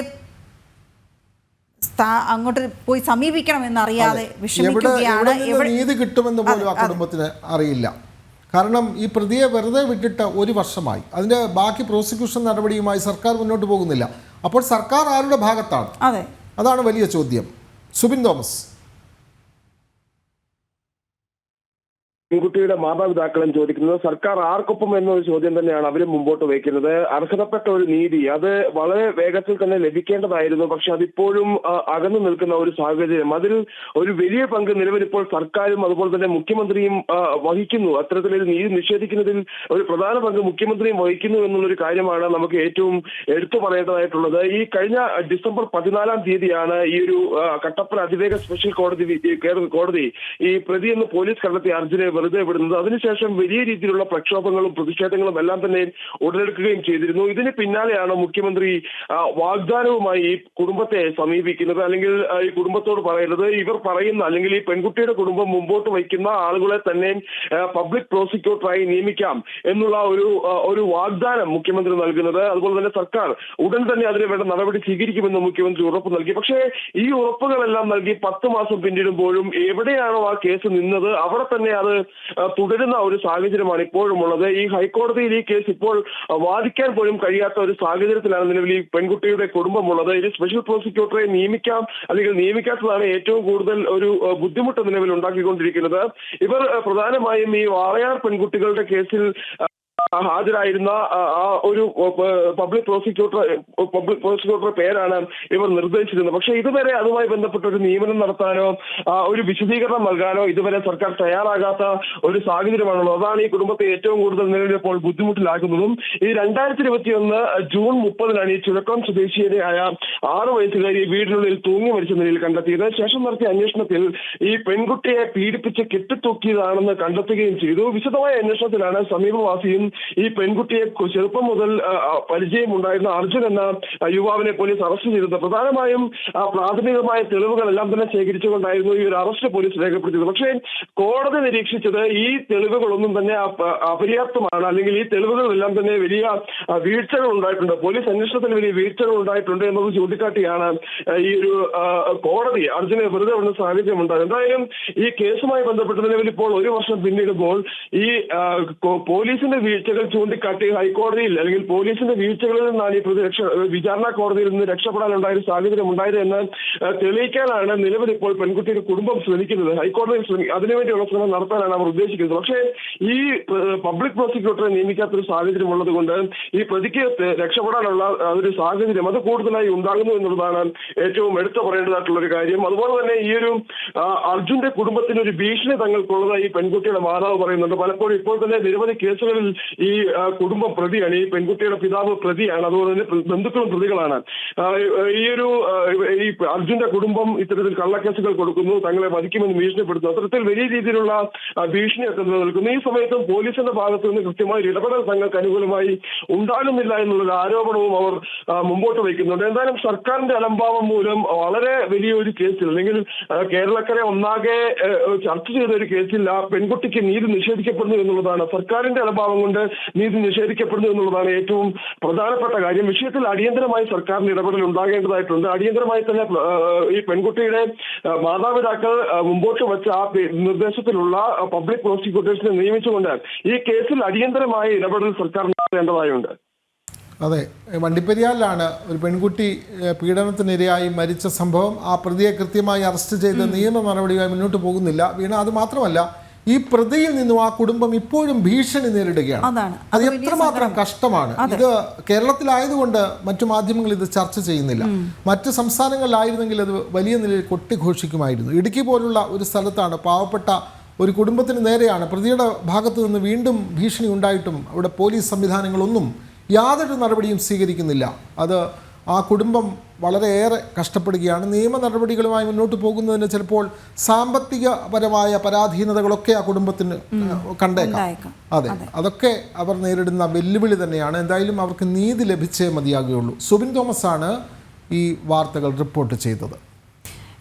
അങ്ങോട്ട് പോയി സമീപിക്കണമെന്നറിയാതെ വിഷമിക്കുകയാണ്. നീതി കിട്ടുമെന്ന് പോലും ആ കുടുംബത്തിന് അറിയില്ല. കാരണം ഈ പ്രതിയെ വെറുതെ വിട്ടിട്ട് 1 വർഷമായി. അതിൻ്റെ ബാക്കി പ്രോസിക്യൂഷൻ നടപടിയുമായി സർക്കാർ മുന്നോട്ട് പോകുന്നില്ല. അപ്പോൾ സർക്കാർ ആരുടെ ഭാഗത്താണ്? അതാണ് വലിയ ചോദ്യം. സുബിൻ തോമസ്. പെൺകുട്ടിയുടെ മാതാപിതാക്കളും ചോദിക്കുന്നത് സർക്കാർ ആർക്കൊപ്പം എന്നൊരു ചോദ്യം തന്നെയാണ് അവരും മുമ്പോട്ട് വയ്ക്കുന്നത്. അർഹതപ്പെട്ട ഒരു നീതി അത് വളരെ വേഗത്തിൽ തന്നെ ലഭിക്കേണ്ടതായിരുന്നു. പക്ഷെ അതിപ്പോഴും അകന്നു നിൽക്കുന്ന ഒരു സാഹചര്യം, അതിൽ ഒരു വലിയ പങ്ക് നിലവിൽ ഇപ്പോൾ സർക്കാരും അതുപോലെ തന്നെ മുഖ്യമന്ത്രിയും വഹിക്കുന്നു. അത്തരത്തിലൊരു നീതി നിഷേധിക്കുന്നതിൽ ഒരു പ്രധാന പങ്ക് മുഖ്യമന്ത്രിയും വഹിക്കുന്നു എന്നുള്ളൊരു കാര്യമാണ് നമുക്ക് ഏറ്റവും എടുത്തു പറയേണ്ടതായിട്ടുള്ളത്. ഈ കഴിഞ്ഞ ഡിസംബർ 14-ാം തീയതിയാണ് ഈ ഒരു കട്ടപ്പന അതിവേഗ സ്പെഷ്യൽ കോടതി ഈ പ്രതിയെന്ന് പോലീസ് കണ്ടെത്തിയ അർജുനെ വെറുതെ വിടുന്നത്. അതിനുശേഷം വലിയ രീതിയിലുള്ള പ്രക്ഷോഭങ്ങളും പ്രതിഷേധങ്ങളും എല്ലാം തന്നെ ഉടലെടുക്കുകയും ചെയ്തിരുന്നു. ഇതിന് പിന്നാലെയാണ് മുഖ്യമന്ത്രി വാഗ്ദാനവുമായി ഈ കുടുംബത്തെ സമീപിക്കുന്നത്. അല്ലെങ്കിൽ ഈ കുടുംബത്തോട് പറയുന്നത് ഇവർ പറയുന്ന അല്ലെങ്കിൽ ഈ പെൺകുട്ടിയുടെ കുടുംബം മുമ്പോട്ട് വയ്ക്കുന്ന ആളുകളെ തന്നെ പബ്ലിക് പ്രോസിക്യൂട്ടറായി നിയമിക്കാം എന്നുള്ള ഒരു വാഗ്ദാനം മുഖ്യമന്ത്രി നൽകുന്നത്. അതുപോലെ തന്നെ സർക്കാർ ഉടൻ തന്നെ അതിന് വേണ്ട നടപടി സ്വീകരിക്കുമെന്ന് മുഖ്യമന്ത്രി ഉറപ്പ് നൽകി. പക്ഷേ ഈ ഉറപ്പുകളെല്ലാം നൽകി 10 മാസം പിന്നിടുമ്പോഴും എവിടെയാണോ ആ കേസ് നിന്നത് അവിടെ തന്നെ അത് തുടരുന്ന ഒരു സാഹചര്യമാണ് ഇപ്പോഴും ഉള്ളത്. ഈ ഹൈക്കോടതിയിൽ ഈ കേസ് ഇപ്പോൾ വാദിക്കാൻ പോലും കഴിയാത്ത ഒരു സാഹചര്യത്തിലാണ് നിലവിൽ ഈ പെൺകുട്ടിയുടെ കുടുംബമുള്ളത്. ഇത് സ്പെഷ്യൽ പ്രോസിക്യൂട്ടറെ നിയമിക്കാം അല്ലെങ്കിൽ നിയമിക്കാത്തതാണ് ഏറ്റവും കൂടുതൽ ഒരു ബുദ്ധിമുട്ട് നിലവിൽ ഉണ്ടാക്കിക്കൊണ്ടിരിക്കുന്നത്. ഇവർ പ്രധാനമായും ഈ വാളയാർ പെൺകുട്ടികളുടെ കേസിൽ ഹാജരായിരുന്ന ആ ഒരു പബ്ലിക് പ്രോസിക്യൂട്ടറുടെ പേരാണ് ഇവർ നിർദ്ദേശിച്ചിരുന്നത്. പക്ഷേ ഇതുവരെ അതുമായി ബന്ധപ്പെട്ട ഒരു നിയമനം നടത്താനോ ഒരു വിശദീകരണം നൽകാനോ ഇതുവരെ സർക്കാർ തയ്യാറാകാത്ത ഒരു സാഹചര്യമാണുള്ളത്. അതാണ് ഈ കുടുംബത്തെ ഏറ്റവും കൂടുതൽ നിലവിലിപ്പോൾ ബുദ്ധിമുട്ടിലാക്കുന്നതും. ഈ 2021 ജൂൺ 30 ഈ ചുഴക്കം സ്വദേശിയായ 6 വയസ്സുകാരി വീടിനുള്ളിൽ തൂങ്ങി മരിച്ച നിലയിൽ കണ്ടെത്തിയത്. ശേഷം നടത്തിയ അന്വേഷണത്തിൽ ഈ പെൺകുട്ടിയെ പീഡിപ്പിച്ച് കെട്ടിത്തൂക്കിയതാണെന്ന് കണ്ടെത്തുകയും ചെയ്തു. വിശദമായ അന്വേഷണത്തിലാണ് സമീപവാസിയും ഈ പെൺകുട്ടിയെ ചെറുപ്പം മുതൽ പരിചയമുണ്ടായിരുന്ന അർജുൻ എന്ന യുവാവിനെ പോലീസ് അറസ്റ്റ് ചെയ്തത്. പ്രധാനമായും പ്രാഥമികമായ തെളിവുകളെല്ലാം തന്നെ ശേഖരിച്ചുകൊണ്ടായിരുന്നു ഈ ഒരു അറസ്റ്റ് പോലീസ് രേഖപ്പെടുത്തിയത്. പക്ഷേ കോടതി നിരീക്ഷിച്ചത് ഈ തെളിവുകളൊന്നും തന്നെ അപര്യാപ്തമാണ്, അല്ലെങ്കിൽ ഈ തെളിവുകളെല്ലാം തന്നെ വലിയ വീഴ്ചകൾ ഉണ്ടായിട്ടുണ്ട്, പോലീസ് അന്വേഷണത്തിൽ വലിയ വീഴ്ചകൾ ഉണ്ടായിട്ടുണ്ട് എന്നത് ചൂണ്ടിക്കാട്ടിയാണ് ഈ ഒരു കോടതി അർജുനെ വെറുതെ വിടുന്ന സാഹചര്യം ഉണ്ടായത്. എന്തായാലും ഈ കേസുമായി ബന്ധപ്പെട്ട് നിലവിൽ ഇപ്പോൾ 1 വർഷം പിന്നിടുമ്പോൾ ഈ പോലീസിന്റെ വീഴ്ചകൾ ചൂണ്ടിക്കാട്ടി ഹൈക്കോടതിയിൽ അല്ലെങ്കിൽ പോലീസിന്റെ വീഴ്ചകളിൽ നിന്നാണ് ഈ പ്രതി വിചാരണ കോടതിയിൽ നിന്ന് രക്ഷപ്പെടാനുണ്ടായ ഒരു സാഹചര്യം ഉണ്ടായത് എന്ന് തെളിയിക്കാനാണ് നിലവിൽ ഇപ്പോൾ പെൺകുട്ടിയുടെ കുടുംബം ശ്രമിക്കുന്നത്. ഹൈക്കോടതിയിൽ അതിനുവേണ്ടിയുള്ള ശ്രമം നടത്താനാണ് അവർ ഉദ്ദേശിക്കുന്നത്. പക്ഷേ ഈ പബ്ലിക് പ്രോസിക്യൂട്ടറെ നിയമിക്കാത്തൊരു സാഹചര്യം ഉള്ളത് കൊണ്ട് ഈ പ്രതിക്ക് രക്ഷപ്പെടാനുള്ള ഒരു സാഹചര്യം അത് കൂടുതലായി ഉണ്ടാകുന്നു എന്നുള്ളതാണ് ഏറ്റവും എടുത്തു പറയേണ്ടതായിട്ടുള്ള ഒരു കാര്യം. അതുപോലെ തന്നെ ഈ ഒരു അർജുന്റെ കുടുംബത്തിന് ഒരു ഭീഷണി തങ്ങൾക്കുള്ളതായി ഈ പെൺകുട്ടിയുടെ മാതാവ് പറയുന്നുണ്ട്. പലപ്പോഴും ഇപ്പോൾ തന്നെ നിരവധി കേസുകളിൽ ഈ കുടുംബം പ്രതിയാണ്, ഈ പെൺകുട്ടിയുടെ പിതാവ് പ്രതിയാണ്, അതുപോലെ തന്നെ ബന്ധുക്കളും പ്രതികളാണ്. ഈ അർജുന്റെ കുടുംബം ഇത്തരത്തിൽ കള്ളക്കേസുകൾ കൊടുക്കുന്നു, തങ്ങളെ വധിക്കുമെന്ന് ഭീഷണിപ്പെടുത്തുന്നു. അത്തരത്തിൽ വലിയ രീതിയിലുള്ള ഭീഷണിയൊക്കെ നിലനിൽക്കുന്നു. ഈ സമയത്തും പോലീസിന്റെ ഭാഗത്തു നിന്ന് കൃത്യമായ ഇടപെടൽ തങ്ങൾക്ക് അനുകൂലമായി ഉണ്ടാകുന്നില്ല എന്നുള്ളൊരു ആരോപണവും അവർ മുമ്പോട്ട് വയ്ക്കുന്നുണ്ട്. എന്തായാലും സർക്കാരിന്റെ അലംഭാവം മൂലം വളരെ വലിയൊരു കേസിൽ അല്ലെങ്കിൽ കേരളക്കരെ ഒന്നാകെ ചർച്ച ചെയ്ത ഒരു കേസിൽ ആ പെൺകുട്ടിക്ക് നീതി നിഷേധിക്കപ്പെടുന്നു എന്നുള്ളതാണ്, സർക്കാരിന്റെ അലംഭാവം കൊണ്ട് നീതി നിഷേധിക്കപ്പെടുന്നു എന്നുള്ളതാണ് ഏറ്റവും പ്രധാനപ്പെട്ട കാര്യം. വിഷയത്തിൽ അടിയന്തരമായി സർക്കാരിന് ഇടപെടൽ ഉണ്ടാകേണ്ടതായിട്ടുണ്ട്. അടിയന്തരമായി തന്നെ ഈ പെൺകുട്ടിയുടെ മാതാപിതാക്കൾ മുമ്പോട്ട് വെച്ച ആ നിർദ്ദേശത്തിലുള്ള പബ്ലിക് പ്രോസിക്യൂട്ടേഴ്സിനെ നിയമിച്ചുകൊണ്ട് ഈ കേസിൽ അടിയന്തരമായ ഇടപെടൽ സർക്കാർ നടത്തേണ്ടതായുണ്ട്. അതെ, വണ്ടിപ്പെരിയാറിലാണ് ഒരു പെൺകുട്ടി പീഡനത്തിനിരയായി മരിച്ച സംഭവം. ആ പ്രതിയെ കൃത്യമായി അറസ്റ്റ് ചെയ്ത് നിയമ നടപടിയുമായി മുന്നോട്ട് പോകുന്നില്ല. വീണ അത് മാത്രമല്ല, ഈ പ്രതിയിൽ നിന്നും ആ കുടുംബം ഇപ്പോഴും ഭീഷണി നേരിടുകയാണ്. അത് എത്രമാത്രം കഷ്ടമാണ്. ഇത് കേരളത്തിലായതുകൊണ്ട് മറ്റു മാധ്യമങ്ങൾ ഇത് ചർച്ച ചെയ്യുന്നില്ല. മറ്റ് സംസ്ഥാനങ്ങളിലായിരുന്നെങ്കിൽ അത് വലിയ നിലയിൽ കൊട്ടിഘോഷിക്കുമായിരുന്നു. ഇടുക്കി പോലുള്ള ഒരു സ്ഥലത്താണ് പാവപ്പെട്ട ഒരു കുടുംബത്തിന് നേരെയാണ് പ്രതിയുടെ ഭാഗത്തു നിന്ന് വീണ്ടും ഭീഷണി ഉണ്ടായിട്ടും അവിടെ പോലീസ് സംവിധാനങ്ങളൊന്നും യാതൊരു നടപടിയും സ്വീകരിക്കുന്നില്ല. അത് ആ കുടുംബം വളരെയേറെ കഷ്ടപ്പെടുകയാണ്. നിയമ നടപടികളുമായി മുന്നോട്ട് പോകുന്നതിന് ചിലപ്പോൾ സാമ്പത്തികപരമായ പരാധീനതകളൊക്കെ ആ കുടുംബത്തിന് കണ്ടേക്കാം. അതെ, അതൊക്കെ അവർ നേരിടുന്ന വെല്ലുവിളി തന്നെയാണ്. എന്തായാലും അവർക്ക് നീതി ലഭിച്ചേ മതിയാകുകയുള്ളൂ. സുബിൻ തോമസ് ആണ് ഈ വാർത്തകൾ റിപ്പോർട്ട് ചെയ്തത്.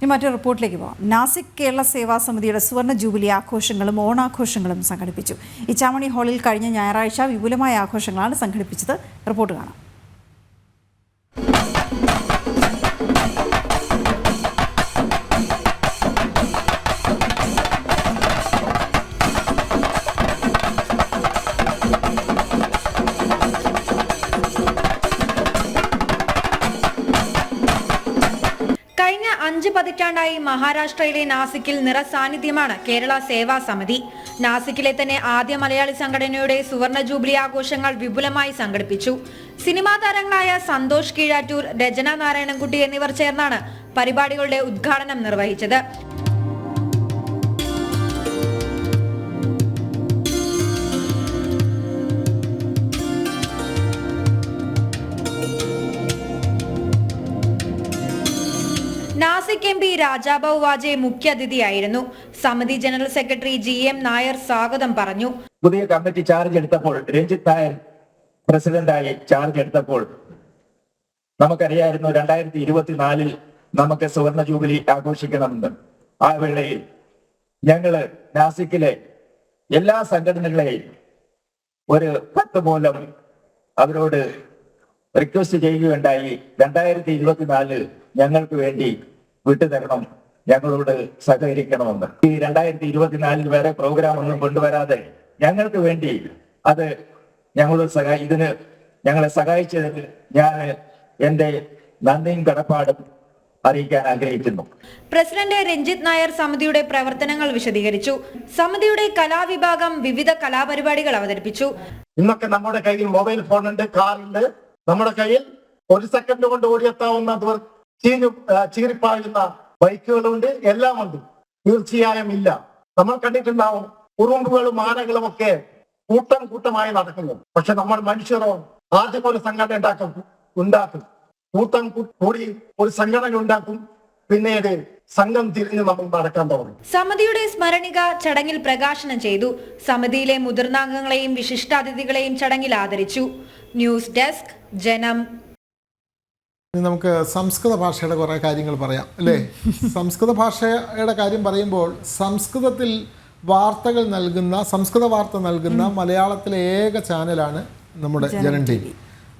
ഇനി മറ്റൊരു റിപ്പോർട്ടിലേക്ക് പോകാം. നാസിക് കേരള സേവാ സമിതിയുടെ സുവർണ്ണ ജൂബിലി ആഘോഷങ്ങളും ഓണാഘോഷങ്ങളും സംഘടിപ്പിച്ചു. ഇച്ചാമണി ഹാളിൽ കഴിഞ്ഞ ഞായറാഴ്ച വിപുലമായ ആഘോഷങ്ങളാണ് സംഘടിപ്പിച്ചത്. റിപ്പോർട്ട് കാണാം. കഴിഞ്ഞ 5 പതിറ്റാണ്ടായി മഹാരാഷ്ട്രയിലെ നാസിക്കിൽ നിറസാന്നിധ്യമാണ് കേരള സേവാ സമിതി. നാസിക്കിലെ തന്നെ ആദ്യ മലയാളി സംഘടനയുടെ സുവർണ ജൂബിലി ആഘോഷങ്ങൾ വിപുലമായി സംഘടിപ്പിച്ചു. സിനിമാ താരങ്ങളായ സന്തോഷ് കീഴാറ്റൂർ, രചന നാരായണൻകുട്ടി എന്നിവർ ചേർന്നാണ് പരിപാടികളുടെ ഉദ്ഘാടനം നിർവഹിച്ചത്. നാസിക് എം പി രാജാബാബു വാജെ മുഖ്യാതിഥിയായിരുന്നു. സമിതി ജനറൽ സെക്രട്ടറി GM നായർ സ്വാഗതം പറഞ്ഞു. പുതിയ കമ്മിറ്റി ചാർജ് എടുത്തപ്പോൾ, രഞ്ജിത്ത് നായർ പ്രസിഡന്റായി ചാർജ് എടുത്തപ്പോൾ നമുക്കറിയായിരുന്നു 2024 നമുക്ക് സുവർണ ജൂബിലി ആഘോഷിക്കണമെന്ന്. ആ വേളയിൽ ഞങ്ങള് നാസിക്കിലെ എല്ലാ സംഘടനകളെയും ഒരു കത്ത് മൂലം അവരോട് റിക്വസ്റ്റ് ചെയ്യുകയുണ്ടായി. 2024 ഞങ്ങൾക്ക് വേണ്ടി വിട്ടുതരണം, ഞങ്ങളോട് സഹകരിക്കണമെന്ന്. ഈ 2024 വേറെ പ്രോഗ്രാം ഒന്നും കൊണ്ടുവരാതെ ഞങ്ങൾക്ക് വേണ്ടി അത് ഇതിന് ഞങ്ങളെ സഹായിച്ചതിന് ഞാൻ എന്റെ നന്ദിയും കടപ്പാടും അറിയിക്കാൻ ആഗ്രഹിക്കുന്നു. പ്രസിഡന്റ് രഞ്ജിത്ത് നായർ സമിതിയുടെ പ്രവർത്തനങ്ങൾ വിശദീകരിച്ചു. സമിതിയുടെ കലാവിഭാഗം വിവിധ കലാപരിപാടികൾ അവതരിപ്പിച്ചു. ഇന്നൊക്കെ നമ്മുടെ കയ്യിൽ മൊബൈൽ ഫോൺ ഉണ്ട്, കാറുണ്ട്, നമ്മുടെ കയ്യിൽ 1 സെക്കൻഡ് കൊണ്ട് ഓടിയെത്താവുന്ന ചീറിപ്പായുന്ന ബൈക്കുകളുണ്ട്, എല്ലാം ഉണ്ട്. തീർച്ചയായും ഇല്ല. നമ്മൾ കണ്ടിട്ടുണ്ടാവും ഉറുമ്പുകളും ആനകളും ഒക്കെ കൂട്ടമായി നടക്കുന്നു. പക്ഷെ നമ്മൾ മനുഷ്യരോ ആദ്യം ഒരു സംഘടന ഉണ്ടാക്കും, കൂട്ടം കൂടി ഒരു സംഘടന ഉണ്ടാക്കും, പിന്നീട് സംഘം തിരിഞ്ഞ് നമ്മൾ നടക്കാൻ തുടങ്ങും. സമിതിയുടെ സ്മരണിക ചടങ്ങിൽ പ്രകാശനം ചെയ്തു. സമിതിയിലെ മുതിർന്ന അംഗങ്ങളെയും വിശിഷ്ടാതിഥികളെയും ചടങ്ങിൽ ആദരിച്ചു. ന്യൂസ് ഡെസ്ക്, ജനം. നമുക്ക് സംസ്കൃത ഭാഷയുടെ കുറേ കാര്യങ്ങൾ പറയാം അല്ലേ? സംസ്കൃത ഭാഷയുടെ കാര്യം പറയുമ്പോൾ സംസ്കൃതത്തിൽ വാർത്തകൾ നൽകുന്ന, സംസ്കൃത വാർത്ത നൽകുന്ന മലയാളത്തിലെ ഏക ചാനലാണ് നമ്മുടെ ജനം TV.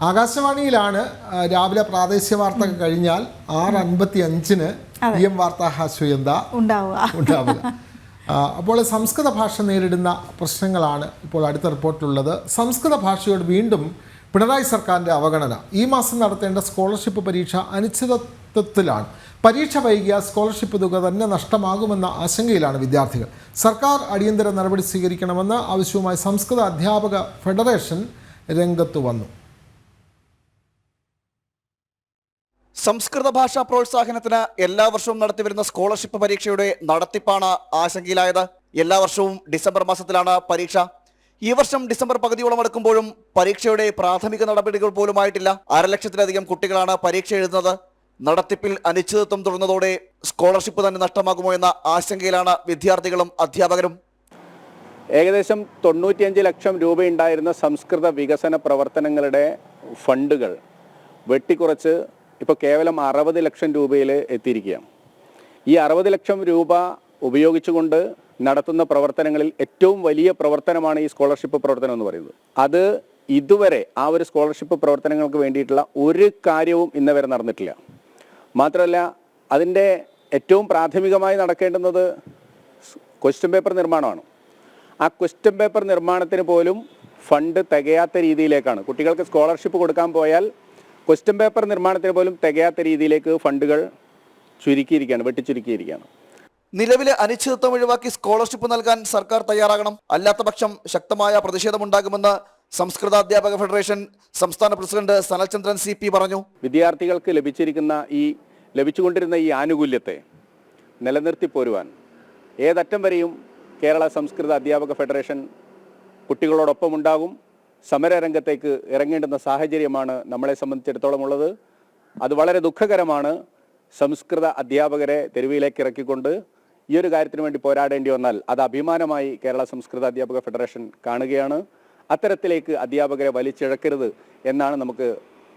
ആകാശവാണിയിലാണ് രാവിലെ പ്രാദേശിക വാർത്തകൾ കഴിഞ്ഞാൽ 6:55 PM വാർത്താ ഹാസ്യന്ത ഉണ്ടാവുക. അപ്പോൾ സംസ്കൃത ഭാഷ നേരിടുന്ന പ്രശ്നങ്ങളാണ് ഇപ്പോൾ അടുത്ത റിപ്പോർട്ടിലുള്ളത്. സംസ്കൃത ഭാഷയോട് വീണ്ടും പിണറായി സർക്കാരിൻ്റെ അവഗണന. ഈ മാസം നടത്തേണ്ട സ്കോളർഷിപ്പ് പരീക്ഷ അനിശ്ചിതത്വത്തിലാണ്. പരീക്ഷ വൈകിയ സ്കോളർഷിപ്പ് തുക തന്നെ നഷ്ടമാകുമെന്ന ആശങ്കയിലാണ് വിദ്യാർത്ഥികൾ. സർക്കാർ അടിയന്തര നടപടി സ്വീകരിക്കണമെന്ന ആവശ്യവുമായി സംസ്കൃത അധ്യാപക ഫെഡറേഷൻ രംഗത്തു വന്നു. സംസ്കൃത ഭാഷാ പ്രോത്സാഹനത്തിന് എല്ലാ വർഷവും നടത്തിവരുന്ന സ്കോളർഷിപ്പ് പരീക്ഷയുടെ നടത്തിപ്പാണ് ആശങ്കയിലായത്. എല്ലാ വർഷവും ഡിസംബർ മാസത്തിലാണ് പരീക്ഷ. ഈ വർഷം ഡിസംബർ പകുതിയോളം അടുക്കുമ്പോഴും പരീക്ഷയുടെ പ്രാഥമിക നടപടികൾ പോലുമായിട്ടില്ല. 1,00,000-ലധികം കുട്ടികളാണ് പരീക്ഷ എഴുതുന്നത്. നടത്തിപ്പിൽ അനിശ്ചിതത്വം തുടർന്നതോടെ സ്കോളർഷിപ്പ് തന്നെ നഷ്ടമാകുമോ എന്ന ആശങ്കയിലാണ് വിദ്യാർത്ഥികളും അധ്യാപകരും. ഏകദേശം 95 ലക്ഷം രൂപയുണ്ടായിരുന്ന സംസ്കൃത വികസന പ്രവർത്തനങ്ങളുടെ ഫണ്ടുകൾ വെട്ടിക്കുറച്ച് ഇപ്പോൾ കേവലം 60 ലക്ഷം രൂപയിൽ എത്തിയിരിക്കുകയാണ്. ഈ 60 ലക്ഷം രൂപ ഉപയോഗിച്ചുകൊണ്ട് നടത്തുന്ന പ്രവർത്തനങ്ങളിൽ ഏറ്റവും വലിയ പ്രവർത്തനമാണ് ഈ സ്കോളർഷിപ്പ് പ്രവർത്തനം എന്ന് പറയുന്നത്. അത് ഇതുവരെ ആ ഒരു സ്കോളർഷിപ്പ് പ്രവർത്തനങ്ങൾക്ക് വേണ്ടിയിട്ടുള്ള ഒരു കാര്യവും ഇന്നുവരെ നടന്നിട്ടില്ല. മാത്രമല്ല, അതിൻ്റെ ഏറ്റവും പ്രാഥമികമായി നടക്കേണ്ടുന്നത് ക്വസ്റ്റ്യൻ പേപ്പർ നിർമ്മാണമാണ്. ആ ക്വസ്റ്റ്യൻ പേപ്പർ നിർമ്മാണത്തിന് പോലും ഫണ്ട് തികയാത്ത രീതിയിലേക്കാണ്. കുട്ടികൾക്ക് സ്കോളർഷിപ്പ് കൊടുക്കാൻ പോയാൽ ക്വസ്റ്റ്യൻ പേപ്പർ നിർമ്മാണത്തിന് പോലും തികയാത്ത രീതിയിലേക്ക് ഫണ്ടുകൾ വെട്ടിച്ചുരുക്കിയിരിക്കുകയാണ്. നിലവിലെ അനിശ്ചിതത്വം ഒഴിവാക്കി സ്കോളർഷിപ്പ് നൽകാൻ സർക്കാർ തയ്യാറാകണം. അല്ലാത്ത പക്ഷം ശക്തമായ പ്രതിഷേധമുണ്ടാകുമെന്ന് സംസ്കൃത അധ്യാപക ഫെഡറേഷൻ സംസ്ഥാന പ്രസിഡന്റ് സനൽചന്ദ്രൻ CP പറഞ്ഞു. വിദ്യാർത്ഥികൾക്ക് ലഭിച്ചുകൊണ്ടിരുന്ന ഈ ആനുകൂല്യത്തെ നിലനിർത്തി പോരുവാൻ ഏതറ്റം വരെയും കേരള സംസ്കൃത അധ്യാപക ഫെഡറേഷൻ കുട്ടികളോടൊപ്പം ഉണ്ടാകും. സമരരംഗത്തേക്ക് ഇറങ്ങേണ്ടുന്ന സാഹചര്യമാണ് നമ്മളെ സംബന്ധിച്ചിടത്തോളം ഉള്ളത്. അത് വളരെ ദുഃഖകരമാണ്. സംസ്കൃത അധ്യാപകരെ തെരുവിലേക്ക് ഇറക്കിക്കൊണ്ട് ഈ ഒരു കാര്യത്തിന് വേണ്ടി പോരാടേണ്ടി വന്നാൽ അത് അഭിമാനമായി കേരള സംസ്കൃത അധ്യാപക ഫെഡറേഷൻ കാണുകയാണ്. അത്തരത്തിലേക്ക് അധ്യാപകരെ വലിച്ചിഴക്കരുത് എന്നാണ് നമുക്ക്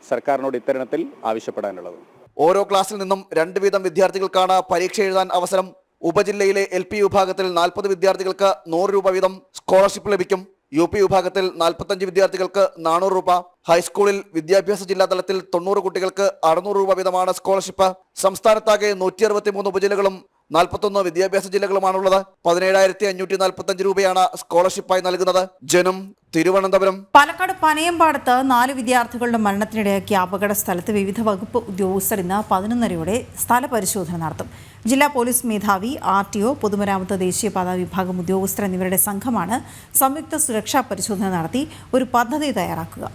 സർക്കാരിനോട് ഇത്തരണത്തിൽ ആവശ്യപ്പെടാനുള്ളത്. ഓരോ ക്ലാസ്സിൽ നിന്നും 2 വീതം വിദ്യാർത്ഥികൾക്കാണ് പരീക്ഷ എഴുതാൻ അവസരം. ഉപജില്ലയിലെ LP വിഭാഗത്തിൽ 40 വിദ്യാർത്ഥികൾക്ക് 100 രൂപ വീതം സ്കോളർഷിപ്പ് ലഭിക്കും. UP വിഭാഗത്തിൽ 45 വിദ്യാർത്ഥികൾക്ക് 400 രൂപ. ഹൈസ്കൂളിൽ വിദ്യാഭ്യാസ ജില്ലാതലത്തിൽ 90 കുട്ടികൾക്ക് 600 രൂപ വീതമാണ് സ്കോളർഷിപ്പ്. സംസ്ഥാനത്താകെ 163 ഉപജില്ലകളും 41 വിദ്യാഭ്യാസ ജില്ലകളുമാണുള്ളത്. 17,545 രൂപയാണ് സ്കോളർഷിപ്പായി നൽകുന്നത്. ജനം, തിരുവനന്തപുരം. പാലക്കാട് പനയമ്പാടത്ത് 4 വിദ്യാർത്ഥികളുടെ മരണത്തിനിടയാക്കിയ അപകട സ്ഥലത്ത് വിവിധ വകുപ്പ് ഉദ്യോഗസ്ഥർ ഇന്ന് 11:30 സ്ഥലപരിശോധന നടത്തും. ജില്ലാ പോലീസ് മേധാവി, RTO, പൊതുമരാമത്ത് ദേശീയപാത വിഭാഗം ഉദ്യോഗസ്ഥർ എന്നിവരുടെ സംഘമാണ് സംയുക്ത സുരക്ഷാ പരിശോധന നടത്തി ഒരു പദ്ധതി തയ്യാറാക്കുക.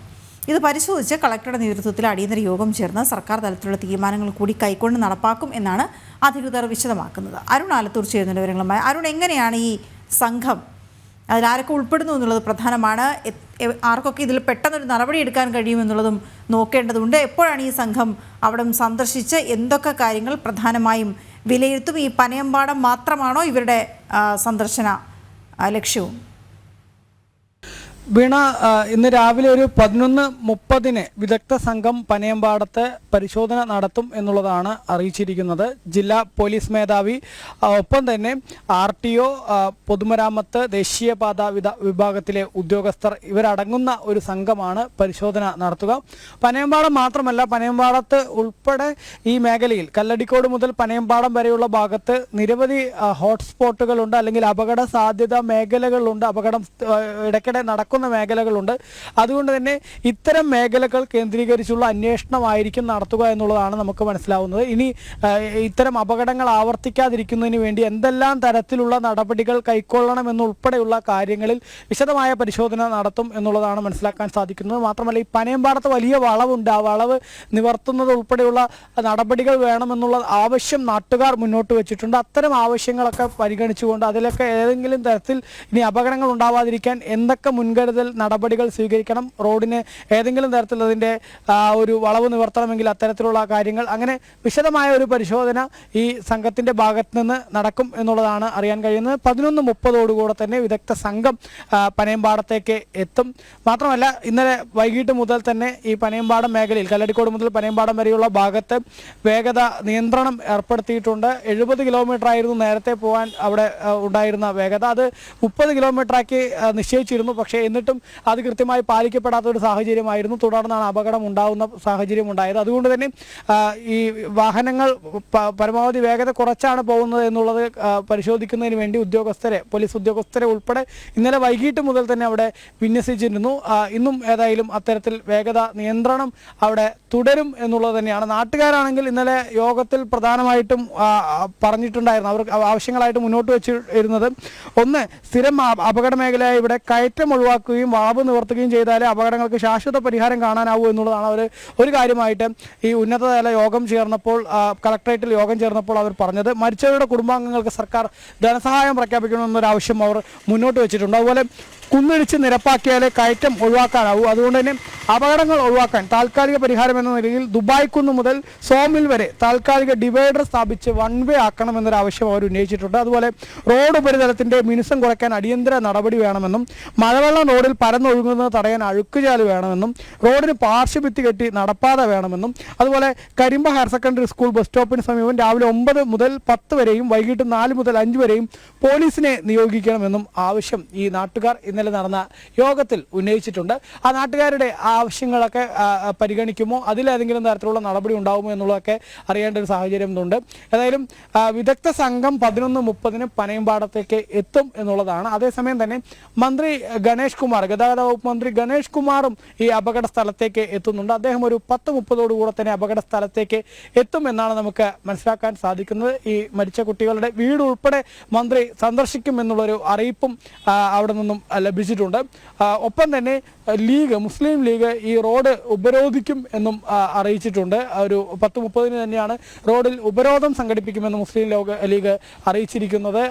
ഇത് പരിശോധിച്ച് കളക്ടറുടെ നേതൃത്വത്തിൽ അടിയന്തര യോഗം ചേർന്ന് സർക്കാർ തലത്തിലുള്ള തീരുമാനങ്ങൾ കൂടി കൈക്കൊണ്ട് നടപ്പാക്കും എന്നാണ് അധികൃതർ വിശദമാക്കുന്നത്. അരുൺ ആലത്തൂർ ചേരുന്ന വിവരങ്ങളുമായി. അരുൺ, എങ്ങനെയാണ് ഈ സംഘം, അതിലാരൊക്കെ ഉൾപ്പെടുന്നു എന്നുള്ളത് പ്രധാനമാണ്. ആർക്കൊക്കെ ഇതിൽ പെട്ടെന്നൊരു നടപടി എടുക്കാൻ കഴിയുമെന്നുള്ളതും നോക്കേണ്ടതുണ്ട്. എപ്പോഴാണ് ഈ സംഘം അവിടെ സന്ദർശിച്ച് എന്തൊക്കെ കാര്യങ്ങൾ പ്രധാനമായും വിലയിരുത്തും? ഈ പനയമ്പാടം മാത്രമാണോ ഇവരുടെ സന്ദർശന ലക്ഷ്യവും? വീണ, ഇന്ന് രാവിലെ ഒരു 11:30 വിദഗ്ധ സംഘം പനയമ്പാടത്ത് പരിശോധന നടത്തും എന്നുള്ളതാണ് അറിയിച്ചിരിക്കുന്നത്. ജില്ലാ പോലീസ് മേധാവി, ഒപ്പം തന്നെ RTO, പൊതുമരാമത്ത്, ദേശീയപാത വിഭാഗത്തിലെ ഉദ്യോഗസ്ഥർ ഇവരടങ്ങുന്ന ഒരു സംഘമാണ് പരിശോധന നടത്തുക. പനയമ്പാടം മാത്രമല്ല, പനയമ്പാടത്ത് ഉൾപ്പെടെ ഈ മേഖലയിൽ കല്ലടിക്കോട് മുതൽ പനയമ്പാടം വരെയുള്ള ഭാഗത്ത് നിരവധി ഹോട്ട്സ്പോട്ടുകളുണ്ട്, അല്ലെങ്കിൽ അപകട സാധ്യത മേഖലകളുണ്ട്, അപകടം ഇടയ്ക്കിടെ നടക്കുന്ന മേഖലകളുണ്ട്. അതുകൊണ്ട് തന്നെ ഇത്തരം മേഖലകൾ കേന്ദ്രീകരിച്ചുള്ള അന്വേഷണമായിരിക്കും നടത്തുക എന്നുള്ളതാണ് നമുക്ക് മനസ്സിലാവുന്നത്. ഇനി ഇത്തരം അപകടങ്ങൾ ആവർത്തിക്കാതിരിക്കുന്നതിന് വേണ്ടി എന്തെല്ലാം തരത്തിലുള്ള നടപടികൾ കൈക്കൊള്ളണമെന്നുൾപ്പെടെയുള്ള കാര്യങ്ങളിൽ വിശദമായ പരിശോധന നടത്തും എന്നുള്ളതാണ് മനസ്സിലാക്കാൻ സാധിക്കുന്നത്. മാത്രമല്ല, ഈ പനയമ്പാടത്ത് വലിയ വളവുണ്ട്, ആ വളവ് നിവർത്തുന്നത് ഉൾപ്പെടെയുള്ള നടപടികൾ വേണമെന്നുള്ള ആവശ്യം നാട്ടുകാർ മുന്നോട്ട് വെച്ചിട്ടുണ്ട്. അത്തരം ആവശ്യങ്ങളൊക്കെ പരിഗണിച്ചുകൊണ്ട് അതിലൊക്കെ ഏതെങ്കിലും തരത്തിൽ ഇനി അപകടങ്ങൾ ഉണ്ടാവാതിരിക്കാൻ എന്തൊക്കെ മുൻകരുതൽ നടപടികൾ സ്വീകരിക്കണം, റോഡിന് ഏതെങ്കിലും തരത്തിൽ അതിൻ്റെ ഒരു വളവ് നിവർത്തണമെങ്കിൽ അത്തരത്തിലുള്ള കാര്യങ്ങൾ, അങ്ങനെ വിശദമായ ഒരു പരിശോധന ഈ സംഘത്തിൻ്റെ ഭാഗത്ത് നിന്ന് നടക്കും എന്നുള്ളതാണ് അറിയാൻ കഴിയുന്നത്. 11:30 തന്നെ വിദഗ്ധ സംഘം പനയമ്പാടത്തേക്ക് എത്തും. മാത്രമല്ല, ഇന്നലെ വൈകിട്ട് മുതൽ തന്നെ ഈ പനയമ്പാടം മേഖലയിൽ കല്ലടിക്കോട് മുതൽ പനയമ്പാടം വരെയുള്ള ഭാഗത്ത് വേഗത നിയന്ത്രണം ഏർപ്പെടുത്തിയിട്ടുണ്ട്. 70 കിലോമീറ്റർ ആയിരുന്നു നേരത്തെ പോകാൻ അവിടെ ഉണ്ടായിരുന്ന വേഗത, അത് 30 കിലോമീറ്ററാക്കി നിശ്ചയിച്ചിരുന്നു. പക്ഷേ എന്നിട്ടും അത് കൃത്യമായി പാലിക്കപ്പെടാത്ത ഒരു സാഹചര്യമായിരുന്നു. തുടർന്നാണ് അപകടം ഉണ്ടാകുന്ന സാഹചര്യം ഉണ്ടായത്. അതുകൊണ്ട് തന്നെ ഈ വാഹനങ്ങൾ പരമാവധി വേഗത കുറച്ചാണ് പോകുന്നത് എന്നുള്ളത് പരിശോധിക്കുന്നതിന് വേണ്ടി പോലീസ് ഉദ്യോഗസ്ഥരെ ഉൾപ്പെടെ ഇന്നലെ വൈകിട്ട് മുതൽ തന്നെ അവിടെ വിന്യസിച്ചിരുന്നു. ഇന്നും ഏതായാലും അത്തരത്തിൽ വേഗത നിയന്ത്രണം അവിടെ തുടരും എന്നുള്ളത് തന്നെയാണ്. നാട്ടുകാരാണെങ്കിൽ ഇന്നലെ യോഗത്തിൽ പ്രധാനമായിട്ടും പറഞ്ഞിട്ടുണ്ടായിരുന്നു, അവർ ആവശ്യങ്ങളായിട്ട് മുന്നോട്ട് വെച്ചിരുന്നത്, ഒന്ന്, സ്ഥിരം അപകട മേഖലയായി ഇവിടെ കയറ്റം ഒഴിവാക്കുകയും വളവ് നിവർത്തുകയും ചെയ്താലേ അപകടങ്ങൾക്ക് ശാശ്വത പരിഹാരം കാണാനാവൂ എന്നുള്ളതാണ് അവർ ഒരു കാര്യമായിട്ട് ഈ ഉന്നതതല യോഗം ചേർന്നപ്പോൾ, കളക്ടറേറ്റിൽ യോഗം ചേർന്നപ്പോൾ അവർ പറഞ്ഞത്. മരിച്ചവരുടെ കുടുംബാംഗങ്ങൾക്ക് സർക്കാർ ധനസഹായം പ്രഖ്യാപിക്കണമെന്നൊരാവശ്യം അവർ മുന്നോട്ട് വെച്ചിട്ടുണ്ട്. അതുപോലെ കുന്നിടിച്ച് നിരപ്പാക്കിയാലേ കയറ്റം ഒഴിവാക്കാനാവൂ. അതുകൊണ്ട് തന്നെ അപകടങ്ങൾ ഒഴിവാക്കാൻ താൽക്കാലിക പരിഹാരം എന്ന നിലയിൽ ദുബായ് കുന്ന് മുതൽ സോമിൽ വരെ താൽക്കാലിക ഡിവൈഡർ സ്ഥാപിച്ച് വൺ വേ ആക്കണമെന്നൊരാവശ്യം അവർ ഉന്നയിച്ചിട്ടുണ്ട്. അതുപോലെ റോഡ് ഉപരിതലത്തിൻ്റെ മിനുസം കുറയ്ക്കാൻ അടിയന്തര നടപടി വേണമെന്നും, മഴവെള്ളം റോഡിൽ പരന്നൊഴുകുന്നത് തടയാൻ അഴുക്കുചാല് വേണമെന്നും, റോഡിന് പാർശ്വഭിത്തി കെട്ടി നടപ്പാത വേണമെന്നും, അതുപോലെ Karimba higher secondary school bus സ്റ്റോപ്പിന് സമീപം രാവിലെ 9 മുതൽ 10 വരെയും വൈകിട്ട് 4 മുതൽ 5 വരെയും പോലീസിനെ നിയോഗിക്കണമെന്നും ആവശ്യം ഈ നാട്ടുകാർ ഇന്നലെ നടന്ന യോഗത്തിൽ ഉന്നയിച്ചിട്ടുണ്ട്. ആ നാട്ടുകാരുടെ ആവശ്യങ്ങളൊക്കെ പരിഗണിക്കുമോ, അതിലേതെങ്കിലും തരത്തിലുള്ള നടപടി ഉണ്ടാകുമോ എന്നുള്ളതൊക്കെ അറിയേണ്ട ഒരു സാഹചര്യമുണ്ട്. ഏതായാലും വിദഗ്ധ സംഘം 11:30 പനയമ്പാടത്തേക്ക് എത്തും എന്നുള്ളതാണ്. അതേസമയം തന്നെ മന്ത്രി ഗണേഷ് കുമാർ, ഗതാഗത വകുപ്പ് മന്ത്രി ഗണേഷ് കുമാറും ഈ അപകട സ്ഥലത്തേക്ക് എത്തുന്നുണ്ട്. അദ്ദേഹം ഒരു 10:30 തന്നെ അപകട സ്ഥലത്തേക്ക് എത്തുമെന്നാണ് നമുക്ക് മനസ്സിലാക്കാൻ സാധിക്കുന്നത്. ഈ മരിച്ച കുട്ടികളുടെ വീട് ഉൾപ്പെടെ മന്ത്രി സന്ദർശിക്കും എന്നുള്ളൊരു അറിയിപ്പും അവിടെ നിന്നും ലഭിച്ചിട്ടുണ്ട്. ഒപ്പം തന്നെ മുസ്ലിം ലീഗ് ഈ റോഡ് ഉപരോധിക്കും എന്നും അറിയിച്ചിട്ടുണ്ട്. ഒരു 10:30 തന്നെയാണ് റോഡിൽ ഉപരോധം സംഘടിപ്പിക്കുമെന്ന് മുസ്ലിം ലീഗ് അറിയിച്ചിരിക്കുന്നത്.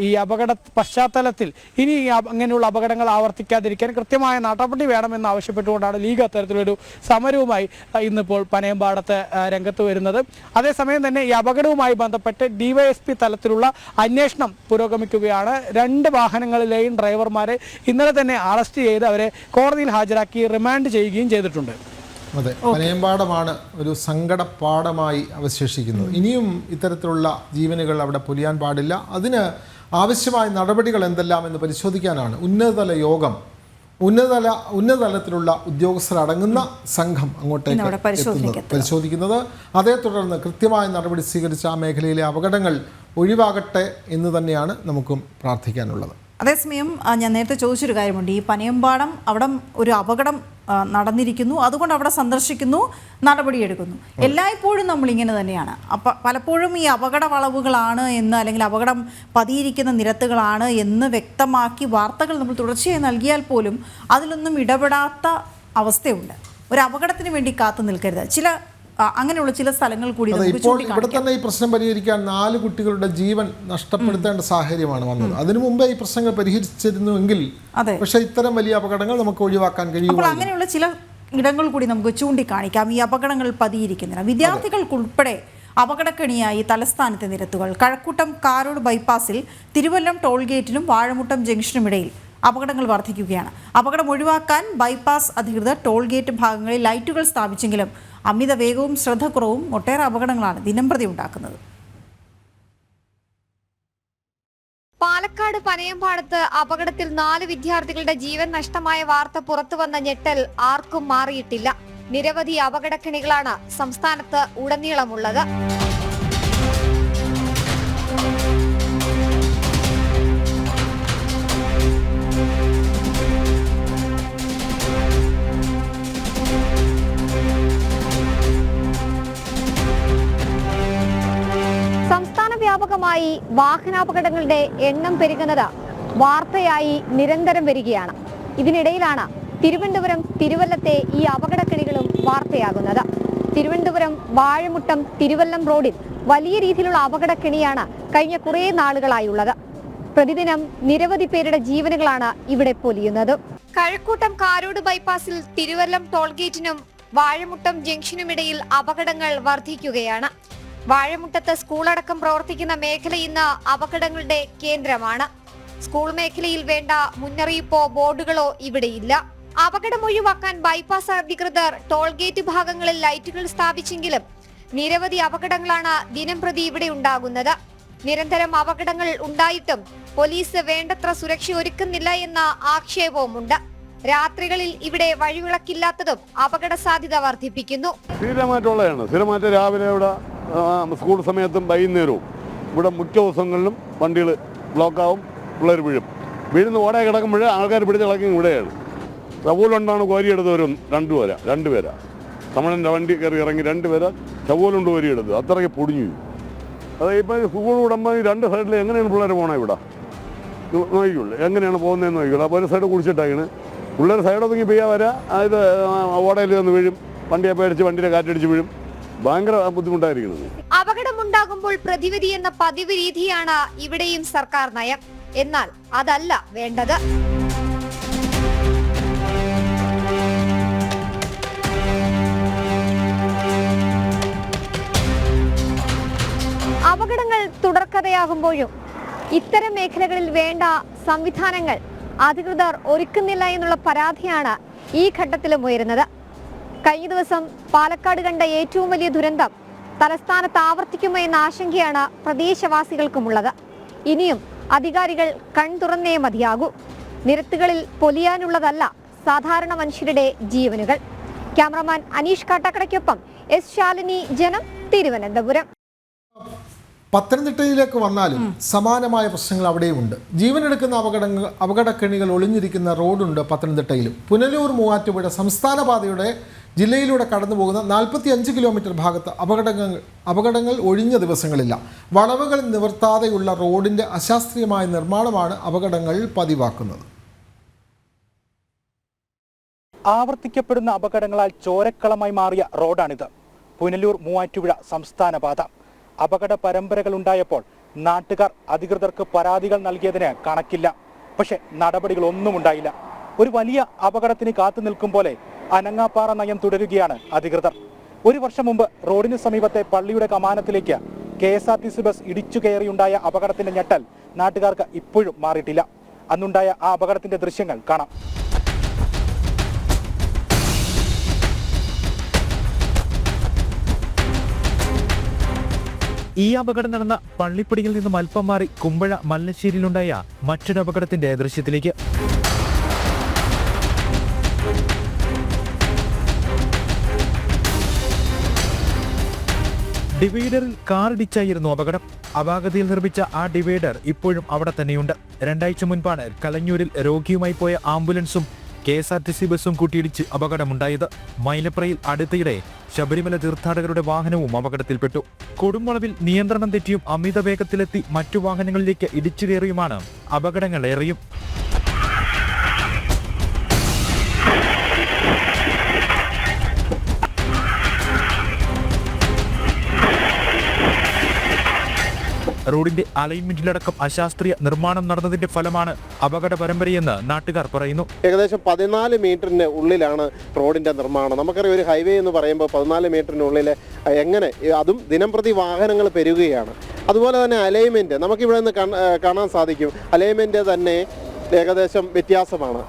ഈ അപകട പശ്ചാത്തലത്തിൽ ഇനി അങ്ങനെയുള്ള അപകടങ്ങൾ ആവർത്തിക്കാതിരിക്കാൻ കൃത്യമായ നടപടി വേണമെന്ന് ആവശ്യപ്പെട്ടുകൊണ്ടാണ് ലീഗ് അത്തരത്തിലൊരു സമരവുമായി ഇന്നിപ്പോൾ പനയമ്പാടത്ത് രംഗത്ത് വരുന്നത്. അതേസമയം തന്നെ ഈ അപകടവുമായി ബന്ധപ്പെട്ട് DYSP തലത്തിലുള്ള അന്വേഷണം പുരോഗമിക്കുകയാണ്. 2 വാഹനങ്ങളിലെയും ഡ്രൈവർമാരെ ഇന്നലെ തന്നെ അറസ്റ്റ് ചെയ്ത് അവരെ കോടതിയിൽ ഹാജരാക്കി റിമാൻഡ് ചെയ്യുകയും ചെയ്തിട്ടുണ്ട്. അതെ, പനയമ്പാടമാണ് ഒരു സങ്കടപ്പാടമായി അവശേഷിക്കുന്നത്. ഇനിയും ഇത്തരത്തിലുള്ള ജീവനുകൾ അവിടെ പൊലിയാൻ പാടില്ല. അതിന് ആവശ്യമായ നടപടികൾ എന്തെല്ലാം എന്ന് പരിശോധിക്കാനാണ് ഉന്നതതല യോഗം, ഉന്നതതലത്തിലുള്ള ഉദ്യോഗസ്ഥരടങ്ങുന്ന സംഘം അങ്ങോട്ടേക്ക് പരിശോധിക്കുന്നത്. അതേ തുടർന്ന് കൃത്യമായ നടപടി സ്വീകരിച്ച ആ മേഖലയിലെ അപകടങ്ങൾ ഒഴിവാകട്ടെ എന്ന് തന്നെയാണ് നമുക്കും പ്രാർത്ഥിക്കാനുള്ളത്. അതേസമയം ഞാൻ നേരത്തെ ചോദിച്ചൊരു കാര്യമുണ്ട്. ഈ പനയമ്പാടം അവിടെ ഒരു അപകടം നടന്നിരിക്കുന്നു, അതുകൊണ്ട് അവിടെ സന്ദർശിക്കുന്നു, നടപടിയെടുക്കുന്നു. എല്ലായ്പ്പോഴും നമ്മളിങ്ങനെ തന്നെയാണ്. അപ്പം പലപ്പോഴും ഈ അപകട വളവുകളാണ് എന്ന്, അല്ലെങ്കിൽ അപകടം പതിയിരിക്കുന്ന നിരത്തുകളാണ് എന്ന് വ്യക്തമാക്കി വാർത്തകൾ നമ്മൾ തുടർച്ചയായി നൽകിയാൽ പോലും അതിലൊന്നും ഇടപെടാത്ത അവസ്ഥയുണ്ട്. ഒരു അപകടത്തിന് വേണ്ടി കാത്തു നിൽക്കരുത്. അങ്ങനെയുള്ള ചില സ്ഥലങ്ങൾ കൂടി ഇപ്പോൾ ഇവിടെ തന്നെ ഈ പ്രശ്നം പരിഹരിക്കാൻ 4 കുട്ടികളുടെ ജീവൻ നഷ്ടപ്പെടുത്തേണ്ട സാഹചര്യമാണ് വന്നത്. അതിനു മുമ്പേ ഈ പ്രശ്നങ്ങൾ പരിഹരിച്ചിരുന്നുവെങ്കിൽ പക്ഷേ ഇത്തരം വലിയ അപകടങ്ങൾ നമുക്ക് ഒഴിവാക്കാൻ കഴിയും. അങ്ങനെയുള്ള ചില ഇടങ്ങൾ കൂടി നമുക്ക് ചൂണ്ടിക്കാണിക്കാം. ഈ അപകടങ്ങൾ പതിയിരിക്കുന്നില്ല, വിദ്യാർത്ഥികൾക്കുൾപ്പെടെ അപകടക്കണിയായി തലസ്ഥാനത്തെ നിരത്തുകൾ. കഴക്കൂട്ടം കാരോട് ബൈപ്പാസിൽ തിരുവല്ലം ടോൾ ഗേറ്റിനും വാഴമുട്ടം ജംഗ്ഷനുമിടയിൽ അപകടങ്ങൾ വർദ്ധിക്കുകയാണ്. അപകടം ഒഴിവാക്കാൻ ബൈപ്പാസ് അധികൃതർ ടോൾ ഗേറ്റ് ഭാഗങ്ങളിൽ ലൈറ്റുകൾ സ്ഥാപിച്ചെങ്കിലും അമിത വേഗവും ശ്രദ്ധക്കുറവും ഒട്ടേറെ അപകടങ്ങളാണ് ദിനംപ്രതി ഉണ്ടാക്കുന്നത്. പാലക്കാട് പനയമ്പാടത്ത് അപകടത്തിൽ 4 വിദ്യാർത്ഥികളുടെ ജീവൻ നഷ്ടമായ വാർത്ത പുറത്തുവന്ന ഞെട്ടൽ ആർക്കും മാറിയിട്ടില്ല. നിരവധി അപകടക്കെണികളാണ് സംസ്ഥാനത്ത് ഉടനീളമുള്ളത്. വ്യാപകമായി വാഹനാപകടങ്ങളുടെ എണ്ണം പെരുകുന്നത് വാർത്തയായി നിരന്തരം വരികയാണ്. ഇതിനിടയിലാണ് തിരുവനന്തപുരം തിരുവല്ലത്തെ ഈ അപകടക്കെണികളും വാർത്തയാകുന്നത്. തിരുവനന്തപുരം വാഴമുട്ടം തിരുവല്ലം റോഡിൽ വലിയ രീതിയിലുള്ള അപകടക്കെണിയാണ് കഴിഞ്ഞ കുറേ നാളുകളായുള്ളത്. പ്രതിദിനം നിരവധി പേരുടെ ജീവനുകളാണ് ഇവിടെ പൊലിയുന്നത്. കഴക്കൂട്ടം കാരോട് ബൈപ്പാസിൽ തിരുവല്ലം ടോൾ ഗേറ്റിനും വാഴമുട്ടം ജംഗ്ഷനുമിടയിൽ അപകടങ്ങൾ വർദ്ധിക്കുകയാണ്. വാഴമുട്ടത്ത് സ്കൂളടക്കം പ്രവർത്തിക്കുന്ന മേഖല ഇന്ന് അപകടങ്ങളുടെ കേന്ദ്രമാണ്. സ്കൂൾ മേഖലയിൽ വേണ്ട മുന്നറിയിപ്പോ ബോർഡുകളോ ഇവിടെയില്ല. അപകടം ഒഴിവാക്കാൻ ബൈപ്പാസ് അധികൃതർ ടോൾ ഗേറ്റ് ഭാഗങ്ങളിൽ ലൈറ്റുകൾ സ്ഥാപിച്ചെങ്കിലും നിരവധി അപകടങ്ങളാണ് ദിനംപ്രതി ഇവിടെ ഉണ്ടാകുന്നത്. നിരന്തരം അപകടങ്ങൾ ഉണ്ടായിട്ടും പോലീസ് വേണ്ടത്ര സുരക്ഷ ഒരുക്കുന്നില്ല എന്ന ആക്ഷേപവുമുണ്ട്. രാത്രികളിൽ ഇവിടെ വഴിവിളക്കില്ലാത്തതും അപകട സാധ്യത വർദ്ധിപ്പിക്കുന്നു. സ്ഥിരമായിട്ട് രാവിലെ ഇവിടെ സ്കൂൾ സമയത്തും വൈകുന്നേരവും ഇവിടെ മിക്ക ദിവസങ്ങളിലും വണ്ടികൾ ബ്ലോക്കാവും, പിള്ളേർ വീഴുന്ന ഓടെ കിടക്കുമ്പോഴേ ആൾക്കാർ പിടിച്ച് കളക്കി ഇവിടെയാണ്. ചവൂലുണ്ടാണ് കോരിയെടുത്തവരും രണ്ടുപേരാ തമിഴൻ്റെ വണ്ടി കയറി ഇറങ്ങി 2 പേര് ചവൂലുണ്ട് കോരിയെടുത്ത് അത്രയ്ക്ക് പൊടിഞ്ഞു. അത് ഇപ്പം സ്കൂൾ വിടുമ്പോൾ 2 സൈഡിൽ എങ്ങനെയാണ് പിള്ളേർ പോകണേ ഇവിടെ നോക്കിക്കുള്ളൂ, എങ്ങനെയാണ് പോകുന്നതെന്ന് നോക്കിക്കുള്ളൂ. അപ്പോൾ ഒരു സൈഡ് കുടിച്ചിട്ടാണ് പിള്ളേർ സൈഡൊതുങ്ങി പെയ്യാൻ വരാം. ഇത് ഓടയിൽ നിന്ന് വീഴും, വണ്ടിയെ പേടിച്ച് വണ്ടിയുടെ കാറ്റടിച്ച് വീഴും. ഭയങ്കര ബുദ്ധിമുട്ടായിരിക്കുന്നത്. അപകടമുണ്ടാകുമ്പോൾ പ്രതിവിധി എന്ന പതിവ് രീതിയാണ് ഇവിടെയും സർക്കാർ നയം. എന്നാൽ അതല്ല വേണ്ടത്. അപകടങ്ങൾ തുടർക്കഥയാകുമ്പോഴും ഇത്തരം മേഖലകളിൽ വേണ്ട സംവിധാനങ്ങൾ അധികൃതർ ഒരുക്കുന്നില്ല എന്നുള്ള പരാതിയാണ് ഈ ഘട്ടത്തിലും ഉയരുന്നത്. കഴിഞ്ഞ ദിവസം പാലക്കാട് കണ്ട ഏറ്റവും വലിയ ദുരന്തം തലസ്ഥാനത്ത് ആവർത്തിക്കുമോ എന്ന ആശങ്കയാണ് പ്രദേശവാസികൾക്കുമുള്ളത്. ഇനിയും അധികാരികൾ കൺതുറന്നേ മതിയാകൂ. നിരത്തുകളിൽ പൊലിയാനുള്ളതല്ല സാധാരണ മനുഷ്യരുടെ ജീവനുകൾ. ക്യാമറമാൻ അനീഷ് കാട്ടാക്കടയ്ക്കൊപ്പം എസ് ശാലിനി, ജനം, തിരുവനന്തപുരം. പത്തനംതിട്ടയിലേക്ക് വന്നാലും സമാനമായ പ്രശ്നങ്ങൾ അവിടെയുമുണ്ട്. ജീവനെടുക്കുന്ന അപകടക്കെണികൾ ഒളിഞ്ഞിരിക്കുന്ന റോഡുണ്ട് പത്തനംതിട്ടയിലും. പുനലൂർ മൂവാറ്റുപുഴ സംസ്ഥാന പാതയുടെ ജില്ലയിലൂടെ കടന്നു പോകുന്ന 45 കിലോമീറ്റർ ഭാഗത്ത് അപകടങ്ങൾ ഒഴിഞ്ഞ ദിവസങ്ങളില്ല. വളവുകൾ നിവർത്താതെയുള്ള റോഡിൻ്റെ അശാസ്ത്രീയമായ നിർമ്മാണമാണ് അപകടങ്ങൾ പതിവാക്കുന്നത്. ആവർത്തിക്കപ്പെടുന്ന അപകടങ്ങളാൽ ചോരക്കളമായി മാറിയ റോഡാണിത്. പുനലൂർ മൂവാറ്റുപുഴ സംസ്ഥാന പാത. അപകട പരമ്പരകൾ ഉണ്ടായപ്പോൾ നാട്ടുകാർ അധികൃതർക്ക് പരാതികൾ നൽകിയതിന് കണക്കില്ല. പക്ഷെ നടപടികളൊന്നും ഉണ്ടായില്ല. ഒരു വലിയ അപകടത്തിന് കാത്തു നിൽക്കും പോലെ അനങ്ങാപ്പാറ നയം തുടരുകയാണ് അധികൃതർ. 1 വർഷം മുമ്പ് റോഡിന് സമീപത്തെ പള്ളിയുടെ കമാനത്തിലേക്ക് KSRTC ബസ് ഇടിച്ചു കയറിയുണ്ടായ അപകടത്തിന്റെ ഞെട്ടൽ നാട്ടുകാർക്ക് ഇപ്പോഴും മാറിയിട്ടില്ല. അന്നുണ്ടായ ആ അപകടത്തിന്റെ ദൃശ്യങ്ങൾ കാണാം. ഈ അപകടം നടന്ന പള്ളിപ്പടിയിൽ നിന്നും അല്പം മാറി കുമ്പഴ മല്ലശ്ശേരിയിലുണ്ടായ മറ്റൊരു അപകടത്തിന്റെ ദൃശ്യത്തിലേക്ക്. ഡിവൈഡറിൽ കാറിടിച്ചായിരുന്നു അപകടം. അപാകതയിൽ നിർമ്മിച്ച ആ ഡിവൈഡർ ഇപ്പോഴും അവിടെ തന്നെയുണ്ട്. 2 ആഴ്ച മുൻപാണ് കലഞ്ഞൂരിൽ രോഗിയുമായി പോയ ആംബുലൻസും KSRTC ബസ്സും കൂട്ടിയിടിച്ച് അപകടമുണ്ടായത്. മൈലപ്രയിൽ അടുത്തിടെ ശബരിമല തീർത്ഥാടകരുടെ വാഹനവും അപകടത്തിൽപ്പെട്ടു. കൊടുംവളവിൽ നിയന്ത്രണം തെറ്റിയും അമിത വേഗത്തിലെത്തി മറ്റു വാഹനങ്ങളിലേക്ക് ഇടിച്ചു കയറിയുമാണ് അപകടങ്ങളേറെയും. റോഡിന്റെ അലൈൻമെന്റിലടക്കം അശാസ്ത്രീയ നിർമ്മാണം നടന്നതിന്റെ ഫലമാണ് അപകട പരമ്പരയെന്ന് നാട്ടുകാർ പറയുന്നു. ഏകദേശം 14 മീറ്ററിന് ഉള്ളിലാണ് റോഡിന്റെ നിർമ്മാണം. നമുക്കറിയാം, ഒരു ഹൈവേ എന്ന് പറയുമ്പോൾ 14 മീറ്ററിനുള്ളിൽ എങ്ങനെ, അതും ദിനംപ്രതി വാഹനങ്ങൾ പെരുകുകയാണ്. അതുപോലെ തന്നെ അലൈൻമെന്റ് നമുക്കിവിടെ നിന്ന് കാണാൻ സാധിക്കും. അലൈൻമെന്റ് തന്നെ ഏകദേശം വ്യത്യാസമാണ്.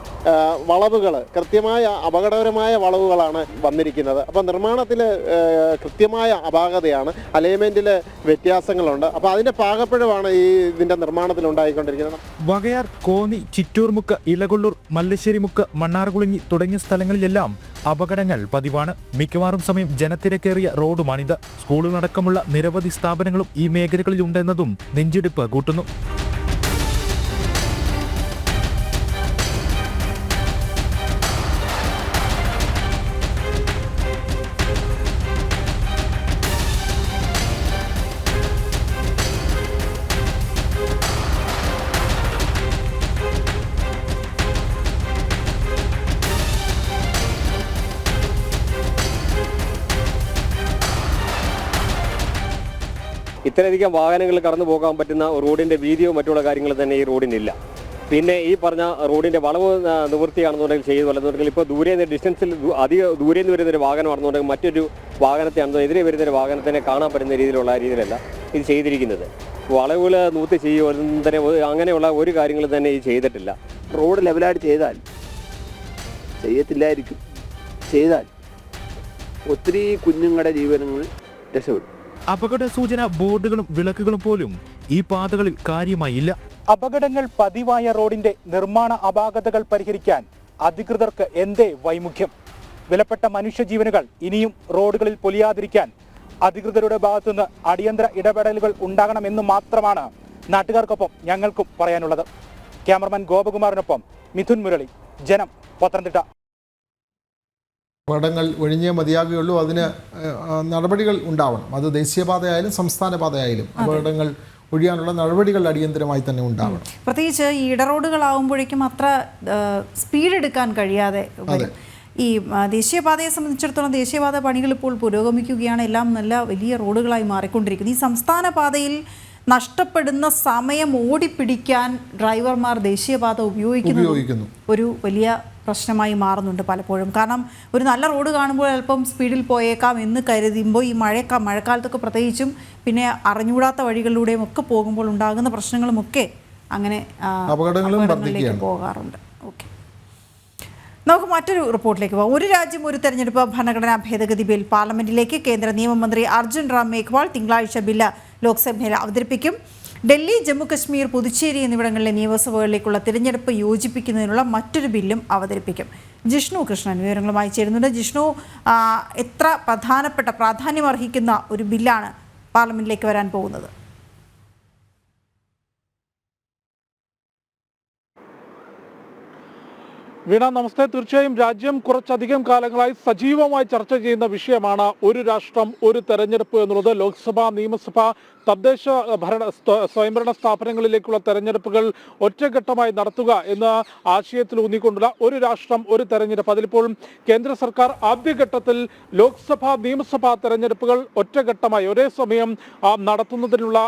വളവുകൾ കൃത്യമായ അപകടകരമായ വളവുകളാണ് വന്നിരിക്കുന്നത്. അപ്പോൾ നിർമ്മാണത്തിൽ കൃത്യമായ അപാകതയാണ്, അലൈൻമെന്റിൽ വ്യത്യാസങ്ങളുണ്ട്. അപ്പോൾ അതിന്റെ പാകപ്പിഴവാണ് ഇതിന്റെ നിർമ്മാണത്തിൽ ഉണ്ടായിക്കൊണ്ടിരിക്കുന്നത്. വകയാർ, കോന്നി, ചിറ്റൂർമുക്ക്, ഇളകൊള്ളൂർ, മല്ലശ്ശേരിമുക്ക്, മണ്ണാർകുളിഞ്ഞി തുടങ്ങിയ സ്ഥലങ്ങളിലെല്ലാം അപകടങ്ങൾ പതിവാണ്. മിക്കവാറും സമയം ജനത്തിരക്കേറിയ റോഡുമാണിത്. സ്കൂളുകളടക്കമുള്ള നിരവധി സ്ഥാപനങ്ങളും ഈ മേഖലകളിലുണ്ടെന്നതും നെഞ്ചിടിപ്പ് കൂട്ടുന്നു. ഇത്രയധികം വാഹനങ്ങൾ കടന്നു പോകാൻ പറ്റുന്ന റോഡിന്റെ വീതിയോ മറ്റുള്ള കാര്യങ്ങൾ തന്നെ ഈ റോഡിനില്ല. പിന്നെ ഈ പറഞ്ഞ റോഡിന്റെ വളവ് നിവൃത്തിയാണെന്നുണ്ടെങ്കിൽ ചെയ്തു, അല്ലെന്നുണ്ടെങ്കിൽ ഇപ്പോൾ ദൂരെ നിന്ന് ഡിസ്റ്റൻസിൽ ദൂരെ നിന്ന് വരുന്നൊരു വാഹനമാണെന്നുണ്ടെങ്കിൽ മറ്റൊരു വാഹനത്തെ എതിരെ വരുന്നൊരു വാഹനത്തിനെ കാണാൻ പറ്റുന്ന രീതിയിലല്ല ഇത് ചെയ്തിരിക്കുന്നത്. വളവുകൾ നൂത്തി ചെയ്യുമോ തന്നെ അങ്ങനെയുള്ള ഒരു കാര്യങ്ങളും തന്നെ ഇത് ചെയ്തിട്ടില്ല. റോഡ് ലെവലായിട്ട് ചെയ്യത്തില്ലായിരിക്കും. ചെയ്താൽ ഒത്തിരി കുഞ്ഞുങ്ങളുടെ ജീവനങ്ങൾ രക്ഷപ്പെടും. അപകട സൂചന ബോർഡുകളും വിളക്കുകളും പോലും ഈ പാതകളിൽ കാര്യമായില്ല. അപകടങ്ങൾ പതിവായ റോഡിന്റെ നിർമ്മാണ അപാകതകൾ പരിഹരിക്കാൻ അധികൃതർക്ക് എന്തേ വൈമുഖ്യം? വിലപ്പെട്ട മനുഷ്യജീവനുകൾ ഇനിയും റോഡുകളിൽ പൊലിയാതിരിക്കാൻ അധികൃതരുടെ ഭാഗത്തുനിന്ന് അടിയന്തര ഇടപെടലുകൾ ഉണ്ടാകണമെന്ന് മാത്രമാണ് നാട്ടുകാർക്കൊപ്പം ഞങ്ങൾക്കും പറയാനുള്ളത്. ക്യാമറമാൻ ഗോപകുമാറിനൊപ്പം മിഥുൻ മുരളി, ജനം, പത്തനംതിട്ട. അപകടങ്ങൾ ഒഴിഞ്ഞേ മതിയാകുകയുള്ളൂ. അതിന് നടപടികൾ ഉണ്ടാവണം. അത് ദേശീയപാതയായാലും സംസ്ഥാന പാതയായാലും അപകടങ്ങൾ ഒഴിയാനുള്ള നടപടികൾ അടിയന്തരമായി തന്നെ ഉണ്ടാവണം. പ്രത്യേകിച്ച് ഈ ഇടറോഡുകളാവുമ്പോഴേക്കും അത്ര സ്പീഡ് എടുക്കാൻ കഴിയാതെ വരും. ഈ ദേശീയപാതയെ സംബന്ധിച്ചിടത്തോളം ദേശീയപാത പണികൾ ഇപ്പോൾ പുരോഗമിക്കുകയാണ്. എല്ലാം നല്ല വലിയ റോഡുകളായി മാറിക്കൊണ്ടിരിക്കുന്നു. ഈ സംസ്ഥാന പാതയിൽ നഷ്ടപ്പെടുന്ന സമയം ഓടിപ്പിടിക്കാൻ ഡ്രൈവർമാർ ദേശീയപാത ഉപയോഗിക്കുന്നു ഒരു വലിയ പ്രശ്നമായി മാറുന്നുണ്ട് പലപ്പോഴും. കാരണം ഒരു നല്ല റോഡ് കാണുമ്പോൾ അല്പം സ്പീഡിൽ പോയേക്കാം എന്ന് കരുതുമ്പോൾ ഈ മഴക്കാലത്തൊക്കെ പ്രത്യേകിച്ചും പിന്നെ അറിഞ്ഞൂടാത്ത വഴികളിലൂടെയും ഒക്കെ പോകുമ്പോൾ ഉണ്ടാകുന്ന പ്രശ്നങ്ങളുമൊക്കെ അങ്ങനെ അപകടങ്ങളിലേക്ക് പോകാറുണ്ട്. ഓക്കെ, നമുക്ക് മറ്റൊരു റിപ്പോർട്ടിലേക്ക് പോകാം. ഒരു രാജ്യം ഒരു തെരഞ്ഞെടുപ്പ് ഭരണഘടനാ ഭേദഗതി ബിൽ പാർലമെന്റിലേക്ക് കേന്ദ്ര നിയമമന്ത്രി അർജുൻ റാം മേഘ്വാൾ തിങ്കളാഴ്ച ബില്ല് ലോക്സഭയിൽ അവതരിപ്പിക്കും. ഡൽഹി, ജമ്മു കശ്മീർ, പുതുച്ചേരി എന്നിവിടങ്ങളിലെ നിയമസഭകളിലേക്കുള്ള തിരഞ്ഞെടുപ്പ് യോജിപ്പിക്കുന്നതിനുള്ള മറ്റൊരു ബില്ലും അവതരിപ്പിക്കും. ജിഷ്ണു കൃഷ്ണൻ വിവരങ്ങളുമായി ചേരുന്നുണ്ട്. ജിഷ്ണു, എത്ര പ്രാധാന്യമർഹിക്കുന്ന ഒരു ബില്ലാണ് പാർലമെന്റിലേക്ക് വരാൻ പോകുന്നത്? വീണ, നമസ്തേ. തീർച്ചയായും രാജ്യം കുറച്ചധികം കാലങ്ങളായി സജീവമായി ചർച്ച ചെയ്യുന്ന വിഷയമാണ് ഒരു രാഷ്ട്രം ഒരു തെരഞ്ഞെടുപ്പ് എന്നുള്ളത്. ലോക്സഭ, നിയമസഭ, തദ്ദേശ സ്വയംഭരണ സ്ഥാപനങ്ങളിലേക്കുള്ള തെരഞ്ഞെടുപ്പുകൾ ഒറ്റഘട്ടമായി നടത്തുക എന്ന ആശയത്തിൽ ഊന്നിക്കൊണ്ടുള്ള ഒരു രാഷ്ട്രം ഒരു തെരഞ്ഞെടുപ്പ്. അതിലിപ്പോൾ കേന്ദ്ര സർക്കാർ ആദ്യഘട്ടത്തിൽ ലോക്സഭ, നിയമസഭാ തെരഞ്ഞെടുപ്പുകൾ ഒറ്റഘട്ടമായി ഒരേ സമയം നടത്തുന്നതിനുള്ള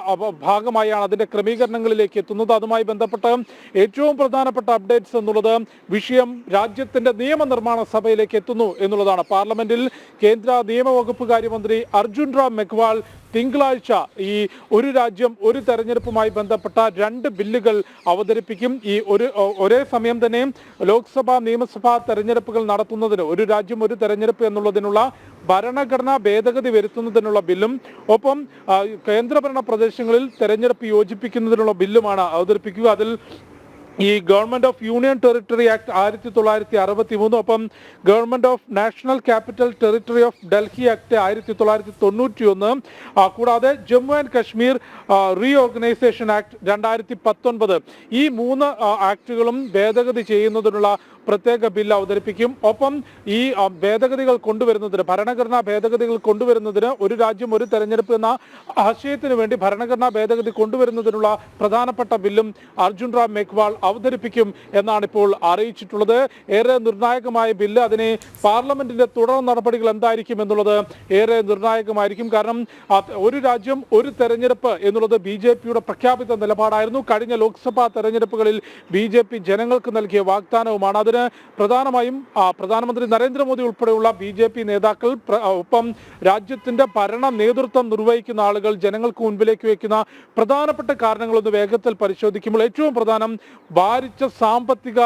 ഭാഗമായാണ് അതിന്റെ ക്രമീകരണങ്ങളിലേക്ക് എത്തുന്നത്. അതുമായി ബന്ധപ്പെട്ട് ഏറ്റവും പ്രധാനപ്പെട്ട അപ്ഡേറ്റ്സ് എന്നുള്ളത് വിഷയം രാജ്യത്തിന്റെ നിയമനിർമ്മാണ സഭയിലേക്ക് എത്തുന്നു എന്നുള്ളതാണ്. പാർലമെന്റിൽ കേന്ദ്ര നിയമവകുപ്പ് കാര്യമന്ത്രി അർജുൻ റാം മെഘ്വാൾ തിങ്കളാഴ്ച ഈ ഒരു രാജ്യം ഒരു തെരഞ്ഞെടുപ്പുമായി ബന്ധപ്പെട്ട 2 ബില്ലുകൾ അവതരിപ്പിക്കും. ഈ ഒരേ സമയം തന്നെ ലോക്സഭ, നിയമസഭാ തെരഞ്ഞെടുപ്പുകൾ നടത്തുന്നതിന് ഒരു രാജ്യം ഒരു തെരഞ്ഞെടുപ്പ് എന്നുള്ളതിനുള്ള ഭരണഘടനാ ഭേദഗതി വരുത്തുന്നതിനുള്ള ബില്ലും ഒപ്പം കേന്ദ്രഭരണ പ്രദേശങ്ങളിൽ തെരഞ്ഞെടുപ്പ് യോജിപ്പിക്കുന്നതിനുള്ള ബില്ലുമാണ് അവതരിപ്പിക്കുക. അതിൽ ഈ government of union territory act 1963 ഒപ്പം government of national capital territory of Delhi act 1991 കൂടാതെ Jammu and Kashmir reorganisation act 2019 ഈ 3 ആക്ടുകളും ഭേദഗതി ചെയ്യുന്നതിനുള്ള പ്രത്യേക ബില്ല് അവതരിപ്പിക്കും. ഒപ്പം ഈ ഭേദഗതികൾ കൊണ്ടുവരുന്നതിന്, ഭരണഘടനാ ഭേദഗതികൾ കൊണ്ടുവരുന്നതിന്, ഒരു രാജ്യം ഒരു തെരഞ്ഞെടുപ്പ് എന്ന ആശയത്തിന് വേണ്ടി ഭരണഘടനാ ഭേദഗതി കൊണ്ടുവരുന്നതിനുള്ള പ്രധാനപ്പെട്ട ബില്ലും അർജുൻ റാം മേഘ്വാൾ അവതരിപ്പിക്കും എന്നാണ് ഇപ്പോൾ അറിയിച്ചിട്ടുള്ളത്. ഏറെ നിർണായകമായ ബില്ല്. അതിനെ പാർലമെന്റിന്റെ തുടർ നടപടികൾ എന്തായിരിക്കും എന്നുള്ളത് ഏറെ നിർണായകമായിരിക്കും. കാരണം ഒരു രാജ്യം ഒരു തെരഞ്ഞെടുപ്പ് എന്നുള്ളത് BJPയുടെ പ്രഖ്യാപിത നിലപാടായിരുന്നു. കഴിഞ്ഞ ലോക്സഭാ തെരഞ്ഞെടുപ്പുകളിൽ BJP ജനങ്ങൾക്ക് നൽകിയ വാഗ്ദാനവുമാണ്. അതിന് പ്രധാനമായും പ്രധാനമന്ത്രി നരേന്ദ്രമോദി ഉൾപ്പെടെയുള്ള BJP നേതാക്കൾ, ഒപ്പം രാജ്യത്തിന്റെ ഭരണ നേതൃത്വം നിർവഹിക്കുന്ന ആളുകൾ ജനങ്ങൾക്ക് മുൻപിലേക്ക് വയ്ക്കുന്ന പ്രധാനപ്പെട്ട കാരണങ്ങളൊന്ന് വേഗത്തിൽ പരിശോധിക്കുമ്പോൾ ഏറ്റവും പ്രധാനം ഭാരിച്ച സാമ്പത്തിക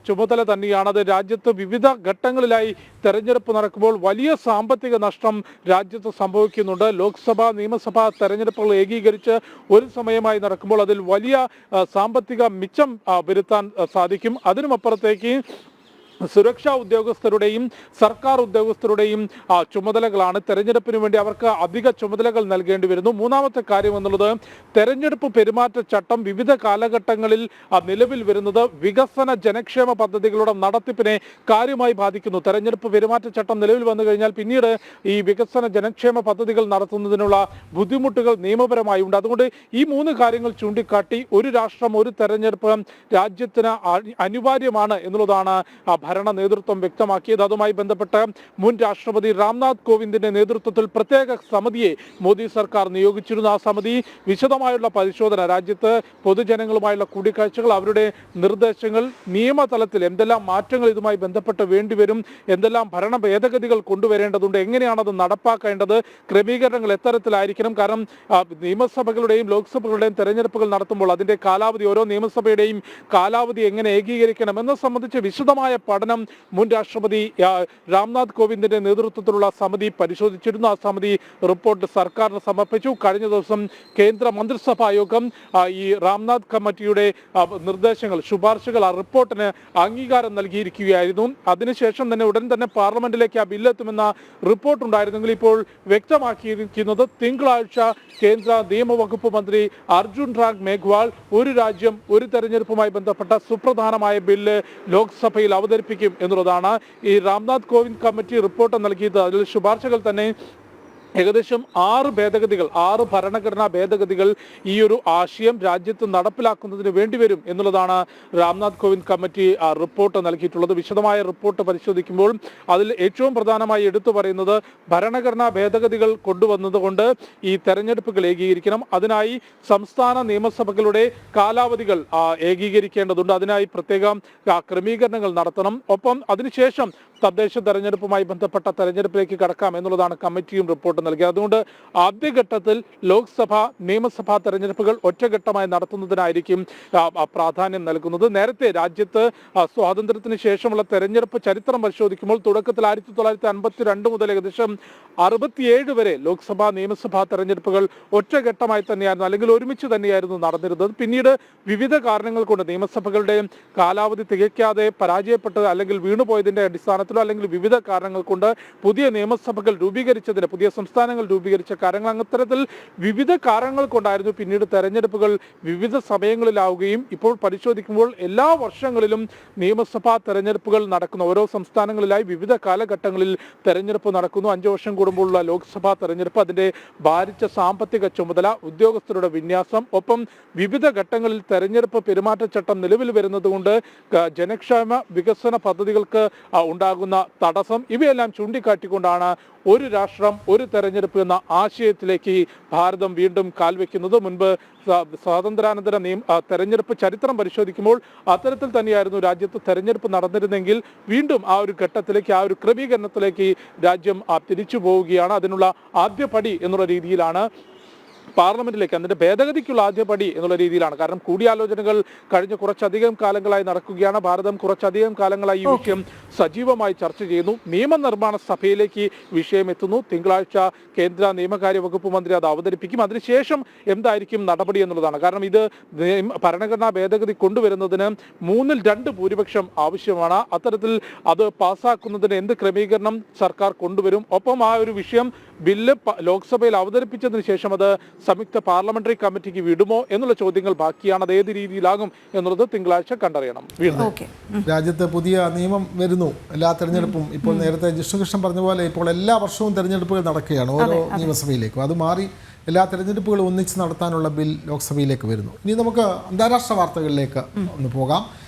ചുമതല തന്നെയാണ്. അത് രാജ്യത്ത് വിവിധ ഘട്ടങ്ങളിലായി തെരഞ്ഞെടുപ്പ് നടക്കുമ്പോൾ വലിയ സാമ്പത്തിക നഷ്ടം രാജ്യത്ത് സംഭവിക്കുന്നുണ്ട്. ലോക്സഭ നിയമസഭാ തെരഞ്ഞെടുപ്പുകൾ ഏകീകരിച്ച് ഒരു സമയമായി നടക്കുമ്പോൾ അതിൽ വലിയ സാമ്പത്തിക മിച്ചം വരുത്താൻ സാധിക്കും. അതിനുമപ്പുറത്തേക്ക് സുരക്ഷാ ഉദ്യോഗസ്ഥരുടെയും സർക്കാർ ഉദ്യോഗസ്ഥരുടെയും ചുമതലകളാണ്. തെരഞ്ഞെടുപ്പിന് വേണ്ടി അവർക്ക് അധിക ചുമതലകൾ നൽകേണ്ടി വരുന്നു. മൂന്നാമത്തെ കാര്യം എന്നുള്ളത് തെരഞ്ഞെടുപ്പ് പെരുമാറ്റച്ചട്ടം വിവിധ കാലഘട്ടങ്ങളിൽ നിലവിൽ വരുന്നത് വികസന ജനക്ഷേമ പദ്ധതികളുടെ നടത്തിപ്പിനെ കാര്യമായി ബാധിക്കുന്നു. തെരഞ്ഞെടുപ്പ് പെരുമാറ്റച്ചട്ടം നിലവിൽ വന്നു കഴിഞ്ഞാൽ പിന്നീട് ഈ വികസന ജനക്ഷേമ പദ്ധതികൾ നടത്തുന്നതിനുള്ള ബുദ്ധിമുട്ടുകൾ നിയമപരമായി ഉണ്ട്. അതുകൊണ്ട് ഈ മൂന്ന് കാര്യങ്ങൾ ചൂണ്ടിക്കാട്ടി ഒരു രാഷ്ട്രം ഒരു തെരഞ്ഞെടുപ്പ് രാജ്യത്തിന് അനിവാര്യമാണ് എന്നുള്ളതാണ് ഭരണ നേതൃത്വം വ്യക്തമാക്കിയത്. അതുമായി ബന്ധപ്പെട്ട് മുൻ രാഷ്ട്രപതി രാംനാഥ് കോവിന്ദിന്റെ നേതൃത്വത്തിൽ പ്രത്യേക സമിതിയെ മോദി സർക്കാർ നിയോഗിച്ചിരുന്നു. ആ സമിതി വിശദമായുള്ള പരിശോധന, രാജ്യത്ത് പൊതുജനങ്ങളുമായുള്ള കൂടിക്കാഴ്ചകൾ, അവരുടെ നിർദ്ദേശങ്ങൾ, നിയമതലത്തിൽ എന്തെല്ലാം മാറ്റങ്ങൾ ഇതുമായി ബന്ധപ്പെട്ട് വേണ്ടിവരും, എന്തെല്ലാം ഭരണ ഭേദഗതികൾ കൊണ്ടുവരേണ്ടതുണ്ട്, എങ്ങനെയാണത് നടപ്പാക്കേണ്ടത്, ക്രമീകരണങ്ങൾ എത്തരത്തിലായിരിക്കണം. കാരണം നിയമസഭകളുടെയും ലോക്സഭകളുടെയും തെരഞ്ഞെടുപ്പുകൾ നടത്തുമ്പോൾ അതിന്റെ കാലാവധി, ഓരോ നിയമസഭയുടെയും കാലാവധി എങ്ങനെ ഏകീകരിക്കണം എന്നത് സംബന്ധിച്ച് വിശദമായ പഠനം മുൻ രാഷ്ട്രപതി രാംനാഥ് കോവിന്ദിന്റെ നേതൃത്വത്തിലുള്ള സമിതി പരിശോധിച്ചിരുന്നു. ആ സമിതി റിപ്പോർട്ട് സർക്കാരിന് സമർപ്പിച്ചു. കഴിഞ്ഞ ദിവസം കേന്ദ്ര മന്ത്രിസഭാ യോഗം ഈ രാംനാഥ് കമ്മിറ്റിയുടെ നിർദ്ദേശങ്ങൾ, ശുപാർശകൾ, ആ റിപ്പോർട്ടിന് അംഗീകാരം നൽകിയിരിക്കുകയായിരുന്നു. അതിനുശേഷം തന്നെ ഉടൻ തന്നെ പാർലമെന്റിലേക്ക് ആ ബില്ലെത്തുമെന്ന റിപ്പോർട്ട് ഉണ്ടായിരുന്നെങ്കിൽ ഇപ്പോൾ വ്യക്തമാക്കിയിരിക്കുന്നത് തിങ്കളാഴ്ച കേന്ദ്ര നിയമവകുപ്പ് മന്ത്രി അർജുൻ റാം മേഘ്വാൾ ഒരു രാജ്യം ഒരു തെരഞ്ഞെടുപ്പുമായി ബന്ധപ്പെട്ട സുപ്രധാനമായ ബില്ല് ലോക്സഭയിൽ അവതരിപ്പിക്കും എന്നുള്ളതാണ്. ഈ രാംനാഥ് കോവിന്ദ് കമ്മിറ്റി റിപ്പോർട്ട് നൽകിയത്, അതിൽ ശുപാർശകൾ തന്നെ ഏകദേശം 6 ഭേദഗതികൾ, 6 ഭരണഘടനാ ഭേദഗതികൾ ഈ ഒരു ആശയം രാജ്യത്ത് നടപ്പിലാക്കുന്നതിന് വേണ്ടിവരും എന്നുള്ളതാണ് രാംനാഥ് കോവിന്ദ് കമ്മിറ്റി റിപ്പോർട്ട് നൽകിയിട്ടുള്ളത്. വിശദമായ റിപ്പോർട്ട് പരിശോധിക്കുമ്പോൾ അതിൽ ഏറ്റവും പ്രധാനമായി എടുത്തു പറയുന്നത് ഭരണഘടനാ ഭേദഗതികൾ കൊണ്ടുവന്നതുകൊണ്ട് ഈ തെരഞ്ഞെടുപ്പുകൾ ഏകീകരിക്കണം. അതിനായി സംസ്ഥാന നിയമസഭകളുടെ കാലാവധികൾ ഏകീകരിക്കേണ്ടതുണ്ട്. അതിനായി പ്രത്യേകം ക്രമീകരണങ്ങൾ നടത്തണം. ഒപ്പം അതിനുശേഷം തദ്ദേശ തെരഞ്ഞെടുപ്പുമായി ബന്ധപ്പെട്ട തെരഞ്ഞെടുപ്പിലേക്ക് കടക്കാം എന്നുള്ളതാണ് കമ്മിറ്റിയും റിപ്പോർട്ട് നൽകിയത്. അതുകൊണ്ട് ആദ്യഘട്ടത്തിൽ ലോക്സഭ നിയമസഭാ തെരഞ്ഞെടുപ്പുകൾ ഒറ്റഘട്ടമായി നടത്തുന്നതിനായിരിക്കും പ്രാധാന്യം നൽകുന്നത്. നേരത്തെ രാജ്യത്ത് സ്വാതന്ത്ര്യത്തിന് ശേഷമുള്ള തെരഞ്ഞെടുപ്പ് ചരിത്രം പരിശോധിക്കുമ്പോൾ തുടക്കത്തിൽ 1952 മുതൽ ഏകദേശം 67 വരെ ലോക്സഭാ നിയമസഭാ തെരഞ്ഞെടുപ്പുകൾ ഒറ്റഘട്ടമായി തന്നെയായിരുന്നു, അല്ലെങ്കിൽ ഒരുമിച്ച് തന്നെയായിരുന്നു നടന്നിരുന്നത്. പിന്നീട് വിവിധ കാരണങ്ങൾ കൊണ്ട് നിയമസഭകളുടെ കാലാവധി തികയ്ക്കാതെ പരാജയപ്പെട്ടത് അല്ലെങ്കിൽ വീണുപോയതിന്റെ അടിസ്ഥാനത്തിലോ അല്ലെങ്കിൽ വിവിധ കാരണങ്ങൾ കൊണ്ട് പുതിയ നിയമസഭകൾ രൂപീകരിച്ചതിന്, പുതിയ സംസ്ഥാനങ്ങൾ രൂപീകരിച്ച കാര്യങ്ങൾ, അത്തരത്തിൽ വിവിധ കാരണങ്ങൾ കൊണ്ടായിരുന്നു പിന്നീട് തെരഞ്ഞെടുപ്പുകൾ വിവിധ സമയങ്ങളിലാവുകയും ഇപ്പോൾ പരിശോധിക്കുമ്പോൾ എല്ലാ വർഷങ്ങളിലും നിയമസഭാ തെരഞ്ഞെടുപ്പുകൾ നടക്കുന്നു. ഓരോ സംസ്ഥാനങ്ങളിലായി വിവിധ കാലഘട്ടങ്ങളിൽ തെരഞ്ഞെടുപ്പ് നടക്കുന്നു. 5 വർഷം കൂടുമ്പോഴുള്ള ലോക്സഭാ തെരഞ്ഞെടുപ്പ്, അതിന്റെ ഭാരിച്ച സാമ്പത്തിക ചുമതല, ഉദ്യോഗസ്ഥരുടെ വിന്യാസം, ഒപ്പം വിവിധ ഘട്ടങ്ങളിൽ തെരഞ്ഞെടുപ്പ് പെരുമാറ്റച്ചട്ടം നിലവിൽ വരുന്നതുകൊണ്ട് ജനക്ഷേമ വികസന പദ്ധതികൾക്ക് ഉണ്ടാകുന്ന തടസ്സം, ഇവയെല്ലാം ചൂണ്ടിക്കാട്ടിക്കൊണ്ടാണ് ഒരു രാഷ്ട്രം ഒരു തെരഞ്ഞെടുപ്പ് എന്ന ആശയത്തിലേക്ക് ഭാരതം വീണ്ടും കാൽവെക്കുന്നത്. മുൻപ് സ്വാതന്ത്ര്യാനന്തര തെരഞ്ഞെടുപ്പ് ചരിത്രം പരിശോധിക്കുമ്പോൾ അത്തരത്തിൽ തന്നെയായിരുന്നു രാജ്യത്ത് തെരഞ്ഞെടുപ്പ് നടന്നിരുന്നെങ്കിൽ വീണ്ടും ആ ഒരു ഘട്ടത്തിലേക്ക്, ആ ഒരു ക്രമീകരണത്തിലേക്ക് രാജ്യം തിരിച്ചു പോവുകയാണ്. അതിനുള്ള ആദ്യ പടി എന്നുള്ള രീതിയിലാണ് പാർലമെന്റിലേക്ക്, അതിന്റെ ഭേദഗതിക്കുള്ള ആദ്യപടി എന്നുള്ള രീതിയിലാണ്. കാരണം കൂടിയാലോചനകൾ കഴിഞ്ഞ കുറച്ചധികം കാലങ്ങളായി നടക്കുകയാണ്. ഭാരതം കുറച്ചധികം കാലങ്ങളായി ഈ വിഷയം സജീവമായി ചർച്ച ചെയ്യുന്നു. നിയമനിർമ്മാണ സഭയിലേക്ക് വിഷയം എത്തുന്നു. തിങ്കളാഴ്ച കേന്ദ്ര നിയമകാര്യ വകുപ്പ് മന്ത്രി അത് അവതരിപ്പിക്കും. അതിനുശേഷം എന്തായിരിക്കും നടപടി എന്നുള്ളതാണ്. കാരണം ഇത് ഭരണഘടനാ ഭേദഗതി കൊണ്ടുവരുന്നതിന് 2/3 ഭൂരിപക്ഷം ആവശ്യമാണ്. അത്തരത്തിൽ അത് പാസ്സാക്കുന്നതിന് എന്ത് ക്രമീകരണം സർക്കാർ കൊണ്ടുവരും, ഒപ്പം ആ ഒരു വിഷയം ബില്ല് ലോക്സഭയിൽ അവതരിപ്പിച്ചതിന് ശേഷം അത് സംയുക്ത പാർലമെന്ററി കമ്മിറ്റിക്ക് വിടുമോ എന്നുള്ള ചോദ്യങ്ങൾ ബാക്കിയാണ്. അത് ഏത് രീതിയിലാകും എന്നുള്ളത് തിങ്കളാഴ്ച കണ്ടറിയണം. രാജ്യത്ത് പുതിയ നിയമം വരുന്നു. എല്ലാ തെരഞ്ഞെടുപ്പും ഇപ്പോൾ നേരത്തെ ജിഷ്ണുകൃഷ്ണൻ പറഞ്ഞ പോലെ ഇപ്പോൾ എല്ലാ വർഷവും തെരഞ്ഞെടുപ്പുകൾ നടക്കുകയാണ് ഓരോ നിയമസഭയിലേക്കും. അത് മാറി എല്ലാ തെരഞ്ഞെടുപ്പുകളും ഒന്നിച്ച് നടത്താനുള്ള ബിൽ ലോക്സഭയിലേക്ക് വരുന്നു. ഇനി നമുക്ക് അന്താരാഷ്ട്ര വാർത്തകളിലേക്ക് ഒന്ന് പോകാം.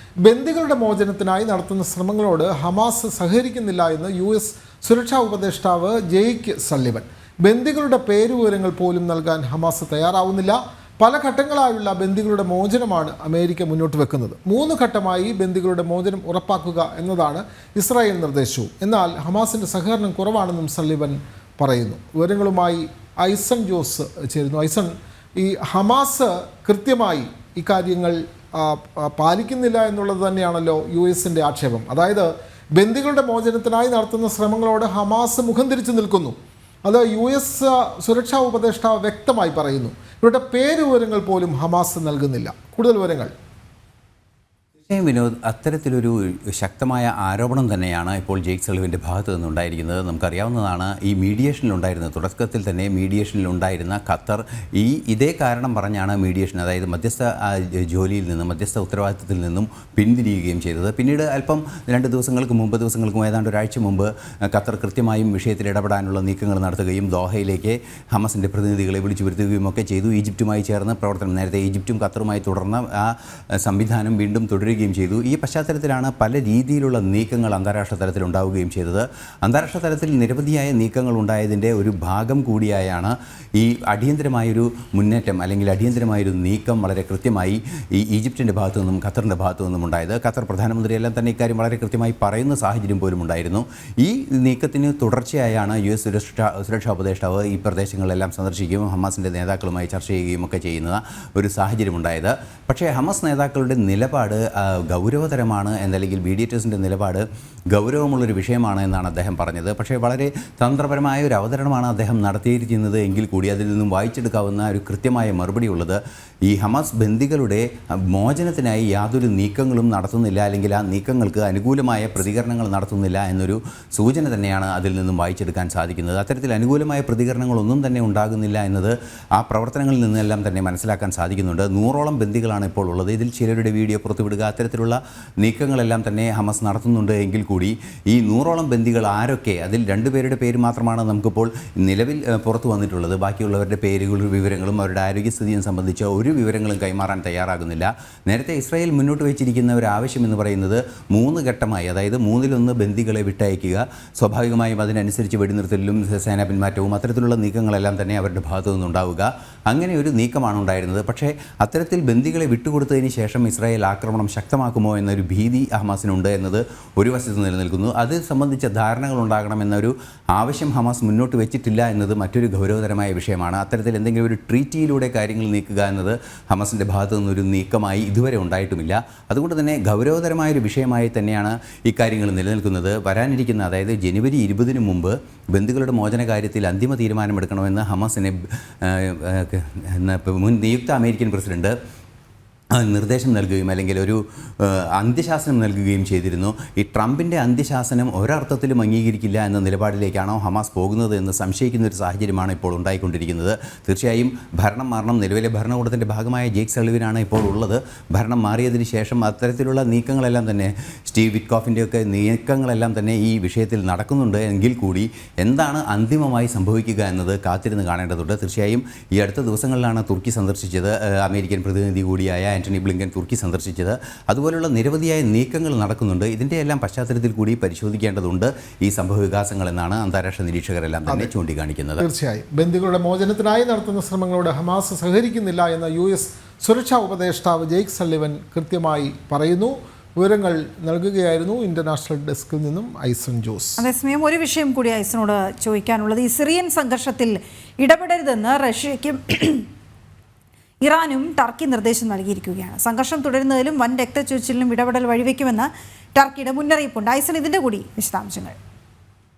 ബന്ദികളുടെ മോചനത്തിനായി നടത്തുന്ന ശ്രമങ്ങളോട് ഹമാസ് സഹകരിക്കുന്നില്ല എന്ന് US സുരക്ഷാ ഉപദേഷ്ടാവ് ജെയ്ക്ക് സള്ളിവൻ. ബന്ദികളുടെ പേരുവിവരങ്ങൾ പോലും നൽകാൻ ഹമാസ് തയ്യാറാവുന്നില്ല. പല ഘട്ടങ്ങളായുള്ള ബന്ദികളുടെ മോചനമാണ് അമേരിക്ക മുന്നോട്ട് വെക്കുന്നത്. 3 ഘട്ടമായി ബന്ദികളുടെ മോചനം ഉറപ്പാക്കുക എന്നതാണ് ഇസ്രായേൽ നിർദ്ദേശവും. എന്നാൽ ഹമാസിൻ്റെ സഹകരണം കുറവാണെന്നും സള്ളിവൻ പറയുന്നു. വിവരങ്ങളുമായി ഐസൺ ജോസ് ചേരുന്നു. ഐസൺ, ഈ ഹമാസ് കൃത്യമായി ഇക്കാര്യങ്ങൾ പാലിക്കുന്നില്ല എന്നുള്ളത് തന്നെയാണല്ലോ US-ൻ്റെ ആക്ഷേപം. അതായത് ബന്ദികളുടെ മോചനത്തിനായി നടത്തുന്ന ശ്രമങ്ങളോട് ഹമാസ് മുഖം തിരിച്ചു നിൽക്കുന്നു. അത് US സുരക്ഷാ ഉപദേഷ്ടാവ് വ്യക്തമായി പറയുന്നു. ഇവരുടെ പേരുവിവരങ്ങൾ പോലും ഹമാസ് നൽകുന്നില്ല. കൂടുതൽ വിവരങ്ങൾ. വിനോദ്, അത്തരത്തിലൊരു ശക്തമായ ആരോപണം തന്നെയാണ് ഇപ്പോൾ ജെയ്ക്ക് സള്ളിവൻ്റെ ഭാഗത്ത് നിന്നുണ്ടായിരിക്കുന്നത്. നമുക്കറിയാവുന്നതാണ്, ഈ മീഡിയേഷനിലുണ്ടായിരുന്ന തുടക്കത്തിൽ തന്നെ മീഡിയേഷനിലുണ്ടായിരുന്ന ഖത്തർ ഇതേ കാരണം പറഞ്ഞാണ് മീഡിയേഷൻ, അതായത് മധ്യസ്ഥ ജോലിയിൽ നിന്നും മധ്യസ്ഥ ഉത്തരവാദിത്തത്തിൽ നിന്നും പിന്തിരിയുകയും ചെയ്തത്. പിന്നീട് അല്പം 2 ദിവസങ്ങൾക്കും ഏതാണ്ട് ഒരാഴ്ച മുമ്പ് ഖത്തർ കൃത്യമായും വിഷയത്തിൽ ഇടപെടാനുള്ള നീക്കങ്ങൾ നടത്തുകയും ദോഹയിലേക്ക് ഹമാസിൻ്റെ പ്രതിനിധികളെ വിളിച്ചു വരുത്തുകയും ഒക്കെ ചെയ്തു. ഈജിപ്തുമായി ചേർന്ന് പ്രവർത്തനം, നേരത്തെ ഈജിപ്തും ഖത്തറുമായി തുടർന്ന ആ സംവിധാനം വീണ്ടും തുടരുകയും ചെയ്തു. ഈ പശ്ചാത്തലത്തിലാണ് പല രീതിയിലുള്ള നീക്കങ്ങൾ അന്താരാഷ്ട്ര തലത്തിൽ ഉണ്ടാവുകയും ചെയ്തത്. അന്താരാഷ്ട്ര തലത്തിൽ നിരവധിയായ നീക്കങ്ങൾ ഉണ്ടായതിൻ്റെ ഒരു ഭാഗം കൂടിയായാണ് ഈ അടിയന്തരമായൊരു മുന്നേറ്റം അല്ലെങ്കിൽ അടിയന്തരമായൊരു നീക്കം വളരെ കൃത്യമായി ഈ ഈജിപ്തിൻ്റെ ഭാഗത്തു നിന്നും ഖത്തറിൻ്റെ ഭാഗത്തു നിന്നും ഉണ്ടായത്. ഖത്തർ പ്രധാനമന്ത്രിയെല്ലാം തന്നെ ഇക്കാര്യം വളരെ കൃത്യമായി പറയുന്ന സാഹചര്യം പോലും ഉണ്ടായിരുന്നു. ഈ നീക്കത്തിന് തുടർച്ചയായാണ് US സുരക്ഷാ ഉപദേഷ്ടാവ് ഈ പ്രദേശങ്ങളെല്ലാം സന്ദർശിക്കുകയും ഹമാസിൻ്റെ നേതാക്കളുമായി ചർച്ച ചെയ്യുകയും ഒക്കെ ചെയ്യുന്ന ഒരു സാഹചര്യം ഉണ്ടായത്. പക്ഷേ ഹമാസ് നേതാക്കളുടെ നിലപാട് ഗൗരവതരമാണ് എന്നല്ലെങ്കിൽ മീഡിയേറ്റേഴ്സിൻ്റെ നിലപാട് ഗൗരവമുള്ളൊരു വിഷയമാണ് എന്നാണ് അദ്ദേഹം പറഞ്ഞത്. പക്ഷേ വളരെ തന്ത്രപരമായ ഒരു അവതരണമാണ് അദ്ദേഹം നടത്തിയിരിക്കുന്നത് എങ്കിൽ കൂടി അതിൽ നിന്നും വായിച്ചെടുക്കാവുന്ന ഒരു കൃത്യമായ മറുപടി ഉള്ളത് ഈ ഹമാസ് ബന്ദികളുടെ മോചനത്തിനായി യാതൊരു നീക്കങ്ങളും നടത്തുന്നില്ല, അല്ലെങ്കിൽ ആ നീക്കങ്ങൾക്ക് അനുകൂലമായ പ്രതികരണങ്ങൾ നടത്തുന്നില്ല എന്നൊരു സൂചന തന്നെയാണ് അതിൽ നിന്നും വായിച്ചെടുക്കാൻ സാധിക്കുന്നത്. അത്തരത്തിൽ അനുകൂലമായ പ്രതികരണങ്ങളൊന്നും തന്നെ ഉണ്ടാകുന്നില്ല എന്നത് ആ പ്രവർത്തനങ്ങളിൽ നിന്നെല്ലാം തന്നെ മനസ്സിലാക്കാൻ സാധിക്കുന്നുണ്ട്. 100ഓളം ബന്ദികളാണ് ഇപ്പോൾ ഉള്ളത്. ഇതിൽ ചിലരുടെ വീഡിയോ പുറത്തുവിടുക, അത്തരത്തിലുള്ള നീക്കങ്ങളെല്ലാം തന്നെ ഹമാസ് നടത്തുന്നുണ്ട് എങ്കിൽ കൂടി ഈ 100ഓളം ബന്ദികൾ ആരൊക്കെ, അതിൽ 2 പേരുടെ പേര് മാത്രമാണ് നമുക്കിപ്പോൾ നിലവിൽ പുറത്തു വന്നിട്ടുള്ളത്. ബാക്കിയുള്ളവരുടെ പേരുകളും വിവരങ്ങളും അവരുടെ ആരോഗ്യസ്ഥിതിയും സംബന്ധിച്ച ഒരു വിവരങ്ങളും കൈമാറാൻ തയ്യാറാകുന്നില്ല. നേരത്തെ ഇസ്രായേൽ മുന്നോട്ട് വെച്ചിരിക്കുന്ന ഒരു ആവശ്യം എന്ന് പറയുന്നത് 3 ഘട്ടമായി, അതായത് 3-1 ബന്ദികളെ വിട്ടയക്കുക, സ്വാഭാവികമായും അതിനനുസരിച്ച് വെടിനിർത്തലും സേനാ പിന്മാറ്റവും അത്തരത്തിലുള്ള നീക്കങ്ങളെല്ലാം തന്നെ അവരുടെ ഭാഗത്തു നിന്നുണ്ടാവുക, അങ്ങനെ ഒരു നീക്കമാണ് ഉണ്ടായിരുന്നത്. പക്ഷേ അത്തരത്തിൽ ബന്ദികളെ വിട്ടുകൊടുത്തതിന് ശേഷം ഇസ്രായേൽ ആക്രമണം ശക്തമാക്കുമോ എന്നൊരു ഭീതി ഹമാസിനുണ്ട് എന്നത് ഒരു വശത്ത് നിലനിൽക്കുന്നു. അത് സംബന്ധിച്ച ധാരണകൾ ഉണ്ടാകണമെന്നൊരു ആവശ്യം ഹമാസ് മുന്നോട്ട് വെച്ചിട്ടില്ല എന്നത് മറ്റൊരു ഗൗരവതരമായ വിഷയമാണ്. അത്തരത്തിൽ എന്തെങ്കിലും ഒരു ട്രീറ്റിയിലൂടെ കാര്യങ്ങൾ നീക്കുക എന്നത് ഹമാസിൻ്റെ ഭാഗത്തു നിന്നൊരു നീക്കമായി ഇതുവരെ ഉണ്ടായിട്ടുമില്ല. അതുകൊണ്ട് തന്നെ ഗൗരവതരമായൊരു വിഷയമായി തന്നെയാണ് ഇക്കാര്യങ്ങൾ നിലനിൽക്കുന്നത്. വരാനിരിക്കുന്ന, അതായത് ജനുവരി 20-ന് മുമ്പ് ബന്ദികളുടെ മോചന കാര്യത്തിൽ അന്തിമ തീരുമാനമെടുക്കണമെന്ന് ഹമാസിനെ മുൻ നിയുക്ത അമേരിക്കൻ പ്രസിഡന്റ് നിർദ്ദേശം നൽകുകയും അല്ലെങ്കിൽ ഒരു അന്ത്യശാസനം നൽകുകയും ചെയ്തിരുന്നു. ഈ ട്രംപിൻ്റെ അന്ത്യശാസനം ഒരർത്ഥത്തിലും അംഗീകരിക്കില്ല എന്ന നിലപാടിലേക്കാണോ ഹമാസ് പോകുന്നത് എന്ന് സംശയിക്കുന്ന ഒരു സാഹചര്യമാണ് ഇപ്പോൾ ഉണ്ടായിക്കൊണ്ടിരിക്കുന്നത്. തീർച്ചയായും ഭരണം മാറണം. നിലവിലെ ഭരണകൂടത്തിൻ്റെ ഭാഗമായ ജെയ്ക്ക് സള്ളിവനാണ് ഇപ്പോൾ ഉള്ളത്. ഭരണം മാറിയതിന് ശേഷം അത്തരത്തിലുള്ള നീക്കങ്ങളെല്ലാം തന്നെ സ്റ്റീവ് വിറ്റ്കോഫിൻ്റെയൊക്കെ നീക്കങ്ങളെല്ലാം തന്നെ ഈ വിഷയത്തിൽ നടക്കുന്നുണ്ട് എങ്കിൽ കൂടി എന്താണ് അന്തിമമായി സംഭവിക്കുക എന്നത് കാത്തിരുന്ന് കാണേണ്ടതുണ്ട്. തീർച്ചയായും ഈ അടുത്ത ദിവസങ്ങളിലാണ് തുർക്കി സന്ദർശിച്ചത് അമേരിക്കൻ പ്രതിനിധി കൂടിയായ ആന്റണി ബ്ലിങ്കൻ തുർക്കി സന്ദർശിച്ചത്. അതുപോലുള്ള നിരവധിയായ നീക്കങ്ങൾ നടക്കുന്നുണ്ട്. ഇതിൻ്റെ എല്ലാം പശ്ചാത്തലത്തിൽ കൂടി പരിശോധിക്കേണ്ടതുണ്ട് ഈ സംഭവ വികാസങ്ങൾ എന്നാണ് അന്താരാഷ്ട്ര നിരീക്ഷകരെല്ലാം തന്നെ ചൂണ്ടിക്കാണിക്കുന്നത്. തീർച്ചയായും ബന്ദികളുടെ മോചനത്തിനായി നടത്തുന്ന ശ്രമങ്ങളോട് ഹമാസ് സഹകരിക്കുന്നില്ല എന്ന US സുരക്ഷാ ഉപദേഷ്ടാവ് ജെയ്ക്ക് സള്ളിവൻ കൃത്യമായി പറയുന്നു. വിവരങ്ങൾ നൽകുകയായിരുന്നു ഇന്റർനാഷണൽ ഡെസ്കിൽ നിന്നും ഐസൺ ജോസ്. അതേസമയം ഒരു വിഷയം കൂടി ഐസനോട് ചോദിക്കാനുള്ളത്, ഈ സിറിയൻ സംഘർഷത്തിൽ ഇടപെടരുതെന്ന് റഷ്യയ്ക്കും ഇറാനും ടർക്കി നിർദ്ദേശം നൽകിയിരിക്കുകയാണ്. സംഘർഷം തുടരുന്നതിലും വൻ രക്തച്ചൊരിച്ചിലിനും ഇടപെടൽ വഴിവെക്കുമെന്ന് ടർക്കിയുടെ മുന്നറിയിപ്പുണ്ട്. ഐസൻ, ഇതിൻ്റെ കൂടി വിശദാംശങ്ങൾ.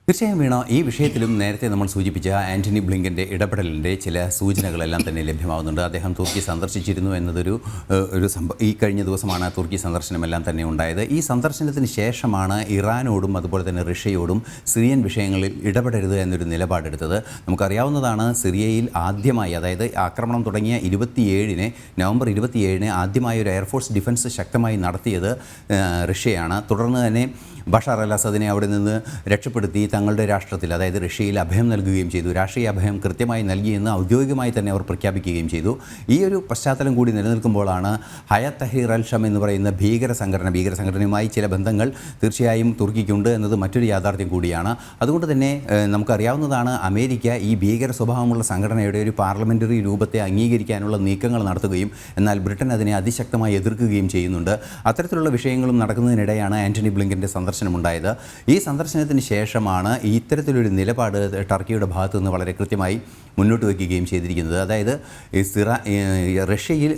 തീർച്ചയായും വീണ, ഈ വിഷയത്തിലും നേരത്തെ നമ്മൾ സൂചിപ്പിച്ച ആന്റണി ബ്ലിങ്കൻ്റെ ഇടപെടലിൻ്റെ ചില സൂചനകളെല്ലാം തന്നെ ലഭ്യമാകുന്നുണ്ട്. അദ്ദേഹം തുർക്കി സന്ദർശിച്ചിരുന്നു എന്നതൊരു ഈ കഴിഞ്ഞ ദിവസമാണ് തുർക്കി സന്ദർശനമെല്ലാം തന്നെ ഉണ്ടായത്. ഈ സന്ദർശനത്തിന് ശേഷമാണ് ഇറാനോടും അതുപോലെ തന്നെ റഷ്യയോടും സിറിയൻ വിഷയങ്ങളിൽ ഇടപെടരുത് എന്നൊരു നിലപാടെടുത്തത്. നമുക്കറിയാവുന്നതാണ്, സിറിയയിൽ ആദ്യമായി, അതായത് ആക്രമണം തുടങ്ങിയ നവംബർ 27 ആദ്യമായി ഒരു എയർഫോഴ്സ് ഡിഫൻസ് ശക്തമായി നടത്തിയത് റഷ്യയാണ്. തുടർന്ന് തന്നെ ബഷാർ അൽ അസദിനെ അവിടെ നിന്ന് രക്ഷപ്പെടുത്തി തങ്ങളുടെ രാഷ്ട്രത്തിൽ, അതായത് റഷ്യയിൽ അഭയം നൽകുകയും ചെയ്തു. രാഷ്ട്രീയ അഭയം കൃത്യമായി നൽകിയെന്ന് ഔദ്യോഗികമായി തന്നെ അവർ പ്രഖ്യാപിക്കുകയും ചെയ്തു. ഈ ഒരു പശ്ചാത്തലം കൂടി നിലനിൽക്കുമ്പോഴാണ് ഹയാത്ത് തഹ്രീർ അൽ ഷം എന്ന് പറയുന്ന ഭീകര സംഘടനയുമായി ചില ബന്ധങ്ങൾ തീർച്ചയായും തുർക്കിക്കുണ്ട് എന്നത് മറ്റൊരു യാഥാർത്ഥ്യം കൂടിയാണ്. അതുകൊണ്ട് തന്നെ നമുക്കറിയാവുന്നതാണ്, അമേരിക്ക ഈ ഭീകര സ്വഭാവമുള്ള സംഘടനയുടെ ഒരു പാർലമെൻ്ററി രൂപത്തെ അംഗീകരിക്കാനുള്ള നീക്കങ്ങൾ നടത്തുകയും എന്നാൽ ബ്രിട്ടൻ അതിനെ അതിശക്തമായി എതിർക്കുകയും ചെയ്യുന്നുണ്ട്. അത്തരത്തിലുള്ള വിഷയങ്ങളും നടക്കുന്നതിനിടെയാണ് ആന്റണി ബ്ലിങ്കൻ്റെ സന്ദർശനമുണ്ടായത്. ഈ സന്ദർശനത്തിന് ശേഷമാണ് ഇത്തരത്തിലൊരു നിലപാട് ടർക്കിയുടെ ഭാഗത്തു നിന്ന് വളരെ കൃത്യമായി മുന്നോട്ട് വയ്ക്കുകയും ചെയ്തിരിക്കുന്നത്. അതായത്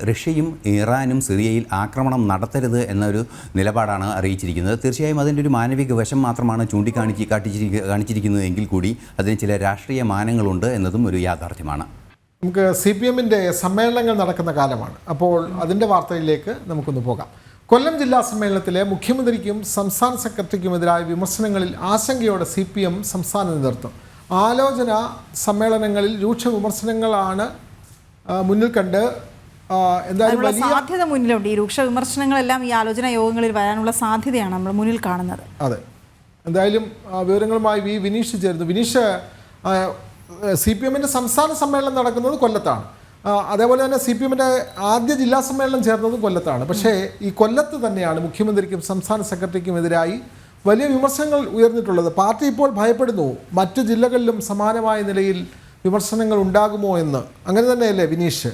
റഷ്യയും ഇറാനും സിറിയയിൽ ആക്രമണം നടത്തരുത് എന്നൊരു നിലപാടാണ് അറിയിച്ചിരിക്കുന്നത്. തീർച്ചയായും അതിൻ്റെ ഒരു മാനവിക വശം മാത്രമാണ് കാണിച്ചിരിക്കുന്നത് എങ്കിൽ കൂടി അതിന് ചില രാഷ്ട്രീയ മാനങ്ങളുണ്ട് എന്നതും ഒരു യാഥാർത്ഥ്യമാണ്. നമുക്ക് CPM-ൻ്റെ സമ്മേളനങ്ങൾ നടക്കുന്ന കാലമാണ്. അപ്പോൾ അതിൻ്റെ വാർത്തയിലേക്ക് നമുക്കൊന്ന് പോകാം. കൊല്ലം ജില്ലാ സമ്മേളനത്തിലെ മുഖ്യമന്ത്രിക്കും സംസ്ഥാന സെക്രട്ടറിക്കുമെതിരായ വിമർശനങ്ങളിൽ ആശങ്കയോടെ CPM സംസ്ഥാന നേതൃത്വം. ആലോചന സമ്മേളനങ്ങളിൽ രൂക്ഷ വിമർശനങ്ങളാണ് മുന്നിൽ കണ്ട് എന്തായാലും സാധ്യത മുന്നിലുണ്ട്. ഈ രൂക്ഷ വിമർശനങ്ങളെല്ലാം ഈ ആലോചനാ യോഗങ്ങളിൽ വരാനുള്ള സാധ്യതയാണ് നമ്മൾ മുന്നിൽ കാണുന്നത്. അതെ, എന്തായാലും വിവരങ്ങളുമായി വിനീഷ് ചേരുന്നു. വിനീഷ്, CPM-ൻ്റെ സംസ്ഥാന സമ്മേളനം നടക്കുന്നത് കൊല്ലത്താണ്. അതേപോലെ തന്നെ CPM-ൻ്റെ ആദ്യ ജില്ലാ സമ്മേളനം ചേർന്നതും കൊല്ലത്താണ്. പക്ഷേ ഈ കൊല്ലത്ത് തന്നെയാണ് മുഖ്യമന്ത്രിക്കും സംസ്ഥാന സെക്രട്ടറിക്കുമെതിരായി വലിയ വിമർശനങ്ങൾ ഉയർന്നിട്ടുള്ളത്. പാർട്ടി ഇപ്പോൾ ഭയപ്പെടുന്നു മറ്റു ജില്ലകളിലും സമാനമായ നിലയിൽ വിമർശനങ്ങൾ ഉണ്ടാകുമോ എന്ന്. അങ്ങനെ തന്നെയല്ലേ വിനീഷ്?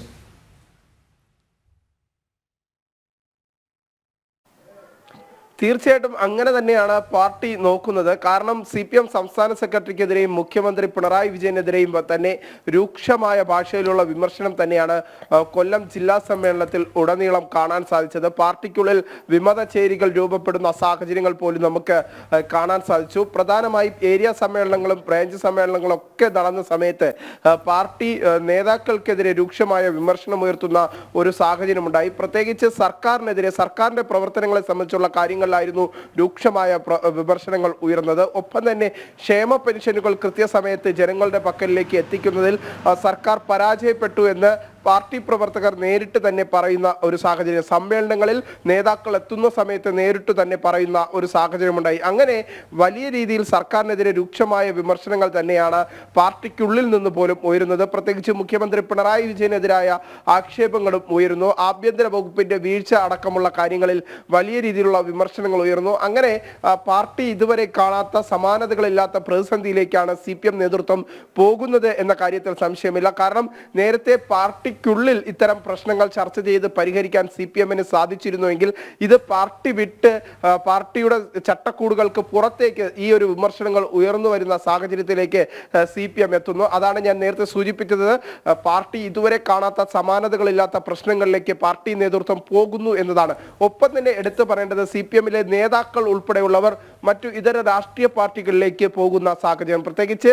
തീർച്ചയായിട്ടും അങ്ങനെ തന്നെയാണ് പാർട്ടി നോക്കുന്നത്. കാരണം CPM സംസ്ഥാന സെക്രട്ടറിക്കെതിരെയും മുഖ്യമന്ത്രി പിണറായി വിജയനെതിരെയും തന്നെ രൂക്ഷമായ ഭാഷയിലുള്ള വിമർശനം തന്നെയാണ് കൊല്ലം ജില്ലാ സമ്മേളനത്തിൽ ഉടനീളം കാണാൻ സാധിച്ചത്. പാർട്ടിക്കുള്ളിൽ വിമതചേരികൾ രൂപപ്പെടുന്ന സാഹചര്യങ്ങൾ പോലും നമുക്ക് കാണാൻ സാധിച്ചു. പ്രധാനമായും ഏരിയ സമ്മേളനങ്ങളും ബ്രാഞ്ച് സമ്മേളനങ്ങളും ഒക്കെ നടന്ന സമയത്ത് പാർട്ടി നേതാക്കൾക്കെതിരെ രൂക്ഷമായ വിമർശനം ഉയർത്തുന്ന ഒരു സാഹചര്യമുണ്ടായി. പ്രത്യേകിച്ച് സർക്കാരിന്റെ പ്രവർത്തനങ്ങളെ സംബന്ധിച്ചുള്ള കാര്യങ്ങൾ ായിരുന്നു രൂക്ഷമായ വിമർശനങ്ങൾ ഉയർന്നത്. ഒപ്പം തന്നെ ക്ഷേമ പെൻഷനുകൾ കൃത്യസമയത്ത് ജനങ്ങളുടെ പക്കലിലേക്ക് എത്തിക്കുന്നതിൽ സർക്കാർ പരാജയപ്പെട്ടു എന്ന് പാർട്ടി പ്രവർത്തകർ നേരിട്ട് തന്നെ പറയുന്ന ഒരു സാഹചര്യം, സമ്മേളനങ്ങളിൽ നേതാക്കൾ എത്തുന്ന സമയത്ത് നേരിട്ട് തന്നെ പറയുന്ന ഒരു സാഹചര്യമുണ്ടായി. അങ്ങനെ വലിയ രീതിയിൽ സർക്കാരിനെതിരെ രൂക്ഷമായ വിമർശനങ്ങൾ തന്നെയാണ് പാർട്ടിക്കുള്ളിൽ നിന്ന് പോലും ഉയരുന്നത്. പ്രത്യേകിച്ച് മുഖ്യമന്ത്രി പിണറായി വിജയനെതിരായ ആക്ഷേപങ്ങളും ഉയരുന്നു. ആഭ്യന്തര വകുപ്പിന്റെ വീഴ്ച അടക്കമുള്ള കാര്യങ്ങളിൽ വലിയ രീതിയിലുള്ള വിമർശനങ്ങൾ ഉയർന്നു. അങ്ങനെ പാർട്ടി ഇതുവരെ കാണാത്ത സമാനതകളില്ലാത്ത പ്രതിസന്ധിയിലേക്കാണ് CPM നേതൃത്വം പോകുന്നത് എന്ന കാര്യത്തിൽ സംശയമില്ല. കാരണം നേരത്തെ പാർട്ടിക്കുള്ളിൽ ഇത്തരം പ്രശ്നങ്ങൾ ചർച്ച ചെയ്ത് പരിഹരിക്കാൻ CPM-ന് സാധിച്ചിരുന്നുവെങ്കിൽ ഇത് പാർട്ടി വിട്ട് പാർട്ടിയുടെ ചട്ടക്കൂടുകൾക്ക് പുറത്തേക്ക് ഈ ഒരു വിമർശനങ്ങൾ ഉയർന്നു വരുന്ന സാഹചര്യത്തിലേക്ക് CPM എത്തുന്നു. അതാണ് ഞാൻ നേരത്തെ സൂചിപ്പിച്ചത്. പാർട്ടി ഇതുവരെ കാണാത്ത സമാനതകളില്ലാത്ത പ്രശ്നങ്ങളിലേക്ക് പാർട്ടി നേതൃത്വം പോകുന്നു എന്നതാണ്. ഒപ്പം തന്നെ എടുത്തു പറയേണ്ടത് CPM-ലെ നേതാക്കൾ ഉൾപ്പെടെയുള്ളവർ മറ്റു ഇതര രാഷ്ട്രീയ പാർട്ടികളിലേക്ക് പോകുന്ന സാഹചര്യം, പ്രത്യേകിച്ച്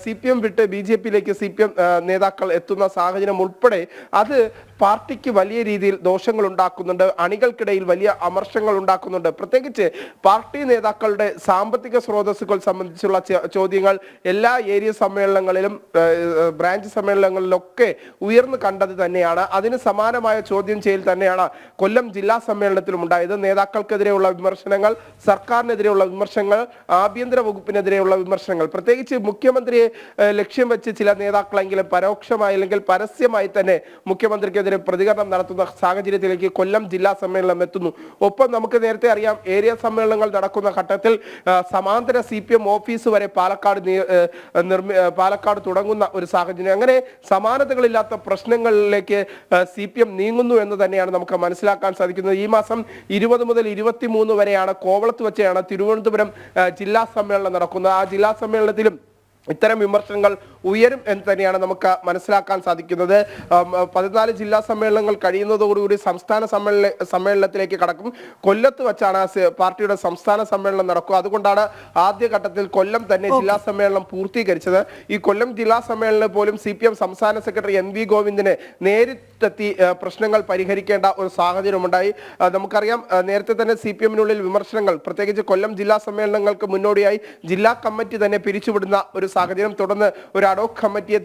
CPM വിട്ട് BJP-യിലേക്ക് CPM നേതാക്കൾ എത്തുന്ന സാഹചര്യം ഉൾപ്പെടെ അത് പാർട്ടിക്ക് വലിയ രീതിയിൽ ദോഷങ്ങൾ ഉണ്ടാക്കുന്നുണ്ട്. അണികൾക്കിടയിൽ വലിയ അമർഷങ്ങൾ ഉണ്ടാക്കുന്നുണ്ട്. പ്രത്യേകിച്ച് പാർട്ടി നേതാക്കളുടെ സാമ്പത്തിക സ്രോതസ്സുകൾ സംബന്ധിച്ചുള്ള ചോദ്യങ്ങൾ എല്ലാ ഏരിയ സമ്മേളനങ്ങളിലും ബ്രാഞ്ച് സമ്മേളനങ്ങളിലൊക്കെ ഉയർന്നു കണ്ടത് തന്നെയാണ്. അതിന് സമാനമായ ചോദ്യം ചെയ്യൽ തന്നെയാണ് കൊല്ലം ജില്ലാ സമ്മേളനത്തിലും ഉണ്ടായത്. നേതാക്കൾക്കെതിരെയുള്ള വിമർശനങ്ങൾ, സർക്കാരിനെതിരെയുള്ള വിമർശനങ്ങൾ, ആഭ്യന്തര വകുപ്പിനെതിരെയുള്ള വിമർശനങ്ങൾ, പ്രത്യേകിച്ച് മുഖ്യമന്ത്രിയെ ലക്ഷ്യം വെച്ച് ചില നേതാക്കളെങ്കിലും പരോക്ഷമായി അല്ലെങ്കിൽ പരസ്യമായി തന്നെ മുഖ്യമന്ത്രിക്കെതിരെ പ്രതികരണം നടത്തുന്ന സാഹചര്യത്തിലേക്ക് കൊല്ലം ജില്ലാ സമ്മേളനം എത്തുന്നു. ഒപ്പം നമുക്ക് നേരത്തെ അറിയാം, ഏരിയ സമ്മേളനങ്ങൾ നടക്കുന്ന ഘട്ടത്തിൽ സമാന്തര CPM ഓഫീസ് വരെ പാലക്കാട് തുടങ്ങുന്ന ഒരു സാഹചര്യം. അങ്ങനെ സമാനതകളില്ലാത്ത പ്രശ്നങ്ങളിലേക്ക് CPM നീങ്ങുന്നു എന്ന് തന്നെയാണ് നമുക്ക് മനസ്സിലാക്കാൻ സാധിക്കുന്നത്. ഈ മാസം 20 മുതൽ 23 വരെയാണ് കോവളത്ത് വെച്ചാണ് തിരുവനന്തപുരം ജില്ലാ സമ്മേളനം നടക്കുന്നത്. ആ ജില്ലാ സമ്മേളനത്തിലും ഇത്തരം വിമർശനങ്ങൾ ഉയരും എന്ന് തന്നെയാണ് നമുക്ക് മനസ്സിലാക്കാൻ സാധിക്കുന്നത്. 14 ജില്ലാ സമ്മേളനങ്ങൾ കഴിയുന്നതോടുകൂടി സംസ്ഥാന സമ്മേളനത്തിലേക്ക് കടക്കും. കൊല്ലത്ത് വെച്ചാണ് പാർട്ടിയുടെ സംസ്ഥാന സമ്മേളനം നടക്കുക. അതുകൊണ്ടാണ് ആദ്യഘട്ടത്തിൽ കൊല്ലം തന്നെ ജില്ലാ സമ്മേളനം പൂർത്തീകരിച്ചത്. ഈ കൊല്ലം ജില്ലാ സമ്മേളനം പോലും CPM സംസ്ഥാന സെക്രട്ടറി NV ഗോവിന്ദിനെ നേരിട്ടെത്തി പ്രശ്നങ്ങൾ പരിഹരിക്കേണ്ട ഒരു സാഹചര്യമുണ്ടായി. നമുക്കറിയാം, നേരത്തെ തന്നെ CPM-നുള്ളിൽ വിമർശനങ്ങൾ, പ്രത്യേകിച്ച് കൊല്ലം ജില്ലാ സമ്മേളനങ്ങൾക്ക് മുന്നോടിയായി ജില്ലാ കമ്മിറ്റി തന്നെ പിരിച്ചുവിടുന്ന ഒരു സാഹചര്യം, തുടർന്ന് ഒരു അഡോക് കമ്മിറ്റിയെ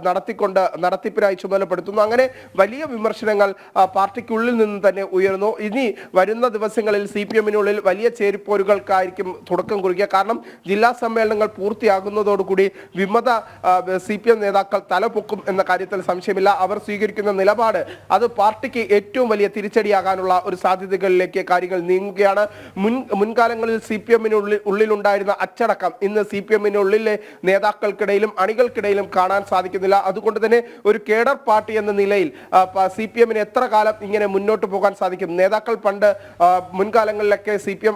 നടത്തിക്കൊണ്ട് നടത്തിപ്പിനായി ചുമതലപ്പെടുത്തുന്നു. അങ്ങനെ വലിയ വിമർശനങ്ങൾ പാർട്ടിക്കുള്ളിൽ നിന്ന് തന്നെ ഉയർന്നു. ഇനി വരുന്ന ദിവസങ്ങളിൽ CPM-നുള്ളിൽ വലിയ ചേരിപ്പോരുകൾക്കായിരിക്കും തുടക്കം കുറിക്കുക. കാരണം ജില്ലാ സമ്മേളനങ്ങൾ പൂർത്തിയാകുന്നതോടുകൂടി വിമത CPM നേതാക്കൾ തലപൊക്കും എന്ന കാര്യത്തിൽ സംശയമില്ല. അവർ സ്വീകരിക്കുന്ന നിലപാട് അത് പാർട്ടിക്ക് ഏറ്റവും വലിയ തിരിച്ചടിയാകാനുള്ള ഒരു സാധ്യതകളിലേക്ക് കാര്യങ്ങൾ നീങ്ങുകയാണ്. മുൻകാലങ്ങളിൽ CPM-നുള്ളിലുണ്ടായിരുന്ന അച്ചടക്കം ഇന്ന് CPM-നുള്ളിലെ നേതാക്കൾക്കിടയിലും അണികൾക്കിടയിലും കാണാൻ സാധിക്കുന്നില്ല. അതുകൊണ്ട് തന്നെ ഒരു കേഡർ പാർട്ടി എന്ന നിലയിൽ CPM-ന് എത്ര കാലം ഇങ്ങനെ മുന്നോട്ട് പോകാൻ സാധിക്കും? നേതാക്കൾ പണ്ട് മുൻകാലങ്ങളിലൊക്കെ CPM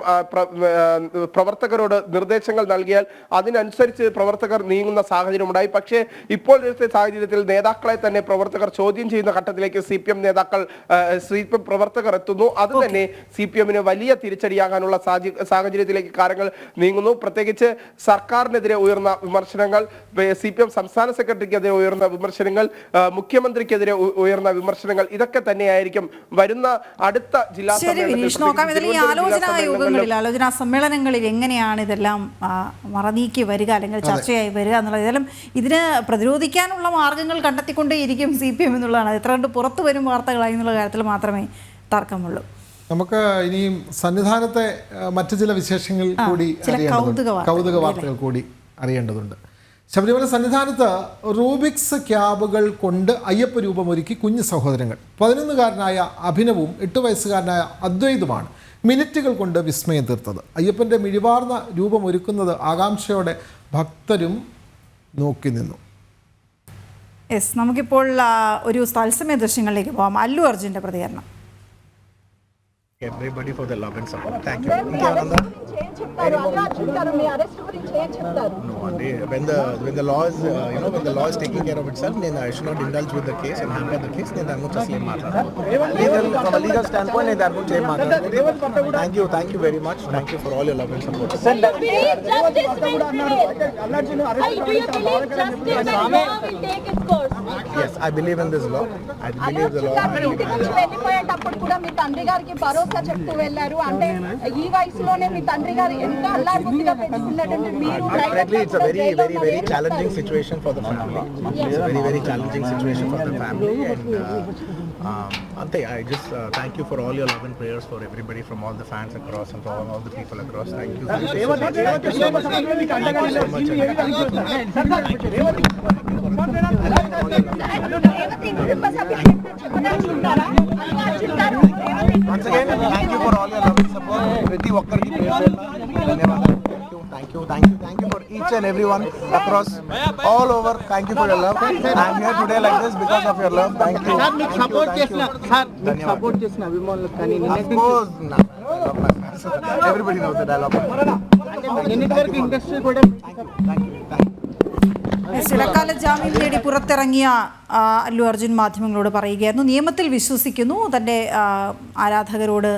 പ്രവർത്തകരോട് നിർദ്ദേശങ്ങൾ നൽകിയാൽ അതിനനുസരിച്ച് പ്രവർത്തകർ നീങ്ങുന്ന സാഹചര്യമുണ്ടായി. പക്ഷേ ഇപ്പോഴത്തെ സാഹചര്യത്തിൽ നേതാക്കളെ തന്നെ പ്രവർത്തകർ ചോദ്യം ചെയ്യുന്ന ഘട്ടത്തിലേക്ക് CPM പ്രവർത്തകർ എത്തുന്നു. അത് തന്നെ CPM-ന് വലിയ തിരിച്ചടിയാകാനുള്ള സാഹചര്യത്തിലേക്ക് കാര്യങ്ങൾ നീങ്ങുന്നു. പ്രത്യേകിച്ച് സർക്കാരിനെതിരെ ഉയർന്ന വിമർശനങ്ങൾ, CPM സംസ്ഥാന സെക്രട്ടറിക്കെതിരെ ഉയർന്ന വിമർശനങ്ങൾ, മുഖ്യമന്ത്രിക്കെതിരെ ഉയർന്ന വിമർശനങ്ങൾ, ഇതൊക്കെ തന്നെയായിരിക്കും വരുന്ന അടുത്ത ജില്ലാ ആലോചനാ സമ്മേളനങ്ങളിൽ എങ്ങനെയാണ് ഇതെല്ലാം മറനീക്കി വരിക അല്ലെങ്കിൽ ചർച്ചയായി വരിക എന്നുള്ളത്. ഇതെല്ലാം ഇതിന് പ്രതിരോധിക്കാനുള്ള മാർഗങ്ങൾ കണ്ടെത്തിക്കൊണ്ടേയിരിക്കും CPM എന്നുള്ളതാണ്. എത്ര കണ്ട് പുറത്തു വരും വാർത്തകളായി എന്നുള്ള കാര്യത്തിൽ മാത്രമേ തർക്കമുള്ളൂ. നമുക്ക് ഇനിയും സന്നിധാനത്തെ മറ്റു ചില വിശേഷങ്ങൾ കൂടി കൗതുക വാർത്തകൾ കൂടി അറിയേണ്ടതുണ്ട്. ശബരിമല സന്നിധാനത്ത് റൂബിക്സ് ക്യാബുകൾ കൊണ്ട് അയ്യപ്പ രൂപമൊരുക്കി കുഞ്ഞു സഹോദരങ്ങൾ. 11-കാരനായ അഭിനവും 8 വയസ്സുകാരനായ അദ്വൈതുമാണ് മിനിറ്റുകൾ കൊണ്ട് വിസ്മയം തീർത്തത്. അയ്യപ്പൻ്റെ മിഴിവാർന്ന രൂപമൊരുക്കുന്നത് ആകാംക്ഷയോടെ ഭക്തരും നോക്കി നിന്നു. നമുക്കിപ്പോൾ ഒരു തത്സമയ ദൃശ്യങ്ങളിലേക്ക് പോകാം. അല്ലു അർജുൻ്റെ പ്രതികരണം. Everybody for the love and support. Thank you. No, when the law is when the law is taking care of itself, then I should not indulge with the case and hamper the case. Then I'm not just saying from a legal standpoint, then I'm not saying thank you very much. Thank you for all your love and support. Yes, I believe in this law. I believe the law. చెప్తూ అంటే ఈ వయసులోనే మీ తండ్రి గారు ఎంత అల్లాడుగా పెంచుకున్నాడంటే మీరు it's a very very very challenging situation for the family. It's a very very challenging situation for the family and Ante, I just thank you for all your love and prayers for everybody from all the fans across and for all the people across. Thank you so much. Once again, thank you for all your love and support. Priti Wakkarki thank you for each and everyone across all over. Thank you for your love. I'm here today like this because of your love. Thank you. Support chesina abhimanulaku kani of course everybody knows that I love you. Industry kuda thank you. ഇടക്കാല ജാമ്യം നേടി പുറത്തിറങ്ങിയ അല്ലു അർജുൻ മാധ്യമങ്ങളോട് പറയുകയായിരുന്നു, നിയമത്തിൽ വിശ്വസിക്കുന്നു, തൻ്റെ ആരാധകരോട്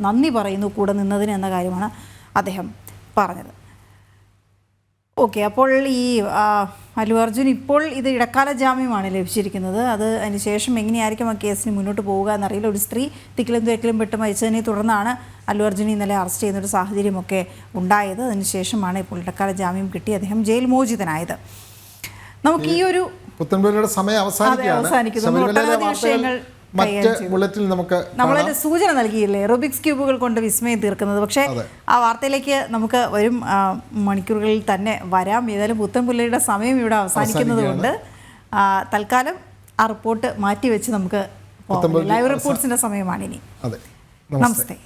നന്ദി പറയുന്നു കൂടെ നിന്നതിന് എന്ന കാര്യമാണ് അദ്ദേഹം പറഞ്ഞത്. ഓക്കെ, അപ്പോൾ ഈ അല്ലു അർജുൻ ഇപ്പോൾ ഇത് ഇടക്കാല ജാമ്യമാണ് ലഭിച്ചിരിക്കുന്നത്. അതിന് ശേഷം എങ്ങനെയായിരിക്കും ആ കേസിന് മുന്നോട്ട് പോവുക എന്നറിയില്ല. ഒരു സ്ത്രീ തിക്കിലും തിരക്കിലും പെട്ട് മരിച്ചതിനെ തുടർന്നാണ് അല്ലു അർജുനെ ഇന്നലെ അറസ്റ്റ് ചെയ്യുന്നൊരു സാഹചര്യമൊക്കെ ഉണ്ടായത്. അതിനുശേഷമാണ് ഇപ്പോൾ ഇടക്കാല ജാമ്യം കിട്ടി അദ്ദേഹം ജയിൽ മോചിതനായത്. നമുക്ക് ഈ ഒരു പുത്തൻപുരയുടെ സമയം അവസാനിക്കുന്നു. നമ്മളൊരു സൂചന നൽകിയില്ലേ, റൂബിക്സ് ക്യൂബുകൾ കൊണ്ട് വിസ്മയം തീർക്കുന്നത്. പക്ഷേ ആ വാർത്തയിലേക്ക് നമുക്ക് വരും മണിക്കൂറുകളിൽ തന്നെ വരാം. ഏതായാലും പുത്തൻപുരയുടെ സമയം ഇവിടെ അവസാനിക്കുന്നത് കൊണ്ട് തൽക്കാലം ആ റിപ്പോർട്ട് മാറ്റിവെച്ച് നമുക്ക് ലൈവ് റിപ്പോർട്ട്സിന്റെ സമയമാണിനി. നമസ്തേ.